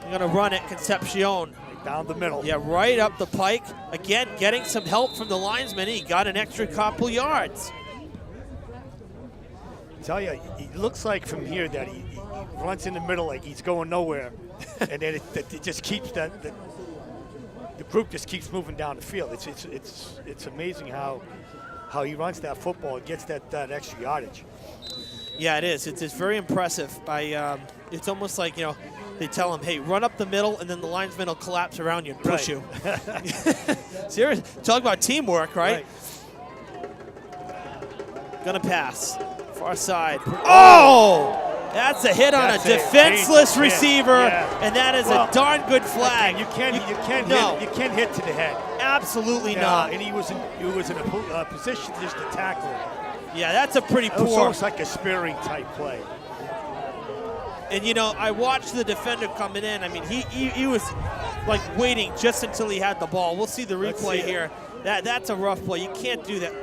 You're going to run it, Concepcion. Down the middle. Yeah, right up the pike. Again, getting some help from the linesman. He got an extra couple yards. Tell you, it looks like from here that he runs in the middle like he's going nowhere, and then it just keeps the group just keeps moving down the field. It's amazing how he runs that football and gets that extra yardage. Yeah, it is. It's very impressive. It's almost like they tell him, hey, run up the middle, and then the linesman will collapse around you and push you. Seriously, talk about teamwork, right? Gonna pass. Far side. Oh! That's a hit on a defenseless receiver, and that is a darn good flag. You can't hit to the head. Absolutely not. And he was in a position just to tackle him. Yeah, that's a pretty poor. It was almost like a spearing type play. And I watched the defender coming in. I mean, he was like waiting just until he had the ball. We'll see the replay here. That's a rough play. You can't do that.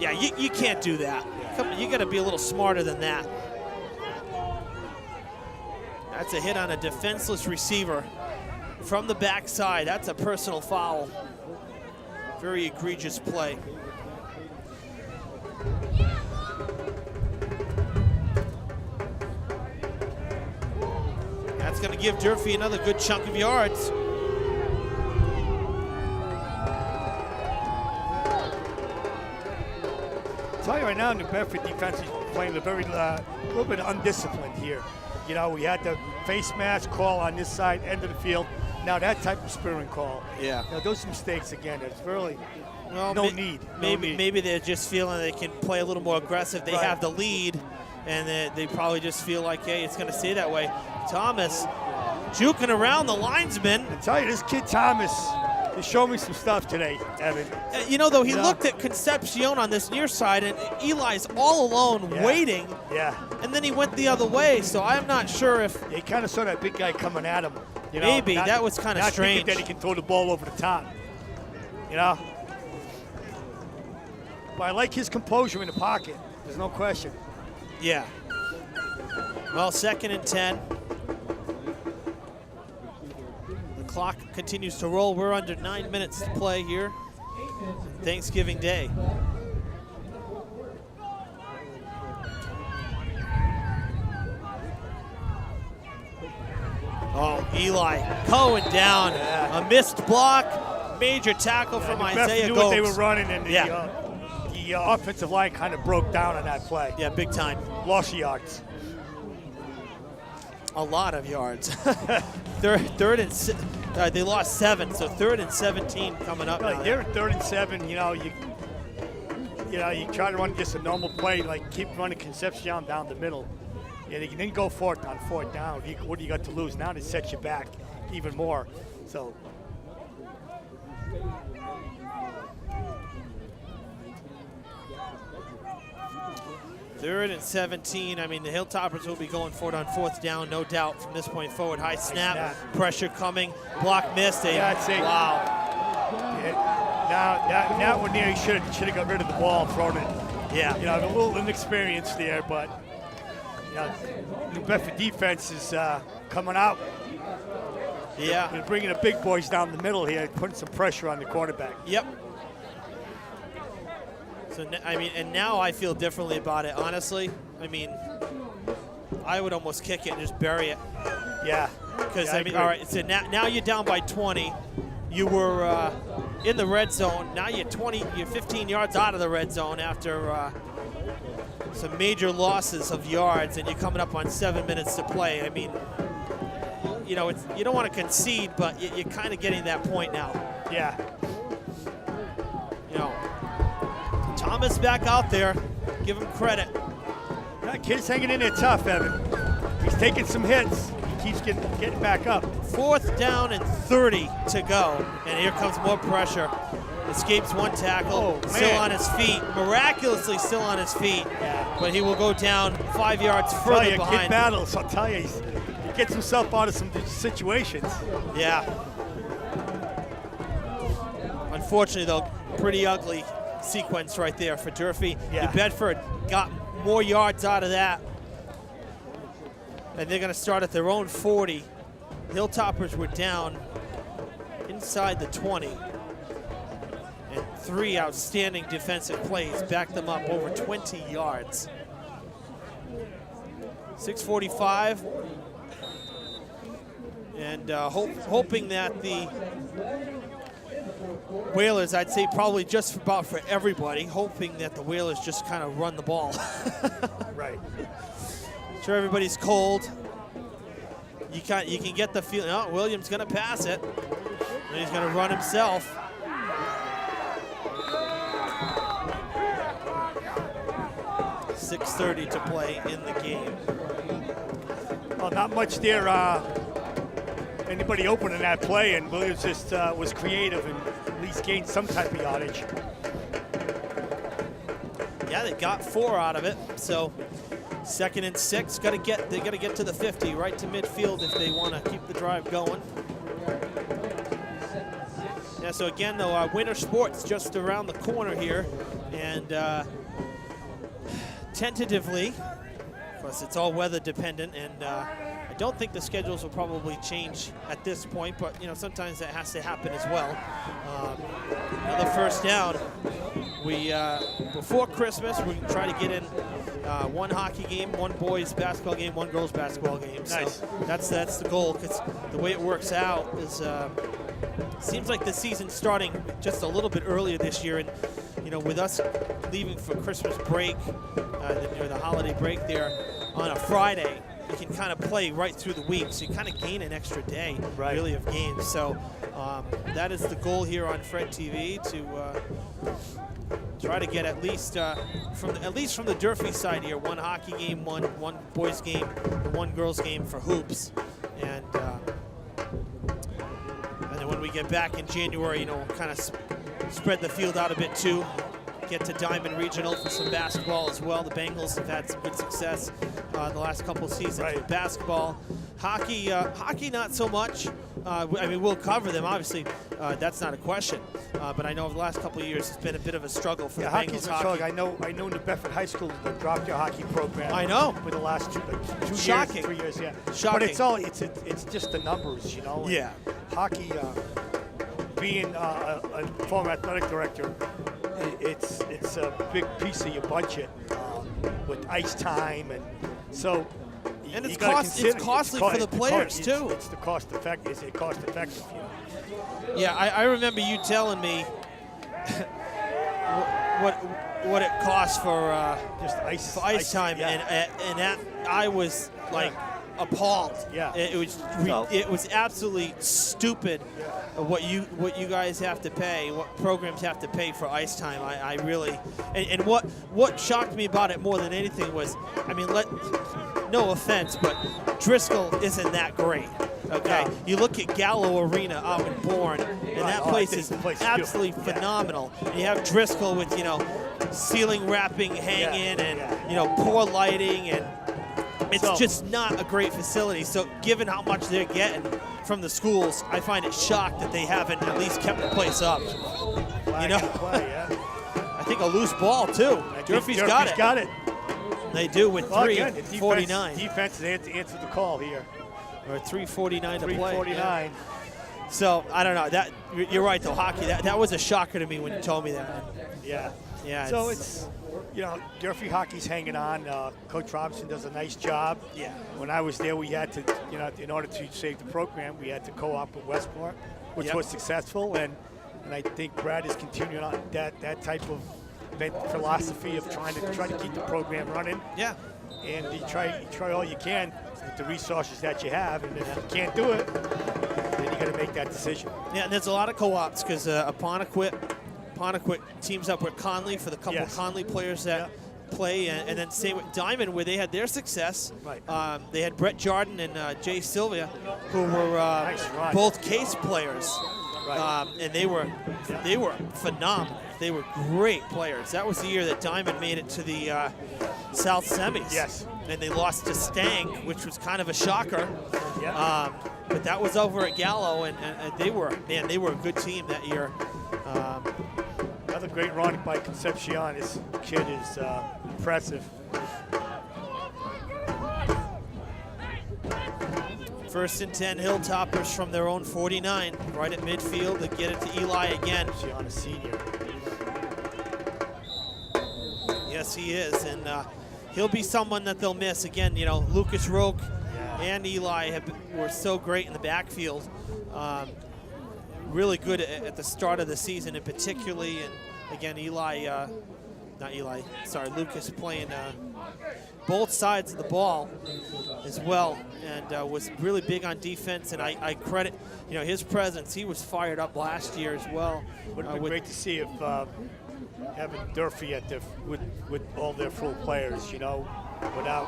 Yeah, you can't do that. Come on, you got to be a little smarter than that. That's a hit on a defenseless receiver from the backside. That's a personal foul. Very egregious play. That's going to give Durfee another good chunk of yards. I'll tell you right now, New Bedford defense is playing a little bit undisciplined here. We had the face mask call on this side, end of the field. Now that type of spearing call. Yeah. Those mistakes again. It's really no need. Maybe they're just feeling they can play a little more aggressive. They have the lead, and they probably just feel like, hey, it's going to stay that way. Thomas juking around the linesman. I tell you, this kid Thomas has shown me some stuff today, Evan. Though he looked at Concepcion on this near side, and Eli's all alone waiting. Yeah. And then he went the other way, so I'm not sure if. He kind of saw that big guy coming at him. Maybe. That was kind of strange. That he can throw the ball over the top. But I like his composure in the pocket. There's no question. Yeah. Well, 2nd and 10. The clock continues to roll. We're under 9 minutes to play here. Thanksgiving Day. Oh, Eli going down. A missed block. Major tackle from Isaiah knew Gomes. what they were running, and the offensive line kind of broke down on that play. Yeah, big time. Lost yards. A lot of yards. third and they lost 7, so 3rd and 17 coming up. Now. They're 3rd and 7. You try to run just a normal play, like keep running Concepcion down the middle. And you didn't go for it on 4th down. What do you got to lose? Now it sets you back. even more. So. Third and 17. I mean, the Hilltoppers will be going for it on 4th down, no doubt, from this point forward. High snap, pressure coming, block missed. Wow. Yeah, now we're near. He should have got rid of the ball and thrown it. Yeah. You know, a little inexperienced there, but New Bedford defense is coming out. Yeah. They're bringing the big boys down the middle here, putting some pressure on the quarterback. Yep. So, I mean, and now I feel differently about it, honestly. I mean, I would almost kick it and just bury it. Yeah. Because, I mean, all right, so now you're down by 20. You were in the red zone. Now you're 15 yards out of the red zone after some major losses of yards, and you're coming up on 7 minutes to play. I mean, you know, you don't want to concede, but you're kind of getting that point now. Yeah. You know, Thomas back out there. Give him credit. That kid's hanging in there tough, Evan. He's taking some hits. He keeps getting back up. 4th down and 30 to go. And here comes more pressure. Escapes one tackle. Still on his feet. Miraculously still on his feet. Yeah. But he will go down 5 yards further behind. Kid battles, I'll tell you. He gets himself out of some situations. Yeah. Unfortunately, though, pretty ugly sequence right there for Durfee. Yeah. New Bedford got more yards out of that. And they're going to start at their own 40. Hilltoppers were down inside the 20. And 3 outstanding defensive plays backed them up over 20 yards. 6:45. And hoping that the Whalers, I'd say probably just about for everybody, hoping that the Whalers just kind of run the ball. Right. Sure, everybody's cold. You can get the feeling. Oh, Williams going to pass it. And he's going to run himself. .6:30 to play in the game. Well, not much there. Anybody open in that play, and Williams just was creative and at least gained some type of yardage. Yeah, they got 4 out of it. So 2nd and 6. They got to get to the 50, right to midfield if they want to keep the drive going. Yeah. So again, though, winter sports just around the corner here, and tentatively, of course, it's all weather dependent, and I don't think the schedules will probably change at this point, but you know, sometimes that has to happen as well. Another first down. We before Christmas, we can try to get in one hockey game, one boys basketball game, one girls basketball game. Nice. So that's the goal, because the way it works out is seems like the season's starting just a little bit earlier this year, and you know, with us leaving for Christmas break, or the holiday break there on a Friday, you can kind of play right through the week, so you kind of gain an extra day, really, of games. So that is the goal here on Fred TV, to try to get at least from the Durfee side here, one hockey game, one boys game, and one girls game for hoops, and then when we get back in January, you know, we'll kind of spread the field out a bit too. Get to Diamond Regional for some basketball as well. The Bengals have had some good success the last couple of seasons with basketball. Hockey, not so much. I mean, we'll cover them, obviously. That's not a question. But I know over the last couple of years, it's been a bit of a struggle for the Bengals hockey. I know New Bedford High School dropped their hockey program. I know. For the last 2 Shocking. years, 3 years, yeah. Shocking. But it's just the numbers, you know. Yeah. Hockey, being a former athletic director, it's a big piece of your budget with ice time, and so. And it's costly for the players too. It's the cost effective. Is it cost effective? You know? Yeah, I remember you telling me what it costs for just ice time, yeah. and that I was like appalled. Yeah, it was absolutely stupid. What you guys have to pay, what programs have to pay for ice time. I really, and what shocked me about it more than anything was, I mean, no offense, but Driscoll isn't that great. Okay, you look at Gallo Arena out in Bourne, and that place is absolutely phenomenal. And you have Driscoll with ceiling wrapping hanging and poor lighting, and it's just not a great facility. So given how much they're getting from the schools, I find it shocked that they haven't at least kept the place up. I think a loose ball too. Durfee's got it. They do with 3:49. Defense has answered the call here. Or 3:49 to play. 3:49. Yeah. So I don't know. That you're right though. Hockey. That was a shocker to me when you told me that. Yeah. Yeah. So it's Durfee hockey's hanging on. Coach Robinson does a nice job. Yeah. When I was there, we had to, in order to save the program, we had to co-op with Westport, which was successful, and I think Brad is continuing on that type of philosophy of trying to keep the program running. Yeah. And you try all you can with the resources that you have, and if you can't do it, then you got to make that decision. Yeah, and there's a lot of co-ops because Apponequet teams up with Conley for the couple of Conley players that play, and then same with Diamond where they had their success. Right. They had Brett Jordan and Jay Sylvia, who were both case players, and they were phenomenal. They were great players. That was the year that Diamond made it to the South Semis. Yes. And they lost to Stang, which was kind of a shocker. Yeah. But that was over at Gallo, and they were a good team that year. Another great run by Concepcion. This kid is impressive. First and 10 Hilltoppers from their own 49, right at midfield to get it to Eli again. Concepcion, a senior. Yes, he is, and he'll be someone that they'll miss. Again, Lucas Roque and Eli were so great in the backfield. Really good at the start of the season, and particularly, and again, Lucas playing both sides of the ball as well, and was really big on defense. And I credit, his presence. He was fired up last year as well. Would have been great to see if having Durfee with all their full players, without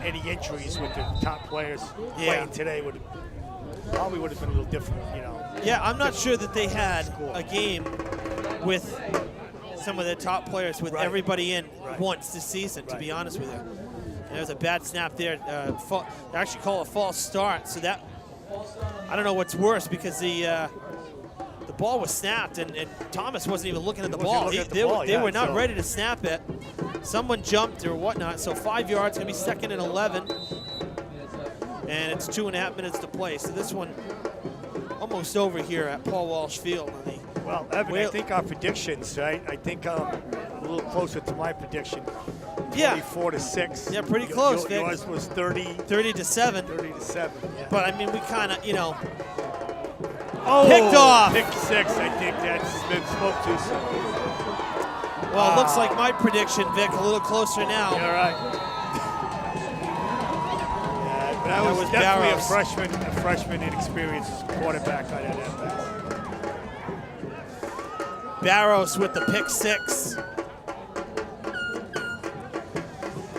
any injuries with the top players playing today probably would have been a little different, Yeah, I'm not sure that they had a game with some of their top players with everybody in once this season, to be honest with you. And there was a bad snap there. They actually call it a false start. So that, I don't know what's worse, because the ball was snapped and Thomas wasn't even looking at the ball. They were not ready to snap it. Someone jumped or whatnot. So 5 yards, going to be second and 11. And it's 2.5 minutes to play. So this one almost over here at Paul Walsh Field. Well, Evan, I think our predictions, right? I think a little closer to my prediction. 24-6. Yeah, pretty close, Vic. Yours was 30 to 7. 30 to 7. Yeah. But I mean, we kind of, picked Oh, off. Pick 6. I think that's been spoke too soon. Well, it looks like my prediction, Vic, a little closer now. You're right. But I was definitely a freshman inexperienced quarterback on that pass. Barrows with the pick 6.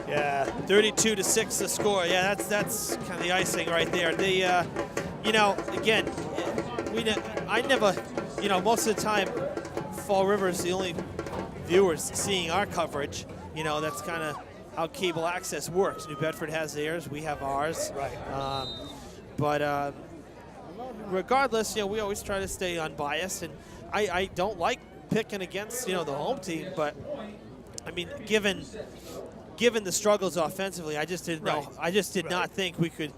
Yeah. 32-6 the score. Yeah, that's kind of the icing right there. They, again, I never, most of the time, Fall River is the only viewers seeing our coverage. That's kind of how cable access works. New Bedford has theirs, we have ours. Right. But regardless, we always try to stay unbiased, and I don't like picking against, the home team, but I mean, given the struggles offensively, I just didn't know. I just did not think we could.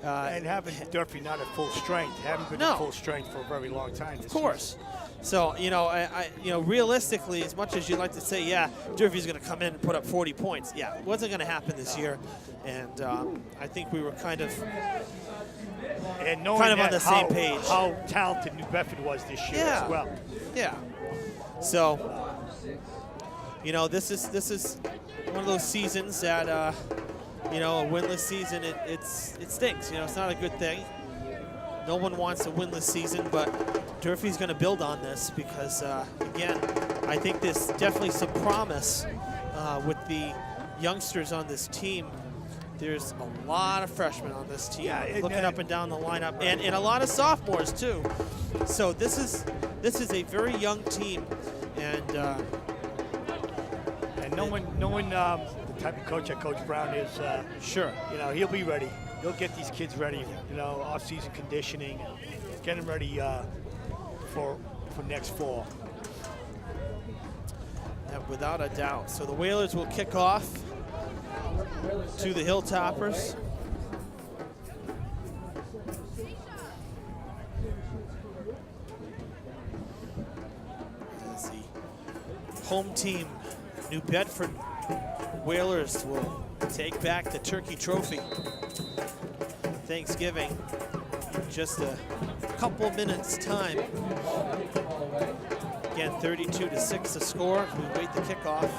And having Durfee not at full strength, haven't been at full strength for a very long time. Of course. So, realistically, as much as you'd like to say, yeah, Durfee's going to come in and put up 40 points, yeah, it wasn't going to happen this year. And I think we were kind of on the same page. How talented New Bedford was this year as well. Yeah. So, this is one of those seasons that, a winless season, it stinks. It's not a good thing. No one wants a winless season, but Durfee's going to build on this because, again, I think there's definitely some promise with the youngsters on this team there's a lot of freshmen on this team. Yeah, looking up and down the lineup, and a lot of sophomores too. So this is a very young team, and knowing the type of coach that Coach Brown is, sure, he'll be ready. He'll get these kids ready. Off-season conditioning, get them ready for next fall. Yeah, without a doubt. So the Whalers will kick off to the Hilltoppers. As the home team, New Bedford Whalers, will take back the Turkey Trophy. Thanksgiving in just a couple minutes time. Again, 32-6 the score. We wait the kickoff.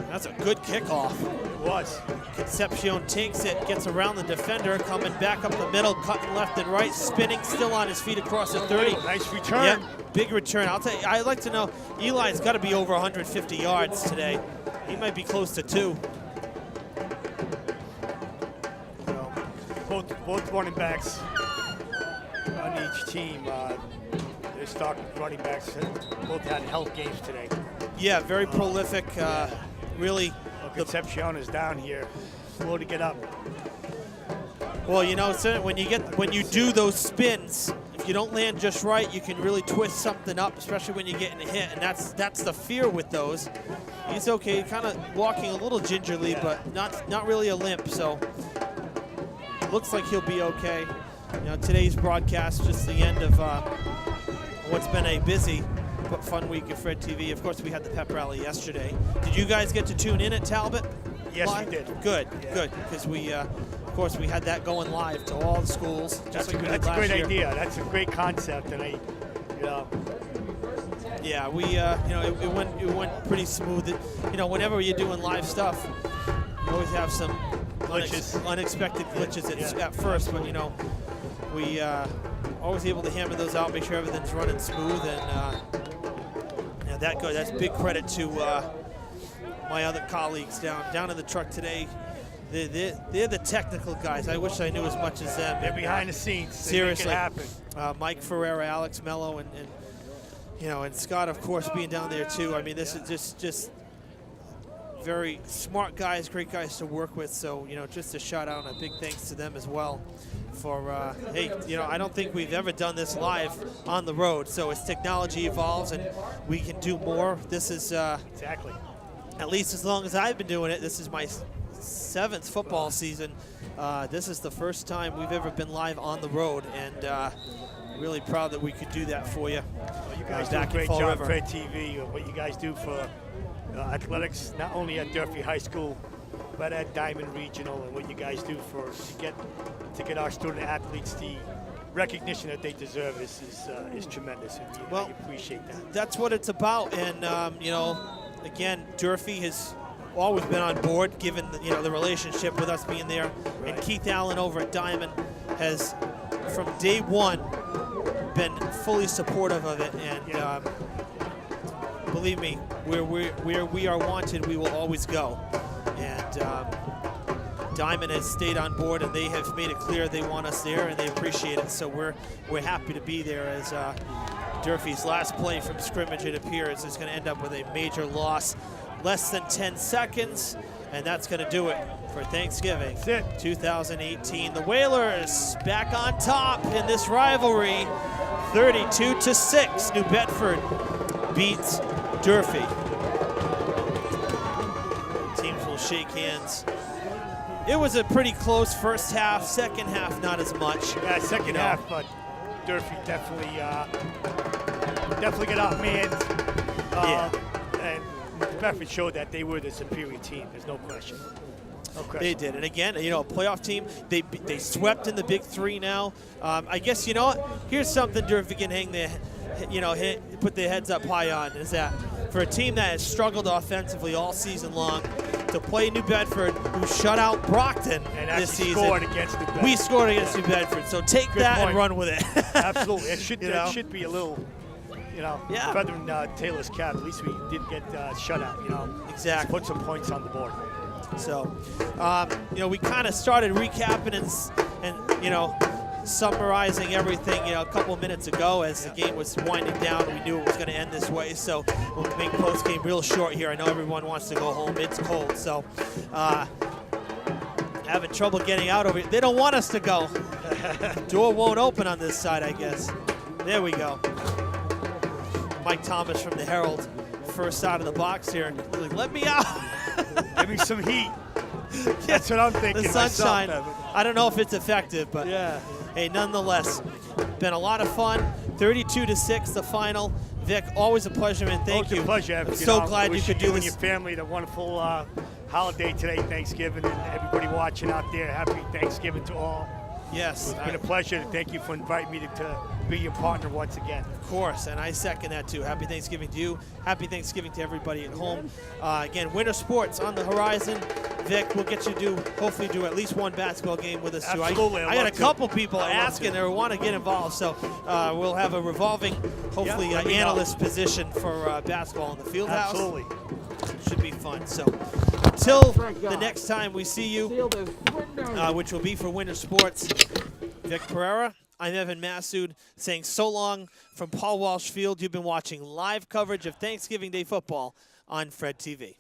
That's a good kickoff. It was. Concepcion takes it, gets around the defender, coming back up the middle, cutting left and right, spinning, still on his feet across the 30. Nice return. Yep, big return. I'll tell you, I'd like to know, Eli's got to be over 150 yards today. He might be close to 2. So, both running backs on each team, their stock running backs both had health games today. Yeah, very prolific. Really. Concepcion is down here, slow to get up. Well, when you do those spins, if you don't land just right, you can really twist something up, especially when you're getting hit, and that's the fear with those. He's okay, kind of walking a little gingerly, but not really a limp. So looks like he'll be okay. Today's broadcast, just the end of what's been a busy but fun week at Fred TV. Of course, we had the pep rally yesterday. Did you guys get to tune in at Talbot? Yes, live? we did. Good, good, because we, of course, we had that going live to all the schools. That's like a great idea. That's a great concept, and yeah, we, it went pretty smooth. Whenever you're doing live stuff, you always have some glitches, unexpected glitches at first, but we always able to hammer those out, make sure everything's running smooth, and that's big credit to my other colleagues down in the truck today. They're the technical guys. I wish I knew as much as them. They're behind the scenes. Seriously, they make it happen. Mike Ferreira, Alex Mello, and Scott, of course, being down there too. I mean, this is just very smart guys, great guys to work with. So just a shout out and a big thanks to them as well. For hey, I don't think we've ever done this live on the road. So as technology evolves and we can do more, this is exactly. At least as long as I've been doing it, this is my 7th football season. This is the first time we've ever been live on the road, and really proud that we could do that for you. Well, you guys do a great job, Fred TV. What you guys do for athletics, not only at Durfee High School, but at Diamond Regional, and what you guys do to get our student athletes the recognition that they deserve is tremendous, and I appreciate that. That's what it's about, and again, Durfee has always been on board, given the relationship with us being there, right. And Keith Allen over at Diamond has, from day one, been fully supportive of it, and believe me, where we are wanted, we will always go. And Diamond has stayed on board, and they have made it clear they want us there, and they appreciate it. So we're happy to be there. As Durfee's last play from scrimmage, it appears, is going to end up with a major loss, less than 10 seconds, and that's going to do it for Thanksgiving 2018. The Whalers back on top in this rivalry, 32-6. New Bedford beats Durfee. Teams will shake hands. It was a pretty close first half. Second half, not as much. Yeah, second half, but Durfee definitely got outmanned. And Bedford showed that they were the superior team. There's no question. They did, and again, a playoff team. They swept in the Big Three now. I guess what? Here's something Durfee can hang their, put their heads up high on, is that for a team that has struggled offensively all season long to play New Bedford, who shut out Brockton And this actually season. scored against New Bedford. We scored against New Bedford, so take Good that point. and run with it. Absolutely. It should, You know? it should be a little, Yeah. feather in Taylor's cap. At least we didn't get shut out, Exactly. Put some points on the board. So, we kind of started recapping and summarizing everything, a couple of minutes ago as the game was winding down. We knew it was going to end this way, so we'll make post-game real short here. I know everyone wants to go home. It's cold, so having trouble getting out over here. They don't want us to go. Door won't open on this side, I guess. There we go. Mike Thomas from the Herald, first out of the box here. He's like, let me out. Give me some heat. That's what I'm thinking. The sunshine. Myself, I don't know if it's effective, but hey, nonetheless, been a lot of fun. 32-6, the final. Vic, always a pleasure, man. Thank you. Always a pleasure. I'm so glad you wishing could do and this. your family a wonderful holiday today, Thanksgiving, and everybody watching out there. Happy Thanksgiving to all. Yes. It's been a pleasure. Thank you for inviting me to be your partner once again. Of course, and I second that too. Happy Thanksgiving to you. Happy Thanksgiving to everybody at home. Again, winter sports on the horizon. Vic, we'll get you to hopefully do at least one basketball game with us too. Absolutely, I got a couple people asking or want to get involved, so we'll have a revolving, hopefully, let me know. analyst position for basketball in the field house. Absolutely. Should be fun. So until the next time we see you, which will be for winter sports, Vic Pereira, I'm Evan Massoud saying so long from Paul Walsh Field. You've been watching live coverage of Thanksgiving Day football on Fred TV.